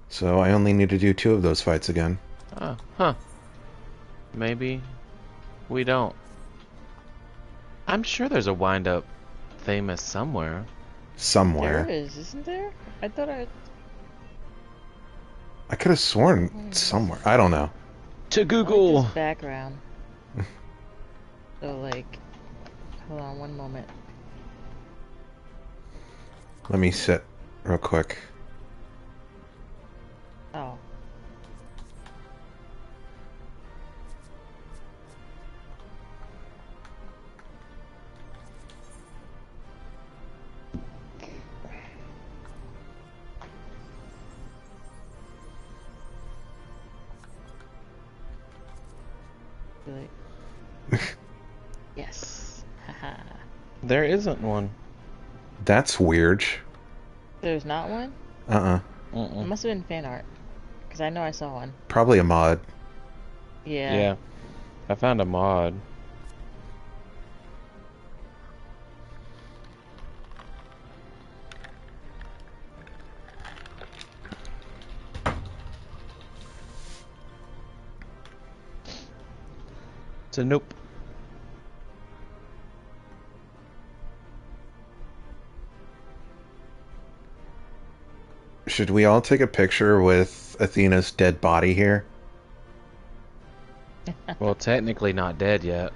So I only need to do 2 of those fights again. Huh. Maybe we don't. I'm sure there's a wind up Thamus somewhere. Somewhere. There is, isn't there? I thought I could have sworn somewhere. I don't know. To I Google. like this background. So like, hold on one moment. Let me sit real quick. Oh. Really? Yes. Haha. There isn't one. That's weird. There's not one? It Mm-mm. must have been fan art. Because I know I saw one. Probably a mod. Yeah. Yeah. I found a mod. It's a nope. Should we all take a picture with Athena's dead body here? Well, technically not dead yet.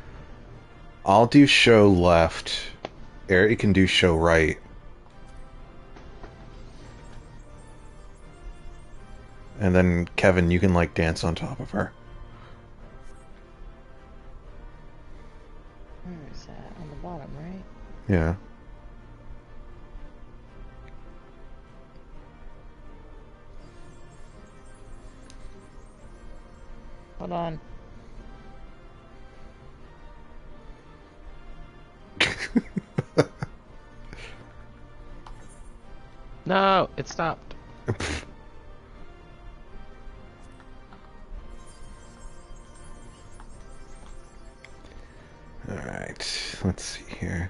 I'll do show left. Eric can do show right. And then Kevin, you can like dance on top of her. Where is that? On the bottom, right? Yeah. Hold on. No, it stopped. Alright, let's see here.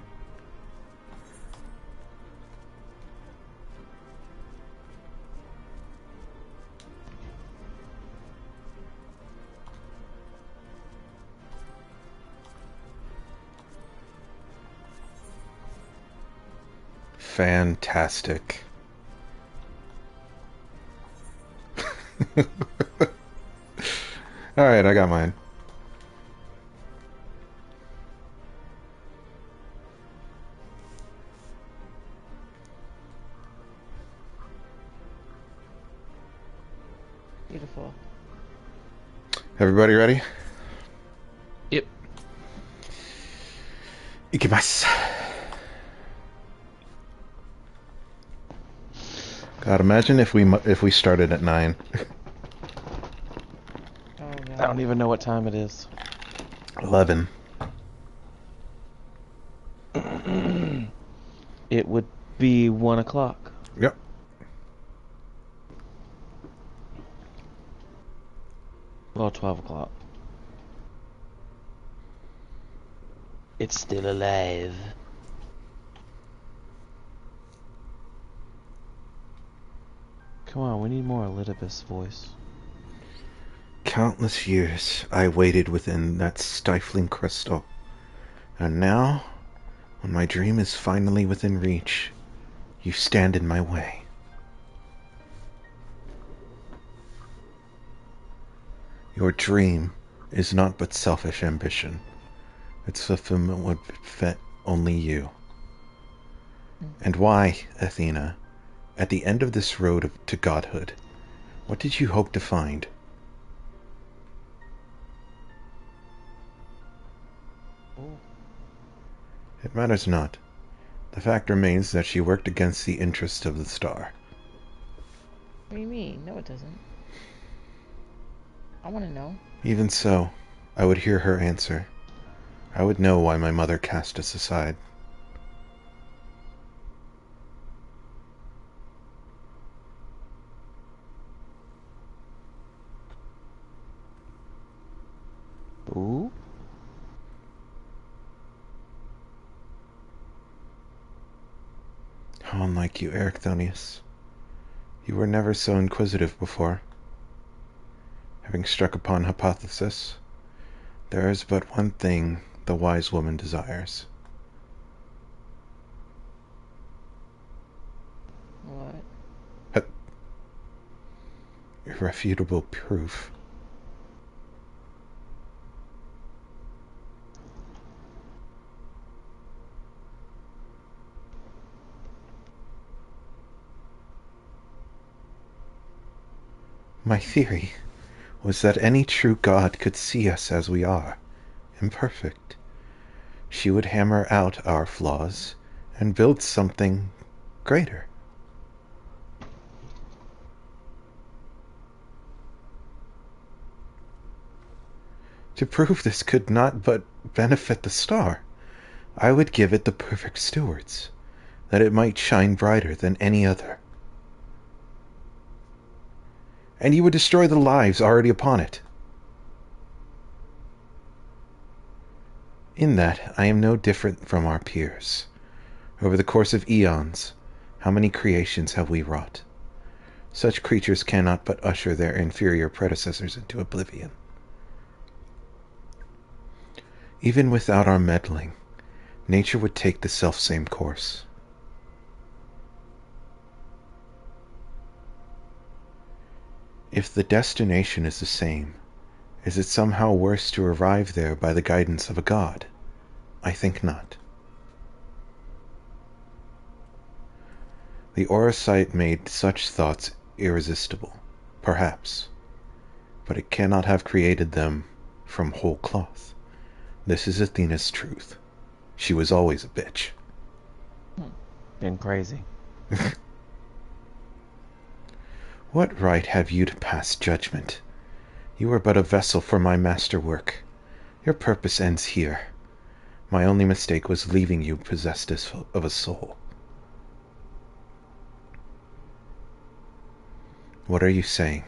Fantastic. Alright, I got mine. Beautiful. Everybody ready? Yep. Ikimasu. God, imagine if we started at 9. Oh no. I don't even know what time it is. 11. It would be 1 o'clock. Yep. Well, 12 o'clock. It's still alive. Come on, we need more Elidibus voice. Countless years I waited within that stifling crystal. And now, when my dream is finally within reach, you stand in my way. Your dream is not but selfish ambition. Its fulfillment would fit only you. And why, Athena, At the end of this road to godhood, what did you hope to find? It matters not. The fact remains that she worked against the interest of the star. What do you mean? No, it doesn't. I want to know. Even so, I would hear her answer. I would know why my mother cast us aside. Ooh. How unlike you, Ericthonius. You were never so inquisitive before. Having struck upon hypothesis, there is but one thing the wise woman desires. What? Irrefutable proof. My theory was that any true God could see us as we are, imperfect. She would hammer out our flaws and build something greater. To prove this could not but benefit the star, I would give it the perfect stewards, that it might shine brighter than any other. And you would destroy the lives already upon it. In that, I am no different from our peers. Over the course of eons, how many creations have we wrought? Such creatures cannot but usher their inferior predecessors into oblivion. Even without our meddling, nature would take the selfsame course. If the destination is the same, is it somehow worse to arrive there by the guidance of a god? I think not. The Orosite made such thoughts irresistible, perhaps, but it cannot have created them from whole cloth. This is Athena's truth. She was always a bitch. Been crazy. What right have you to pass judgment? You are but a vessel for my masterwork. Your purpose ends here. My only mistake was leaving you possessed of a soul. What are you saying?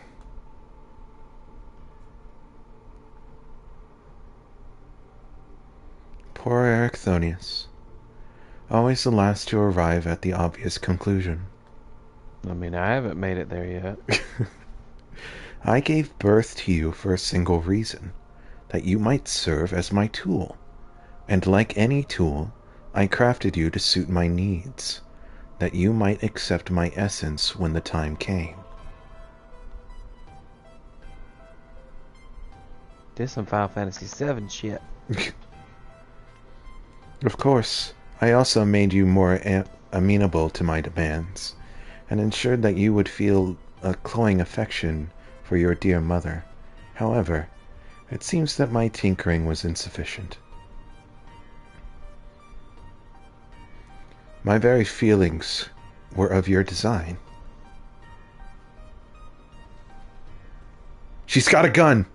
Poor Ericthonius. Always the last to arrive at the obvious conclusion. I mean, I haven't made it there yet. I gave birth to you for a single reason, that you might serve as my tool. And like any tool, I crafted you to suit my needs, that you might accept my essence when the time came. This some Final Fantasy VII shit. Of course, I also made you more amenable to my demands, and ensured that you would feel a cloying affection for your dear mother. However, it seems that my tinkering was insufficient. My very feelings were of your design. She's got a gun!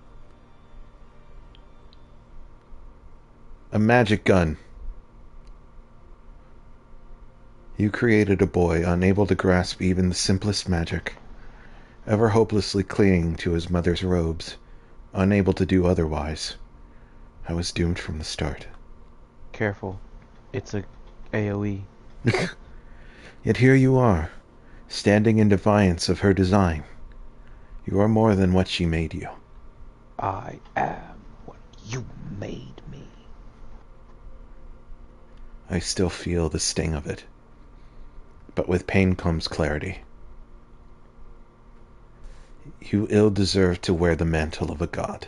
A magic gun. You created a boy unable to grasp even the simplest magic, ever hopelessly clinging to his mother's robes, unable to do otherwise. I was doomed from the start. Careful. It's a AoE. Yet here you are, standing in defiance of her design. You are more than what she made you. I am what you made me. I still feel the sting of it. But with pain comes clarity. You ill deserve to wear the mantle of a god.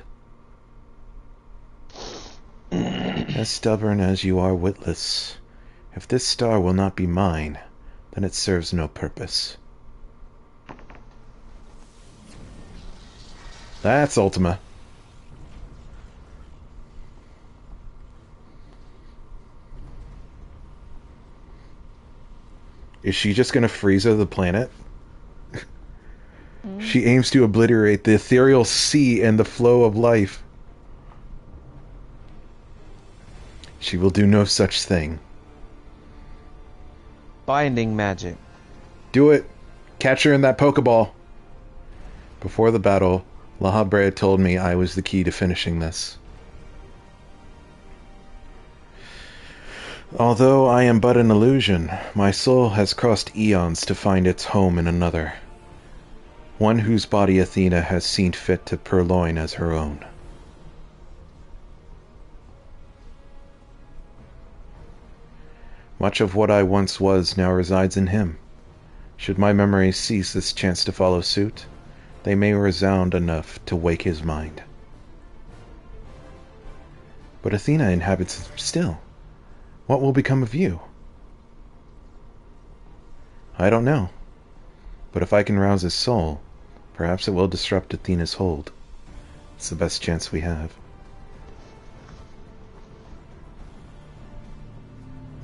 As stubborn as you are witless, if this star will not be mine, then it serves no purpose. That's Ultima. Is she just gonna Frieza the planet? She aims to obliterate the ethereal sea and the flow of life. She will do no such thing. Binding magic. Do it. Catch her in that Pokeball. Before the battle, La Habrea told me I was the key to finishing this. Although I am but an illusion, my soul has crossed eons to find its home in another. One whose body Athena has seen fit to purloin as her own. Much of what I once was now resides in him. Should my memories seize this chance to follow suit, they may resound enough to wake his mind. But Athena inhabits him still. What will become of you? I don't know. But if I can rouse his soul, perhaps it will disrupt Athena's hold. It's the best chance we have.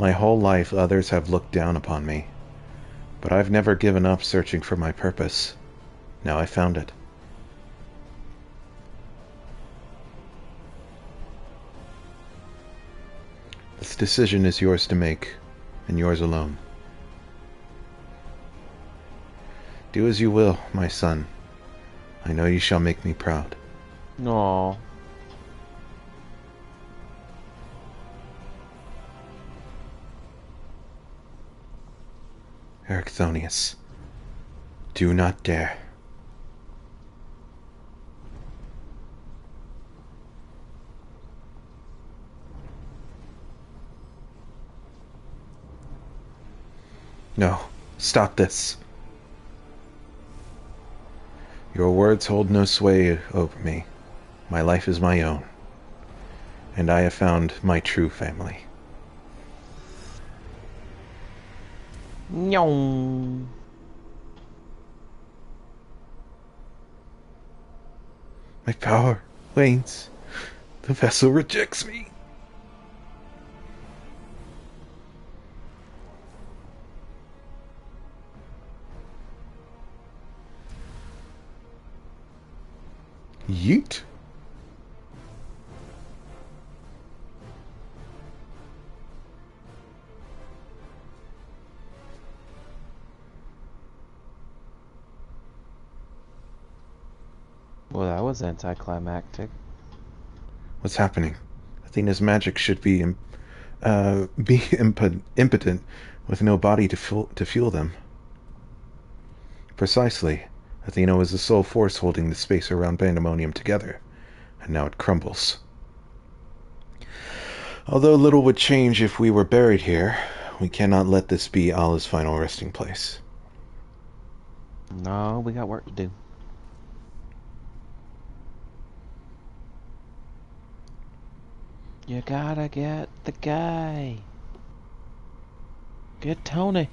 My whole life others have looked down upon me, but I've never given up searching for my purpose. Now I found it. This decision is yours to make, and yours alone. Do as you will, my son. I know you shall make me proud. Aww. Ericthonius, do not dare. No, stop this. Your words hold no sway over me. My life is my own, and I have found my true family. Nyong. My power wanes. The vessel rejects me. Yeet. Well, that was anticlimactic. What's happening? Athena's magic should be impotent with no body to fuel them. Precisely. Athena was the sole force holding the space around Pandemonium together, and now it crumbles. Although little would change if we were buried here, we cannot let this be Allah's final resting place. No, we got work to do. You gotta get the guy. Get Tony.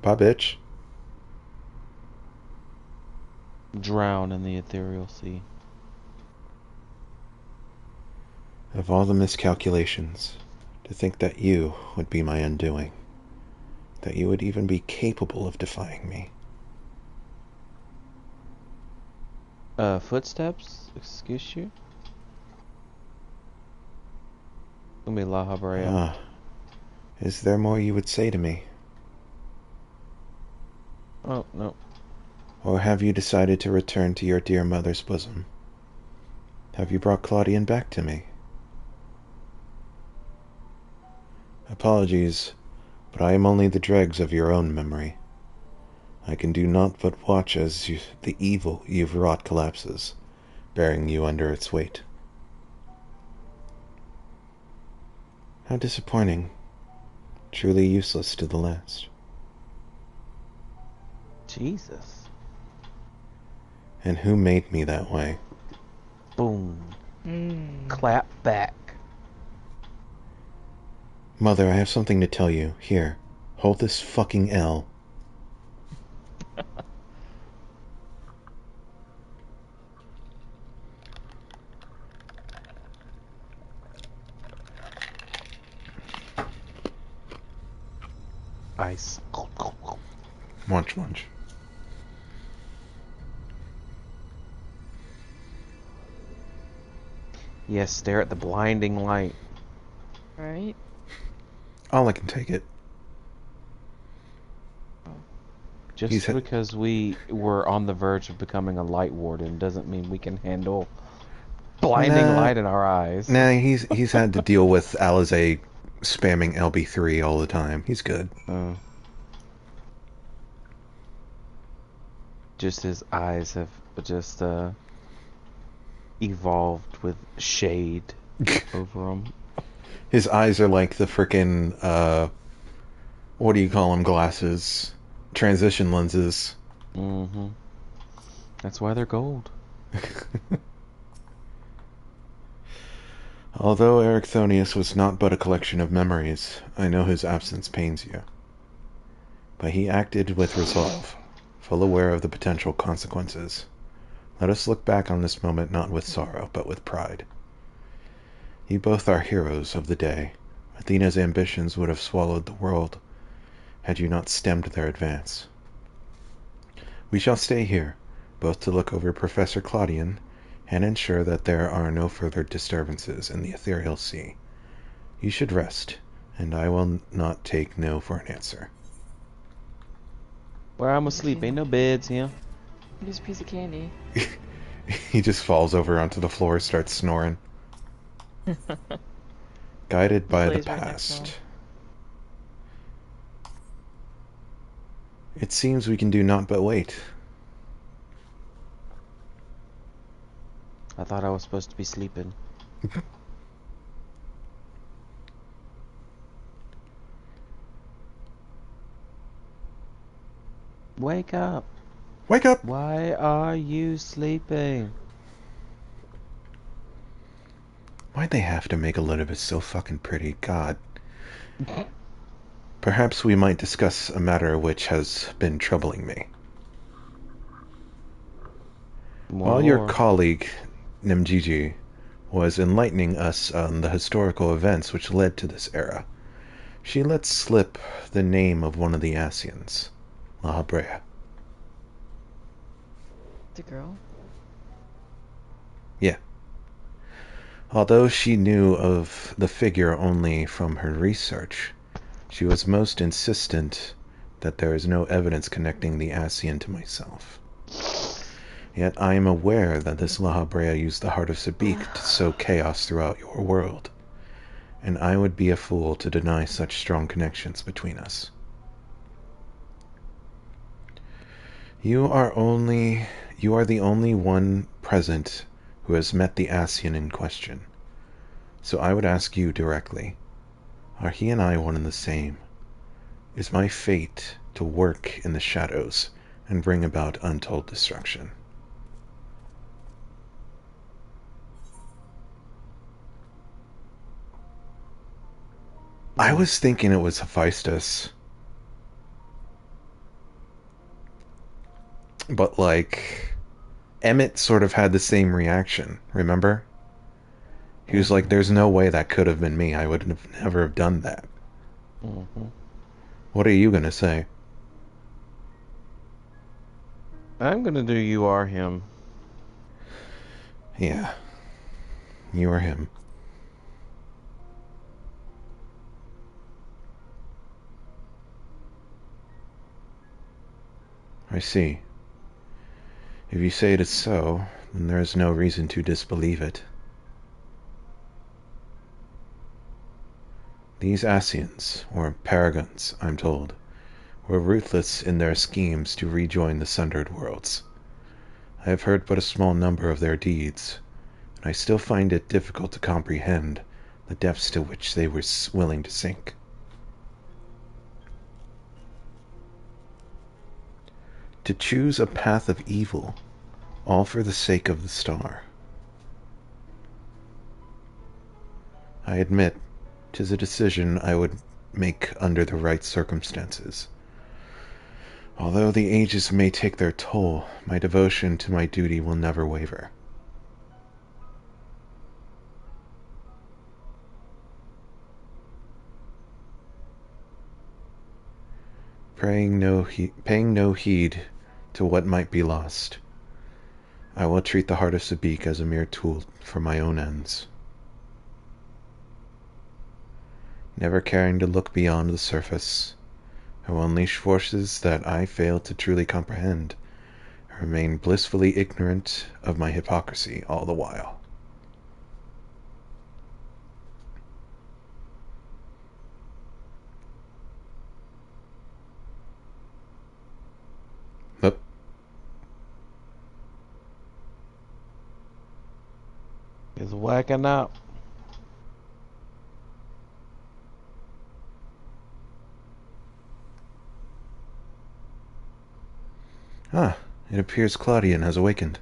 Bye, bitch. Drown in the ethereal sea. Of all the miscalculations, to think that you would be my undoing. That you would even be capable of defying me. Footsteps? Excuse you? Gonna be La Habrea. Ah, is there more you would say to me? Oh, no. Or have you decided to return to your dear mother's bosom? Have you brought Claudian back to me? Apologies, but I am only the dregs of your own memory. I can do naught but watch as the evil you've wrought collapses, bearing you under its weight. How disappointing. Truly useless to the last. Jesus. And who made me that way? Boom. Clap back. Mother, I have something to tell you. Here, hold this fucking L. Ice. Munch, munch. Yes, stare at the blinding light. Right? All I can take it. Just because we were on the verge of becoming a light warden doesn't mean we can handle blinding light in our eyes. Nah, he's had to deal with Alizé spamming LB3 all the time. He's good. Just his eyes have just evolved with shade over them. His eyes are like the frickin' what do you call them? Glasses. Transition lenses. Mm-hmm. That's why they're gold. Although Ericthonius was not but a collection of memories, I know his absence pains you. But he acted with resolve, full aware of the potential consequences. Let us look back on this moment not with sorrow, but with pride. You both are heroes of the day. Athena's ambitions would have swallowed the world had you not stemmed their advance. We shall stay here, both to look over Professor Claudian and ensure that there are no further disturbances in the ethereal sea. You should rest, and I will not take no for an answer. Where I'm asleep, ain't no beds here. Here's a piece of candy. He just falls over onto the floor, starts snoring. Guided by the Lays right next to him. past. It seems we can do naught but wait. I thought I was supposed to be sleeping. Wake up. Wake up! Why are you sleeping? Why'd they have to make Elizabeth so fucking pretty? God. Perhaps we might discuss a matter which has been troubling me. While your colleague, Nemgigi, was enlightening us on the historical events which led to this era, she let slip the name of one of the Asians, La Habrea. The girl? Yeah. Although she knew of the figure only from her research, she was most insistent that there is no evidence connecting the Asian to myself. Yet I am aware that this La Habrea used the heart of Sabik to sow chaos throughout your world, and I would be a fool to deny such strong connections between us. You are the only one present who has met the Asian in question. So I would ask you directly, are he and I one and the same? Is my fate to work in the shadows and bring about untold destruction? I was thinking it was Hephaestus. But, like, Emmett sort of had the same reaction, remember? He was like, there's no way that could have been me. I would have never have done that. What are you going to say? I'm gonna do you are him. Yeah. You are him. I see. If you say it is so, then there is no reason to disbelieve it. These Asians, or Paragons, I'm told, were ruthless in their schemes to rejoin the sundered worlds. I have heard but a small number of their deeds, and I still find it difficult to comprehend the depths to which they were willing to sink. To choose a path of evil, all for the sake of the star. I admit, 'tis a decision I would make under the right circumstances. Although the ages may take their toll, my devotion to my duty will never waver. paying no heed to what might be lost. I will treat the heart of Sabik as a mere tool for my own ends. Never caring to look beyond the surface, I will unleash forces that I fail to truly comprehend, and remain blissfully ignorant of my hypocrisy all the while. Up. Is whacking out. Ah, it appears Claudian has awakened.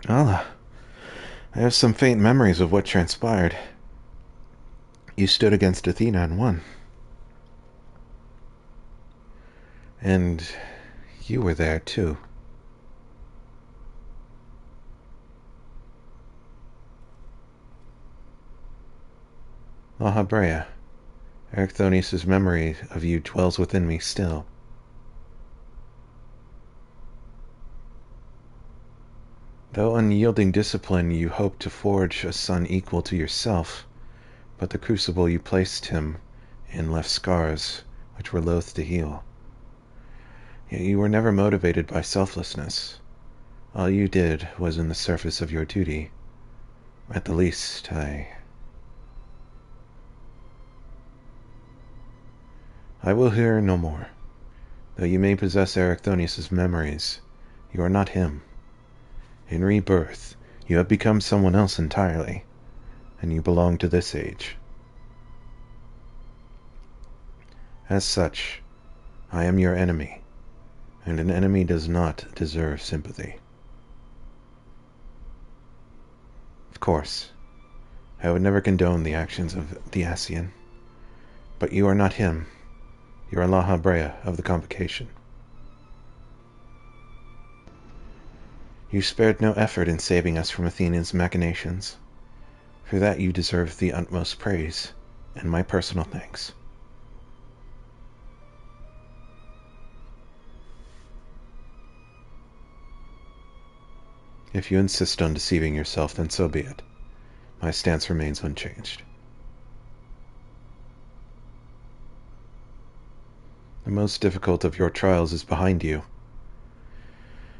Allah, I have some faint memories of what transpired. You stood against Athena and won. And you were there, too. La Habrea, Erechthonius' memory of you dwells within me still. Though unyielding discipline, you hoped to forge a son equal to yourself, but the crucible you placed him in left scars, which were loath to heal. Yet you were never motivated by selflessness. All you did was in the service of your duty. At the least, I will hear no more. Though you may possess Erechthonius' memories, you are not him. In rebirth, you have become someone else entirely, and you belong to this age. As such, I am your enemy, and an enemy does not deserve sympathy. Of course, I would never condone the actions of the Asian, but you are not him. You are La Habrea of the Convocation. You spared no effort in saving us from Athenians' machinations. For that you deserve the utmost praise, and my personal thanks. If you insist on deceiving yourself, then so be it. My stance remains unchanged. The most difficult of your trials is behind you,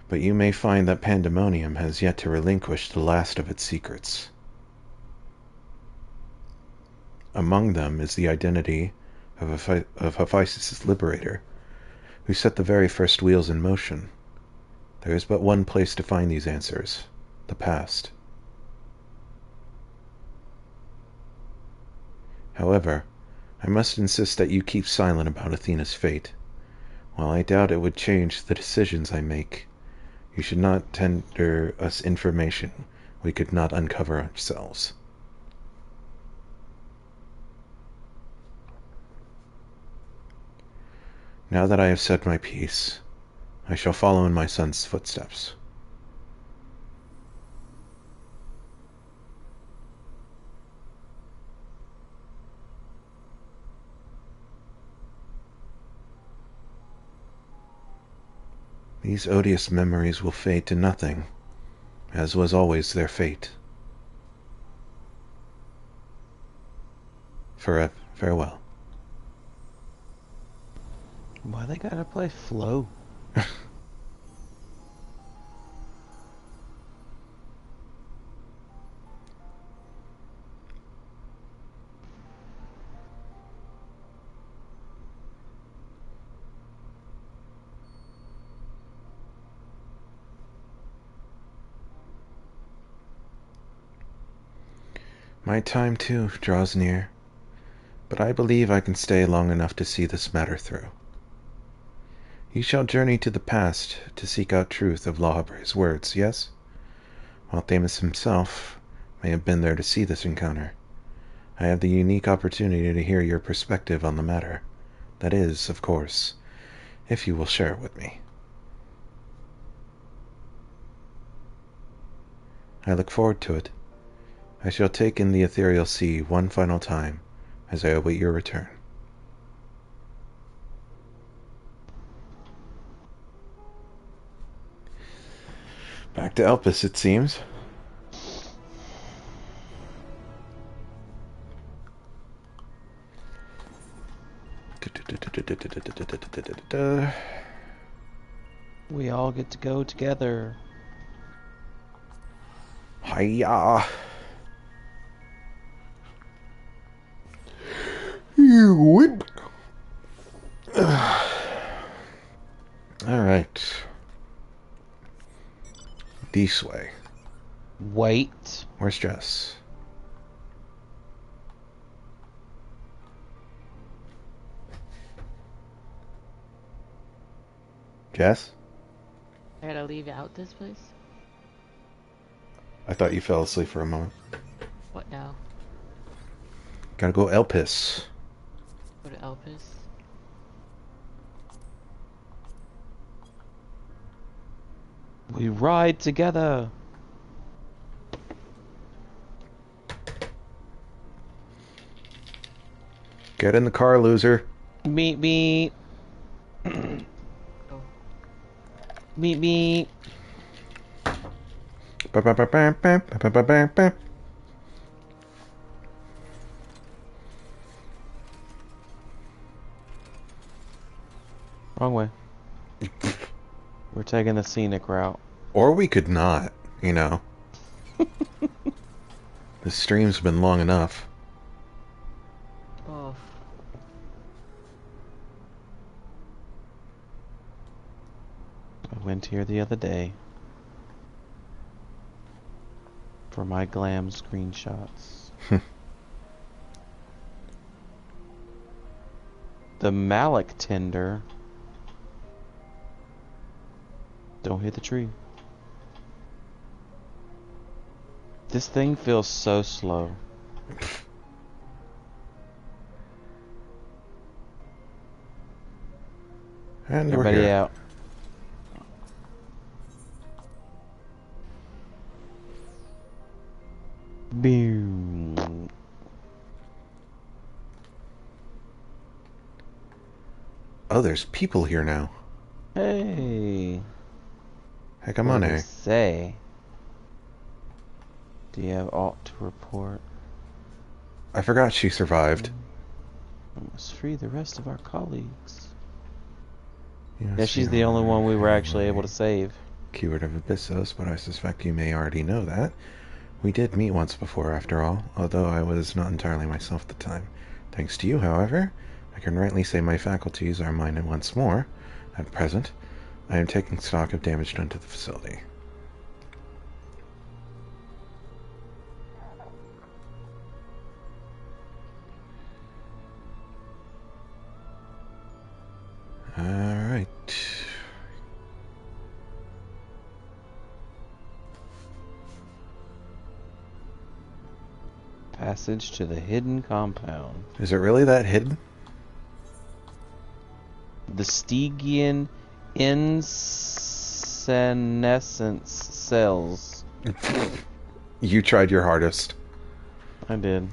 but you may find that Pandemonium has yet to relinquish the last of its secrets. Among them is the identity of Hephaestus' liberator, who set the very first wheels in motion. There is but one place to find these answers: the past. However, I must insist that you keep silent about Athena's fate. While I doubt it would change the decisions I make, you should not tender us information we could not uncover ourselves. Now that I have said my piece, I shall follow in my son's footsteps. These odious memories will fade to nothing, as was always their fate. Farewell. Why they gotta play Flow? My time, too, draws near, but I believe I can stay long enough to see this matter through. You shall journey to the past to seek out truth of La Habrea's words, yes? While Themis himself may have been there to see this encounter, I have the unique opportunity to hear your perspective on the matter. That is, of course, if you will share it with me. I look forward to it. I shall take in the ethereal sea one final time as I await your return. Back to Elpis, it seems. We all get to go together. Hiya! You whip! Alright. This way. Wait. Where's Jess? Jess? I gotta leave out this place? I thought you fell asleep for a moment. What now? Gotta go Elpis. Go to Elpis? We ride together. Get in the car, loser. Meet me. Oh. Meet me. Wrong way. We're taking the scenic route. Or we could not, you know. The stream's been long enough. Oh. I went here the other day for my glam screenshots. The Malik tender. Don't hit the tree. This thing feels so slow. And we're Everybody here. out. Boom. Oh, there's people here now. Hey. Heck, I'm What on do they A. say? Do you have aught to report? I forgot she survived. We must free the rest of our colleagues. Yes, Yeah, she's you the only are one we were very actually able to save. Keyword of Abyssos, but I suspect you may already know that. We did meet once before, after all, although I was not entirely myself at the time. Thanks to you, however, I can rightly say my faculties are mine once more. At present, I am taking stock of damage done to the facility. Alright. Passage to the hidden compound. Is it really that hidden? The Stygian insenescence cells. You tried your hardest. I did.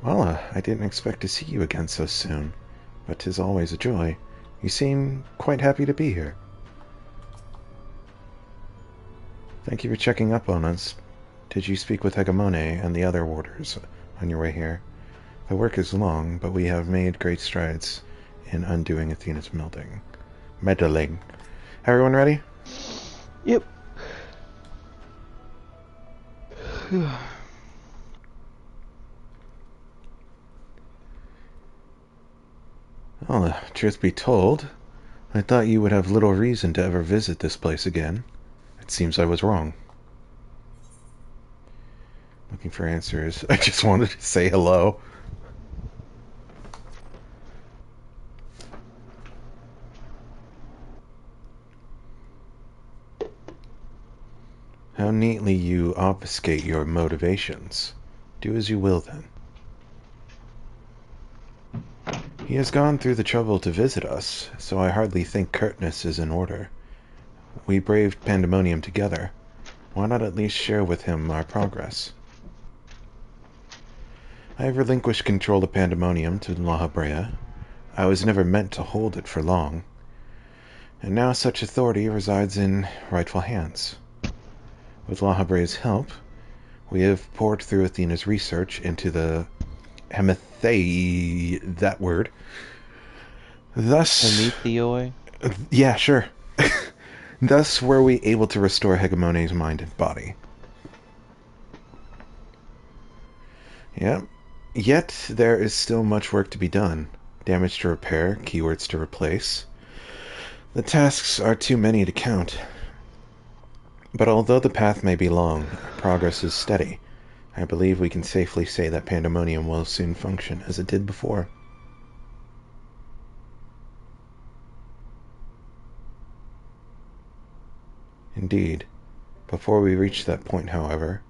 Well, I didn't expect to see you again so soon, but 'tis always a joy. You seem quite happy to be here. Thank you for checking up on us. Did you speak with Hegemone and the other warders on your way here? The work is long, but we have made great strides in undoing Athena's meddling. Everyone ready? Yep. Well, truth be told, I thought you would have little reason to ever visit this place again. It seems I was wrong. Looking for answers. I just wanted to say hello. How neatly you obfuscate your motivations. Do as you will, then. He has gone through the trouble to visit us, so I hardly think curtness is in order. We braved pandemonium together. Why not at least share with him our progress? I have relinquished control of pandemonium to La Habrea. I was never meant to hold it for long. And now such authority resides in rightful hands. With La Habrea's help, we have poured through Athena's research into the that word. Thus... Prometheoi? Yeah, sure. Thus were we able to restore Hegemone's mind and body. Yep. Yet there is still much work to be done. Damage to repair, keywords to replace. The tasks are too many to count. But although the path may be long, progress is steady. I believe we can safely say that pandemonium will soon function as it did before. Indeed. Before we reach that point, however,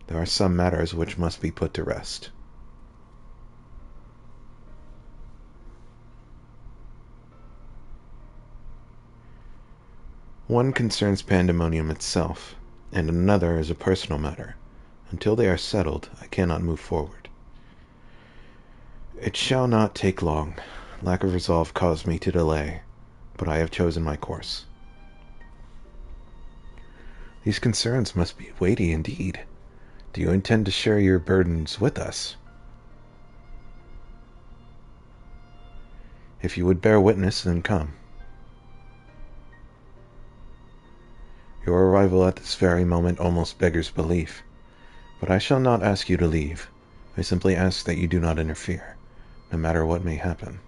there are some matters which must be put to rest. One concerns pandemonium itself, and another is a personal matter. Until they are settled, I cannot move forward. It shall not take long. Lack of resolve caused me to delay, but I have chosen my course. These concerns must be weighty indeed. Do you intend to share your burdens with us? If you would bear witness, then come. Your arrival at this very moment almost beggars belief, but I shall not ask you to leave. I simply ask that you do not interfere, no matter what may happen.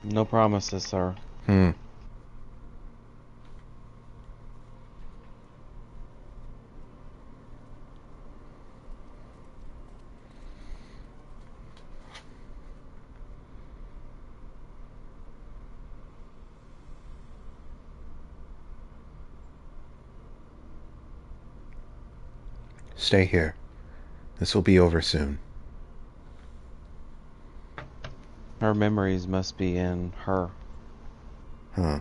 No promises, sir. Stay here. This will be over soon. Her memories must be in her. Huh.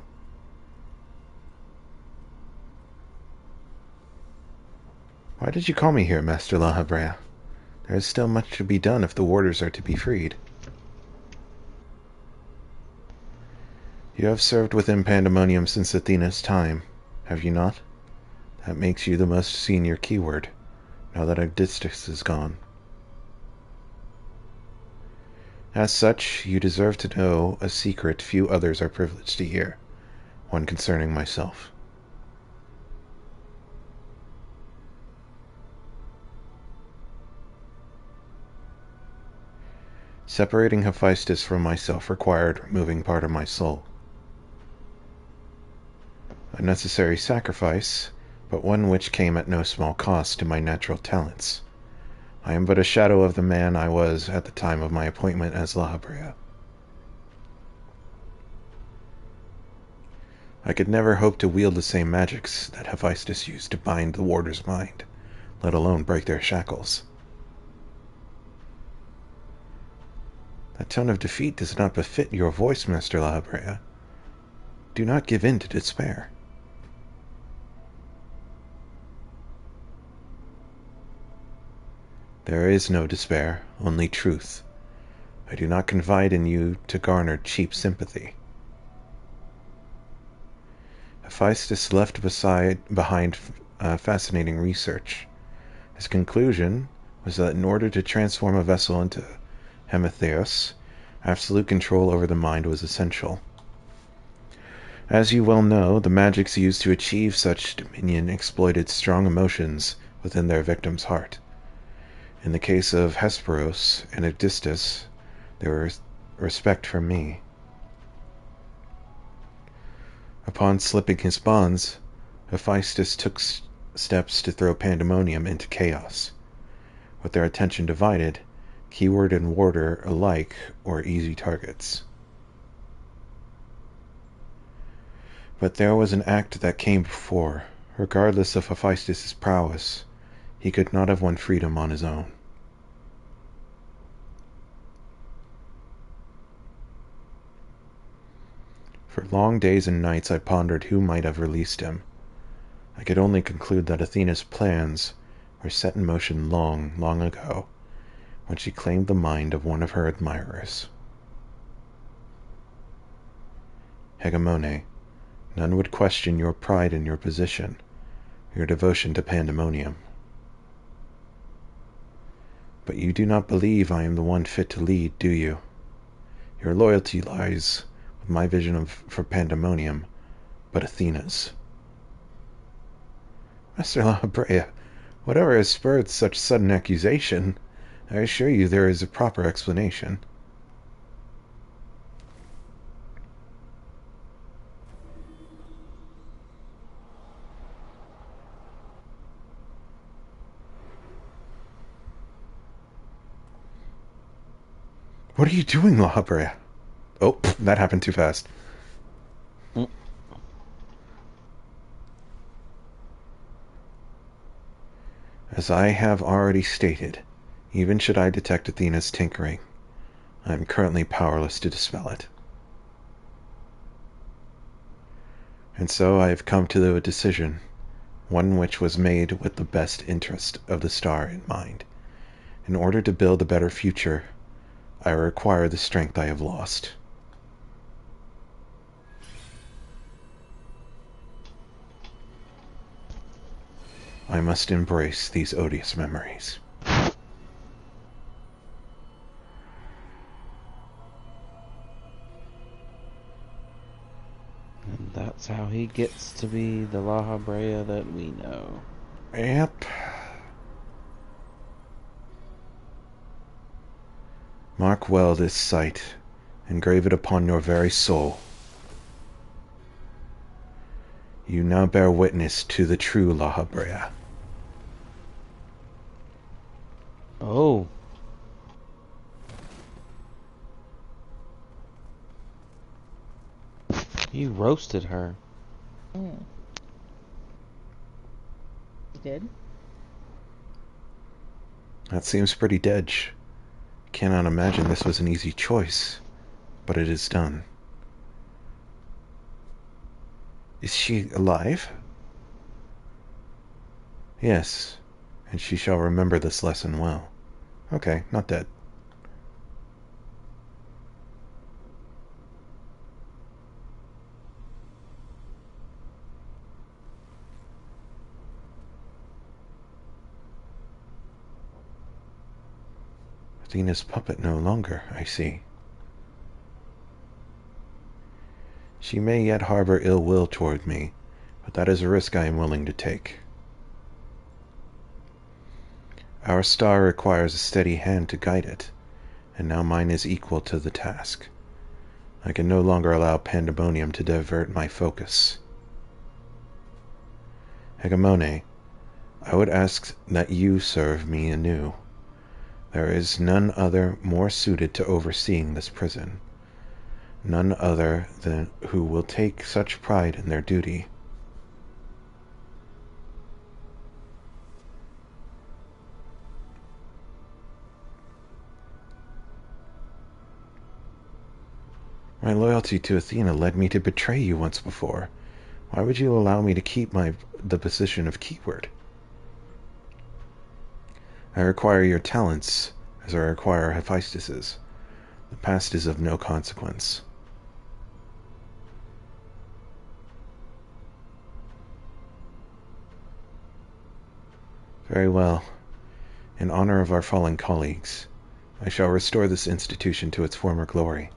Why did you call me here, Master La Habrea? There is still much to be done if the warders are to be freed. You have served within Pandemonium since Athena's time, have you not? That makes you the most senior keyword, now that Odysseus is gone. As such, you deserve to know a secret few others are privileged to hear, one concerning myself. Separating Hephaestus from myself required removing part of my soul. A necessary sacrifice, but one which came at no small cost to my natural talents. I am but a shadow of the man I was at the time of my appointment as La Habrea. I could never hope to wield the same magics that Hephaestus used to bind the warder's mind, let alone break their shackles. That tone of defeat does not befit your voice, Master La Habrea. Do not give in to despair. There is no despair, only truth. I do not confide in you to garner cheap sympathy. Hephaestus left behind fascinating research. His conclusion was that in order to transform a vessel into Anabaseios, absolute control over the mind was essential. As you well know, the magics used to achieve such dominion exploited strong emotions within their victim's heart. In the case of Hesperos and Odysseus, there was respect for me. Upon slipping his bonds, Hephaestus took steps to throw Pandemonium into chaos. With their attention divided, keyword and warder alike were easy targets. But there was an act that came before. Regardless of Hephaestus' prowess, he could not have won freedom on his own. For long days and nights I pondered who might have released him. I could only conclude that Athena's plans were set in motion long, long ago, when she claimed the mind of one of her admirers. Hegemone, none would question your pride in your position, your devotion to pandemonium. But you do not believe I am the one fit to lead, do you? Your loyalty lies with my vision for pandemonium, but Athena's. Master La Brea, whatever has spurred such sudden accusation, I assure you there is a proper explanation. What are you doing, La Brea? Oh, that happened too fast. As I have already stated, even should I detect Athena's tinkering, I am currently powerless to dispel it. And so I have come to a decision, one which was made with the best interest of the star in mind. In order to build a better future, I require the strength I have lost. I must embrace these odious memories. And that's how he gets to be the La Brea that we know. Yep. Mark well this sight, engrave it upon your very soul. You now bear witness to the true La Brea. Oh. You roasted her. You did? That seems pretty dedge. Cannot imagine this was an easy choice, but it is done. Is she alive? Yes, and she shall remember this lesson well. Okay, not dead. Athena's puppet no longer, I see. She may yet harbor ill will toward me, but that is a risk I am willing to take. Our star requires a steady hand to guide it, and now mine is equal to the task. I can no longer allow pandemonium to divert my focus. Hegemone, I would ask that you serve me anew. There is none other more suited to overseeing this prison. None other than who will take such pride in their duty. My loyalty to Athena led me to betray you once before. Why would you allow me to keep the position of keyword? I require your talents, as I require Hephaestus's. The past is of no consequence. Very well. In honor of our fallen colleagues, I shall restore this institution to its former glory.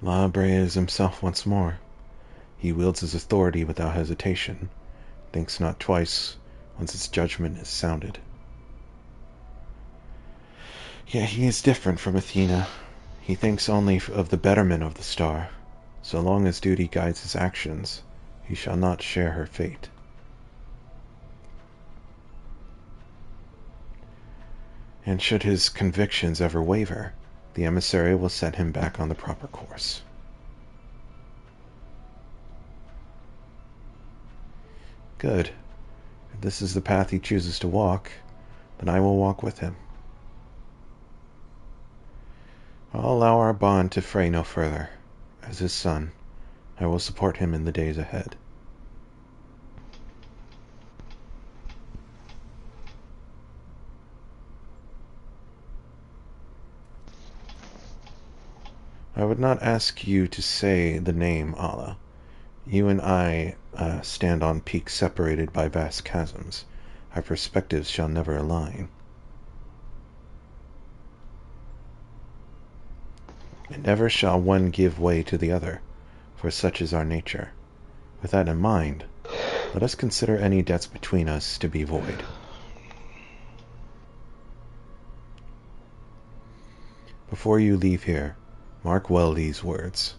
La Brea is himself once more. He wields his authority without hesitation, thinks not twice once its judgment is sounded. Yet he is different from Athena. He thinks only of the betterment of the star. So long as duty guides his actions, he shall not share her fate. And should his convictions ever waver, the emissary will set him back on the proper course. Good. If this is the path he chooses to walk, then I will walk with him. I'll allow our bond to fray no further. As his son, I will support him in the days ahead. I would not ask you to say the name Allah. You and I stand on peaks separated by vast chasms. Our perspectives shall never align. And never shall one give way to the other, for such is our nature. With that in mind, let us consider any debts between us to be void. Before you leave here, mark well these words.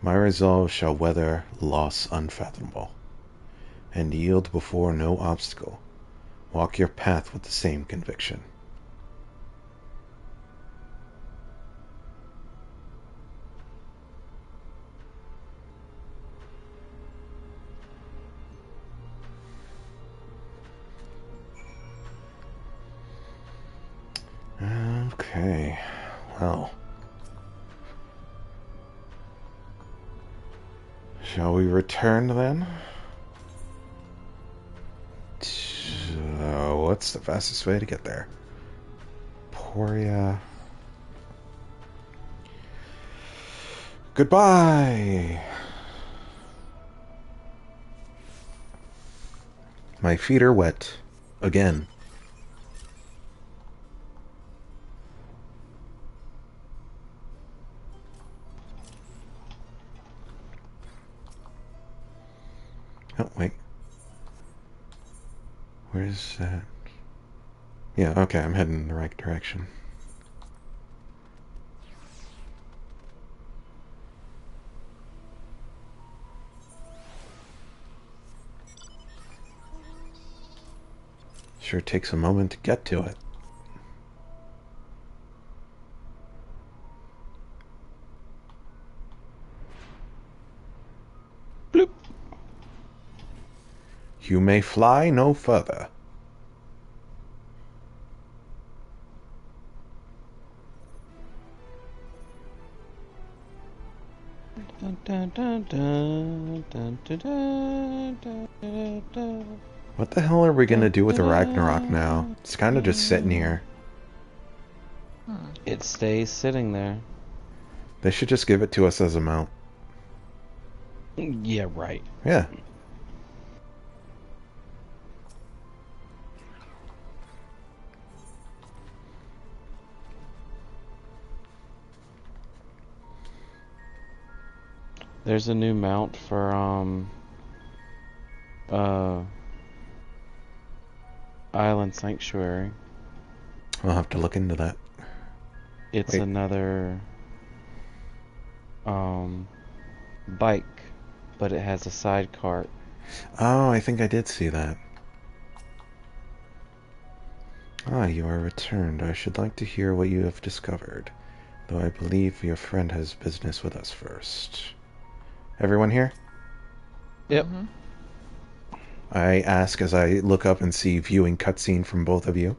My resolve shall weather loss unfathomable, and yield before no obstacle. Walk your path with the same conviction. Okay, well. Shall we return then? What's the fastest way to get there? Poria. Goodbye! My feet are wet. Again. Oh, wait. Where's that? Yeah, okay, I'm heading in the right direction. Sure takes a moment to get to it. Bloop. You may fly no further. Dun, dun, dun, dun, dun, dun, dun, dun, dun, dun. What the hell are we gonna do with the Ragnarok now? It's kind of just sitting here. It stays sitting there. They should just give it to us as a mount. Yeah, right. Yeah. There's a new mount for Island Sanctuary. I'll have to look into that. It's Wait. another bike, but it has a side cart. Oh, I think I did see that. Ah, you are returned. I should like to hear what you have discovered, though I believe your friend has business with us first. Everyone here? Yep. I ask as I look up and see viewing cutscene from both of you.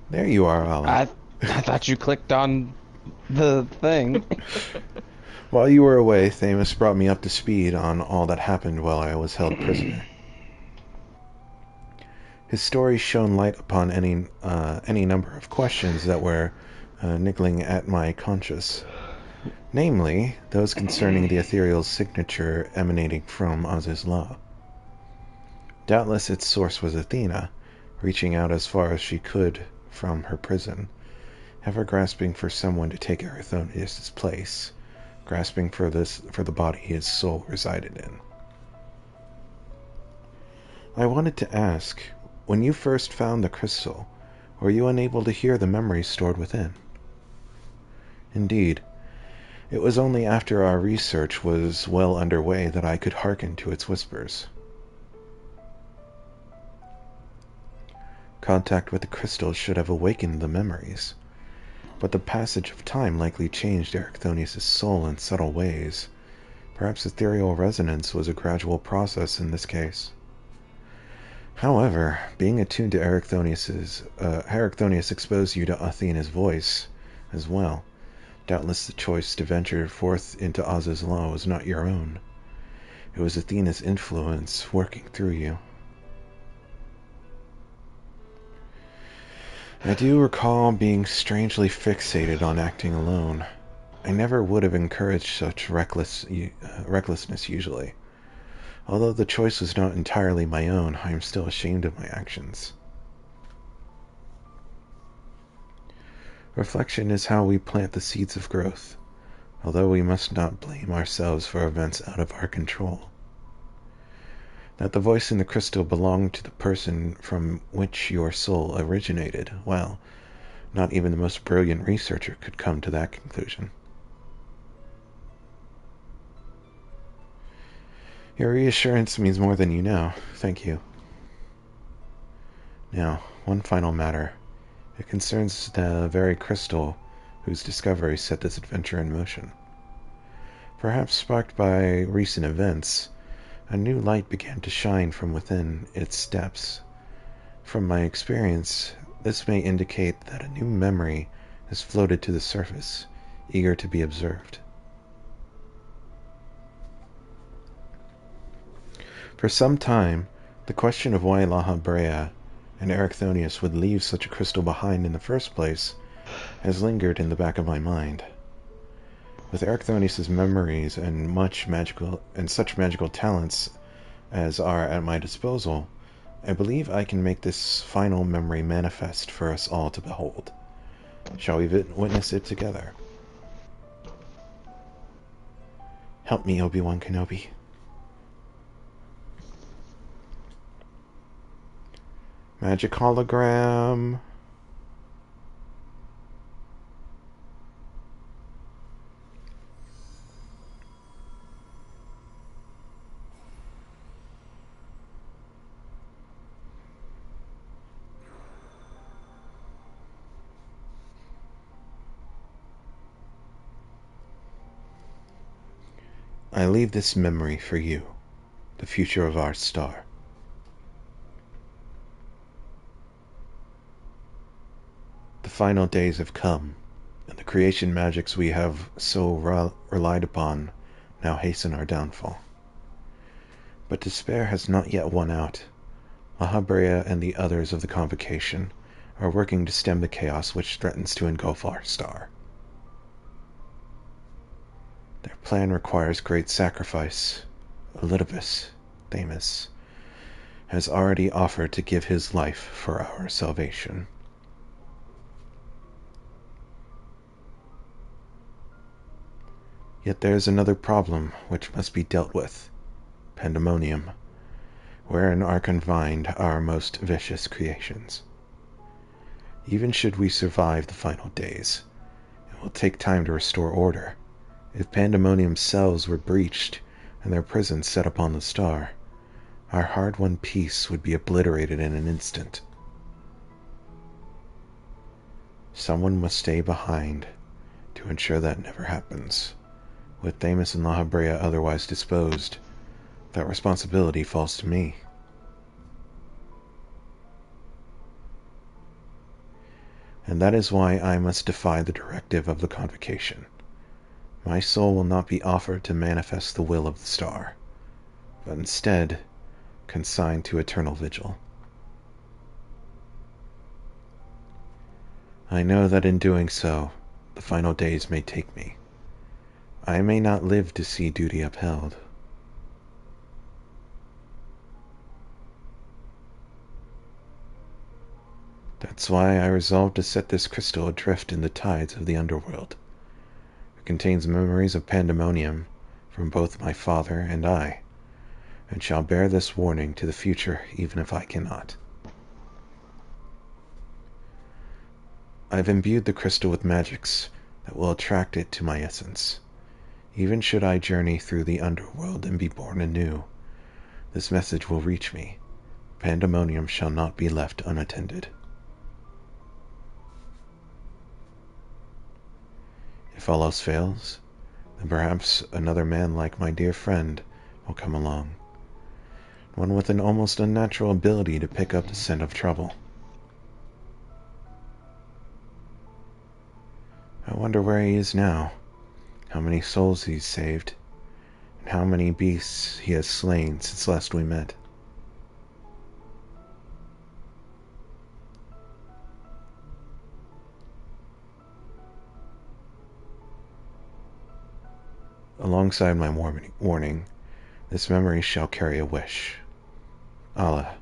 There you are, Allah. I thought you clicked on the thing. While you were away, Thamus brought me up to speed on all that happened while I was held prisoner. His story shone light upon any number of questions that were niggling at my conscience. Namely, those concerning the ethereal's signature emanating from Azizla. Doubtless its source was Athena, reaching out as far as she could from her prison, ever grasping for someone to take Aethonius' place, grasping for the body his soul resided in. I wanted to ask, when you first found the crystal, were you unable to hear the memories stored within? Indeed, it was only after our research was well underway that I could hearken to its whispers. Contact with the crystal should have awakened the memories, but the passage of time likely changed Aethonius' soul in subtle ways, Perhaps ethereal resonance was a gradual process in this case. However, being attuned to Erichthonius exposed you to Athena's voice as well. Doubtless the choice to venture forth into Oz's law was not your own. It was Athena's influence working through you. I do recall being strangely fixated on acting alone. I never would have encouraged such recklessness usually. Although the choice was not entirely my own, I am still ashamed of my actions. Reflection is how we plant the seeds of growth, although we must not blame ourselves for events out of our control. That the voice in the crystal belonged to the person from which your soul originated, well, not even the most brilliant researcher could come to that conclusion. Your reassurance means more than you know. Thank you. Now, one final matter. It concerns the very crystal whose discovery set this adventure in motion. Perhaps sparked by recent events, a new light began to shine from within its depths. From my experience, this may indicate that a new memory has floated to the surface, eager to be observed. For some time, the question of why La Habrea and Erichthonius would leave such a crystal behind in the first place has lingered in the back of my mind. With Erichthonius's memories and such magical talents as are at my disposal, I believe I can make this final memory manifest for us all to behold. Shall we witness it together? Help me, Obi-Wan Kenobi. Magic hologram. I leave this memory for you, the future of our star. The final days have come, and the creation magics we have so relied upon now hasten our downfall. But despair has not yet won out. La Habrea and the others of the Convocation are working to stem the chaos which threatens to engulf our star. Their plan requires great sacrifice. Elidibus, Thamus, has already offered to give his life for our salvation. Yet there is another problem which must be dealt with, pandemonium, wherein are confined our most vicious creations. Even should we survive the final days, it will take time to restore order. If pandemonium's cells were breached and their prison set upon the star, our hard-won peace would be obliterated in an instant. Someone must stay behind to ensure that never happens. With Thamus and La Habrea otherwise disposed, that responsibility falls to me. And that is why I must defy the directive of the Convocation. My soul will not be offered to manifest the will of the star, but instead consigned to eternal vigil. I know that in doing so, the final days may take me. I may not live to see duty upheld. That's why I resolved to set this crystal adrift in the tides of the underworld. It contains memories of pandemonium from both my father and I, and shall bear this warning to the future even if I cannot. I've imbued the crystal with magics that will attract it to my essence. Even should I journey through the underworld and be born anew, this message will reach me. Pandemonium shall not be left unattended. If all else fails, then perhaps another man like my dear friend will come along. One with an almost unnatural ability to pick up the scent of trouble. I wonder where he is now, how many souls he's saved, and how many beasts he has slain since last we met. Alongside my warning, this memory shall carry a wish. Allah,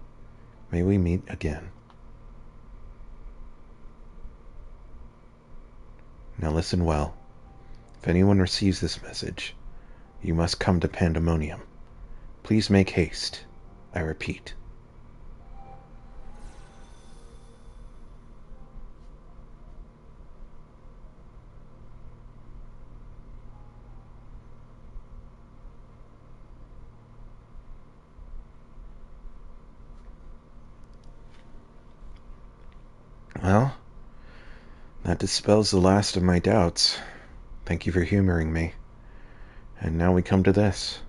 may we meet again. Now listen well. If anyone receives this message, you must come to Pandemonium. Please make haste. I repeat. Well, that dispels the last of my doubts. Thank you for humoring me. And now we come to this.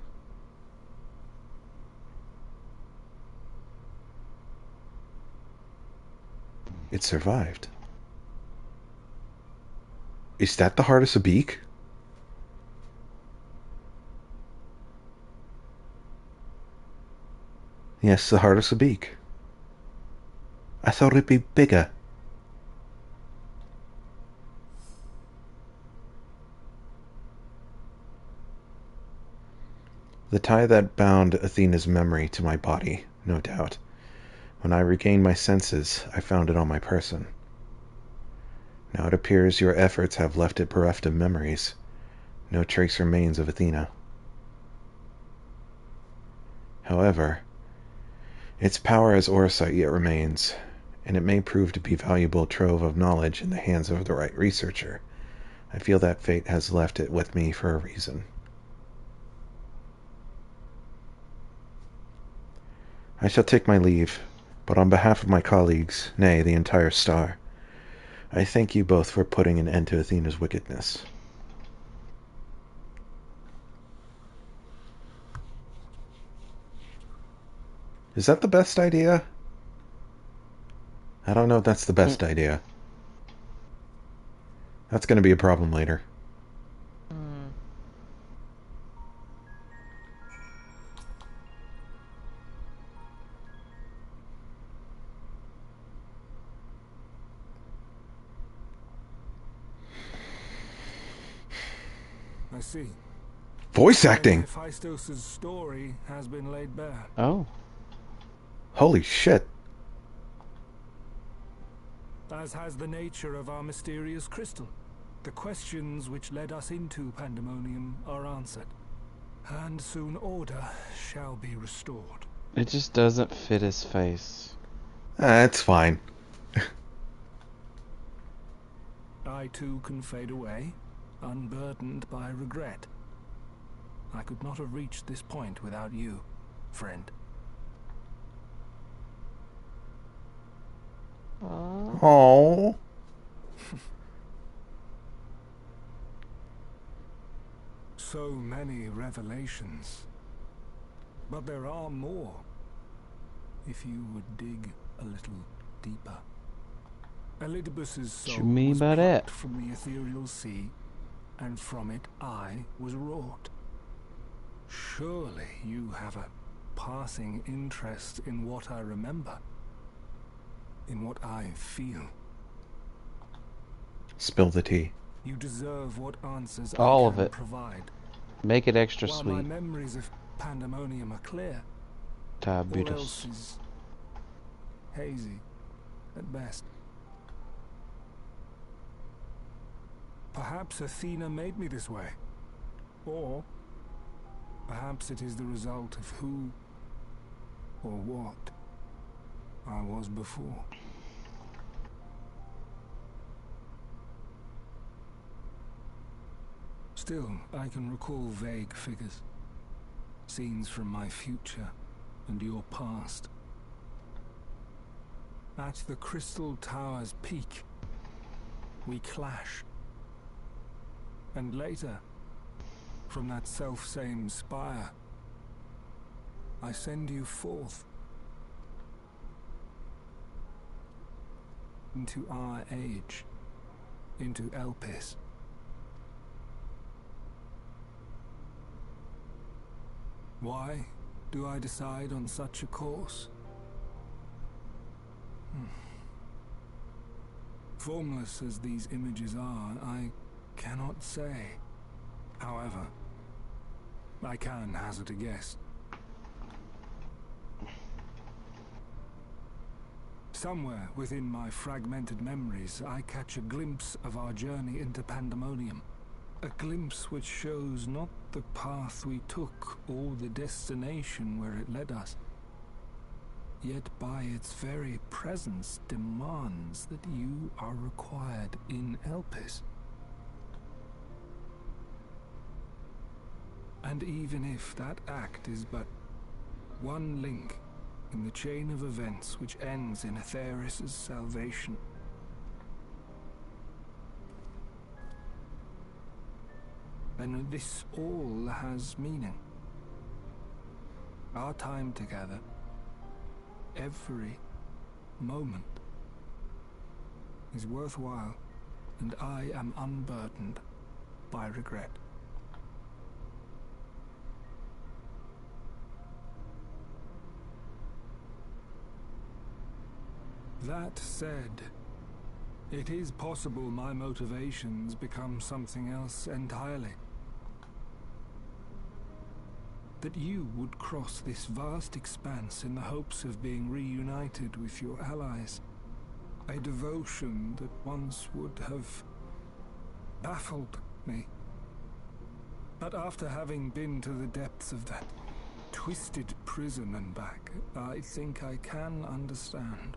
It survived. Is that the heart of Sabik? Yes, the heart of Sabik. I thought it'd be bigger. The tie that bound Athena's memory to my body, no doubt. When I regained my senses, I found it on my person. Now it appears your efforts have left it bereft of memories. No trace remains of Athena. However, its power as Oracite yet remains, and it may prove to be a valuable trove of knowledge in the hands of the right researcher. I feel that fate has left it with me for a reason. I shall take my leave, but on behalf of my colleagues, nay, the entire star, I thank you both for putting an end to Athena's wickedness. Is that the best idea? I don't know if that's the best idea. That's going to be a problem later. I see. Voice acting! Hephaestus' story has been laid bare. Oh. Holy shit. As has the nature of our mysterious crystal. The questions which led us into Pandemonium are answered, and soon order shall be restored. It just doesn't fit his face. It's fine. I too can fade away, unburdened by regret. I could not have reached this point without you, friend. Oh. So many revelations. But there are more. If you would dig a little deeper. Elidibus's soul What you mean was by that? plucked from the ethereal sea, and from it I was wrought. Surely you have a passing interest in what I remember, in what I feel. Spill the tea. You deserve what answers All I of can it. provide. Make it extra While my sweet. memories of Pandemonium are clear, all else Diabetes. is hazy at best. Perhaps Athena made me this way. Or perhaps it is the result of who or what I was before. Still, I can recall vague figures. Scenes from my future and your past. At the Crystal Tower's peak, we clashed. And later, from that self-same spire, I send you forth into our age, into Elpis. Why do I decide on such a course? Formless as these images are, I cannot say. However, I can hazard a guess. Somewhere within my fragmented memories, I catch a glimpse of our journey into Pandemonium. A glimpse which shows not the path we took or the destination where it led us, yet by its very presence demands that you are required in Elpis. And even if that act is but one link in the chain of events which ends in Atheris' salvation, then this all has meaning. Our time together, every moment, is worthwhile, and I am unburdened by regret. That said, it is possible my motivations become something else entirely. That you would cross this vast expanse in the hopes of being reunited with your allies. A devotion that once would have baffled me. But after having been to the depths of that twisted prison and back, I think I can understand.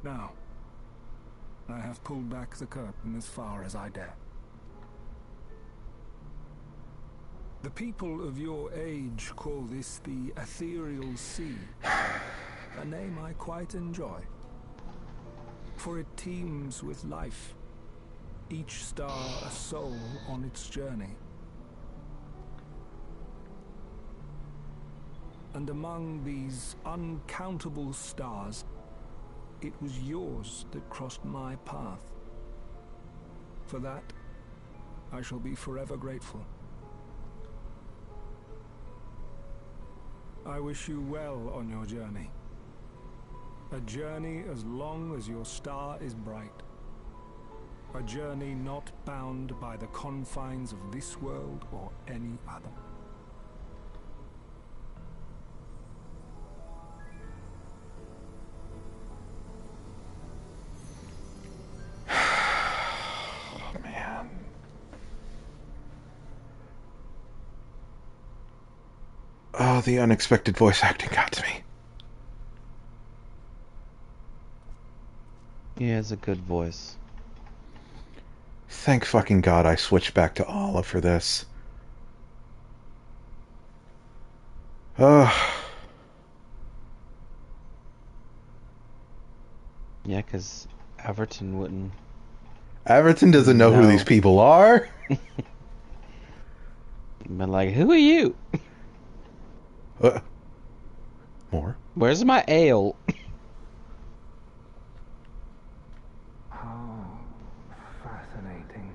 Now, I have pulled back the curtain as far as I dare. The people of your age call this the Ethereal Sea, a name I quite enjoy, for it teems with life, each star a soul on its journey. And among these uncountable stars, it was yours that crossed my path. For that, I shall be forever grateful. I wish you well on your journey. A journey as long as your star is bright. A journey not bound by the confines of this world or any other. Oh, the unexpected voice acting got to me. He has a good voice. Thank fucking God I switched back to Olive for this. Yeah, because Everton wouldn't. Everton doesn't know who these people are. Been like, who are you? More. Where's my ale? How fascinating.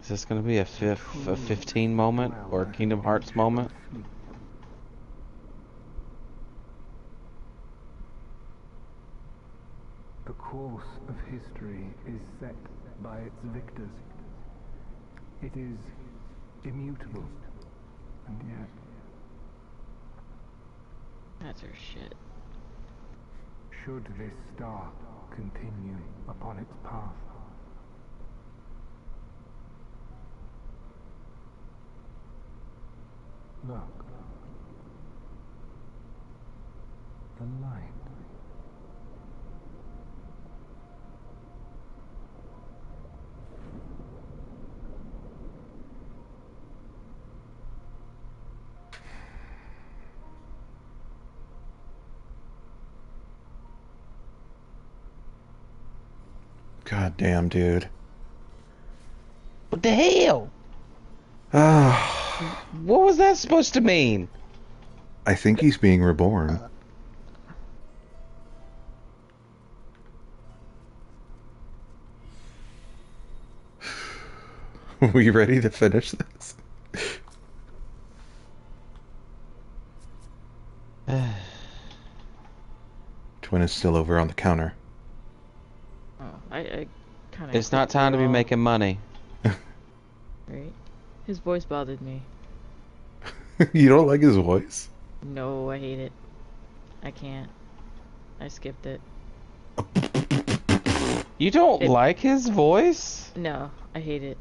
Is this going to be a 15 moment or a Kingdom Hearts moment? The course of history is set by its victors. It is immutable, and yet That's her shit. should this star continue upon its path, look, the light. God damn, dude. What the hell? Ah, What was that supposed to mean? I think he's being reborn. We ready to finish this? Twin is still over on the counter. Oh, I kind of. It's not time to be making money. Right. His voice bothered me. You don't like his voice? No, I hate it. I can't. I skipped it. You don't It- like his voice? No, I hate it.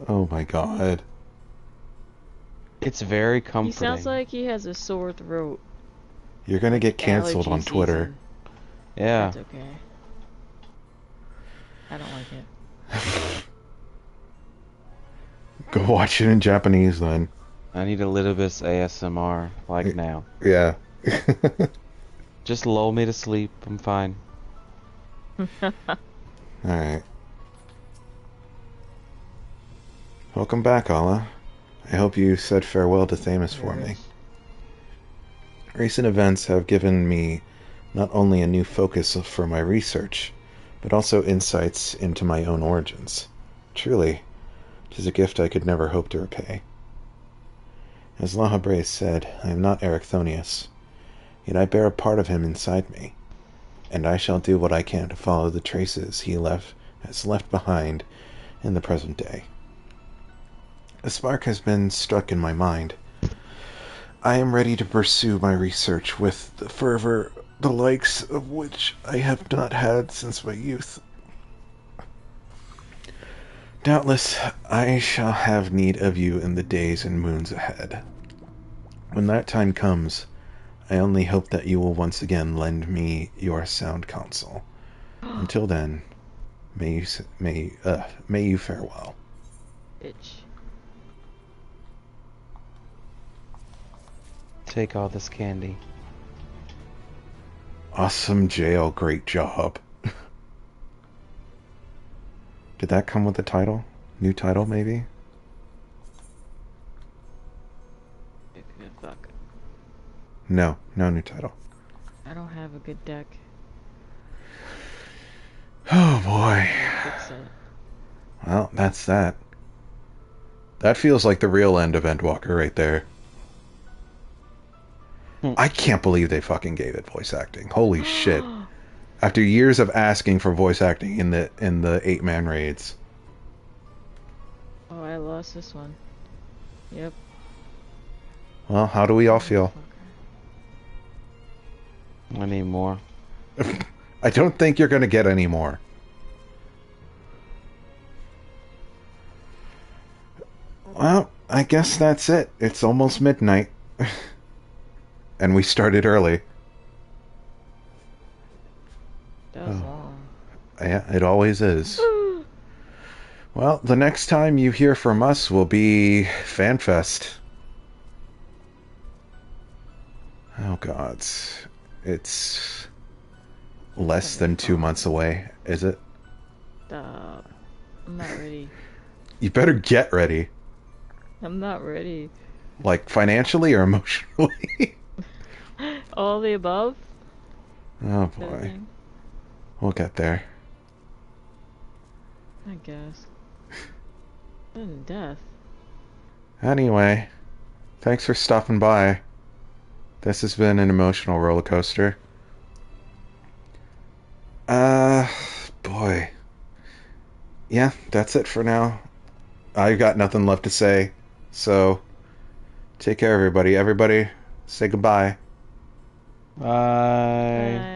Oh my god. It's very He comforting. sounds like he has a sore throat. You're gonna get canceled Allergy on Twitter. season. Yeah. That's okay. I don't like it. Go watch it in Japanese then. I need a little bit of ASMR, like now. Yeah. Just lull me to sleep. I'm fine. Alright. Welcome back, Allah. I hope you said farewell to Thamus for me. Recent events have given me not only a new focus for my research, but also insights into my own origins. Truly, it is a gift I could never hope to repay. As Lahabre said, I am not Ericthonius, yet I bear a part of him inside me, and I shall do what I can to follow the traces he has left behind in the present day. A spark has been struck in my mind. I am ready to pursue my research with the fervor the likes of which I have not had since my youth. Doubtless, I shall have need of you in the days and moons ahead. When that time comes, I only hope that you will once again lend me your sound counsel. Until then, may you fare well. Bitch. Take all this candy. Awesome jail, great job. Did that come with a title? New title, maybe? Fuck. No, no new title. I don't have a good deck. Oh boy. Fix it. Well, that's that. That feels like the real end of Endwalker right there. I can't believe they fucking gave it voice acting. Holy shit. After years of asking for voice acting in the 8-man raids. Oh, I lost this one. Yep. Well, how do we all feel? I need more. I don't think you're gonna get any more. Well, I guess that's it. It's almost midnight. And we started early. That was long. Yeah, it always is. Well, the next time you hear from us will be FanFest. Oh, God. It's less than 2 months away, is it? Stop. I'm not ready. You better get ready. I'm not ready. Like, financially or emotionally? All the above? Oh, boy. Everything? We'll get there. I guess. Sudden death. Anyway, thanks for stopping by. This has been an emotional roller coaster. Boy. Yeah, that's it for now. I've got nothing left to say. So, take care, everybody. Everybody, say goodbye. Bye. Bye.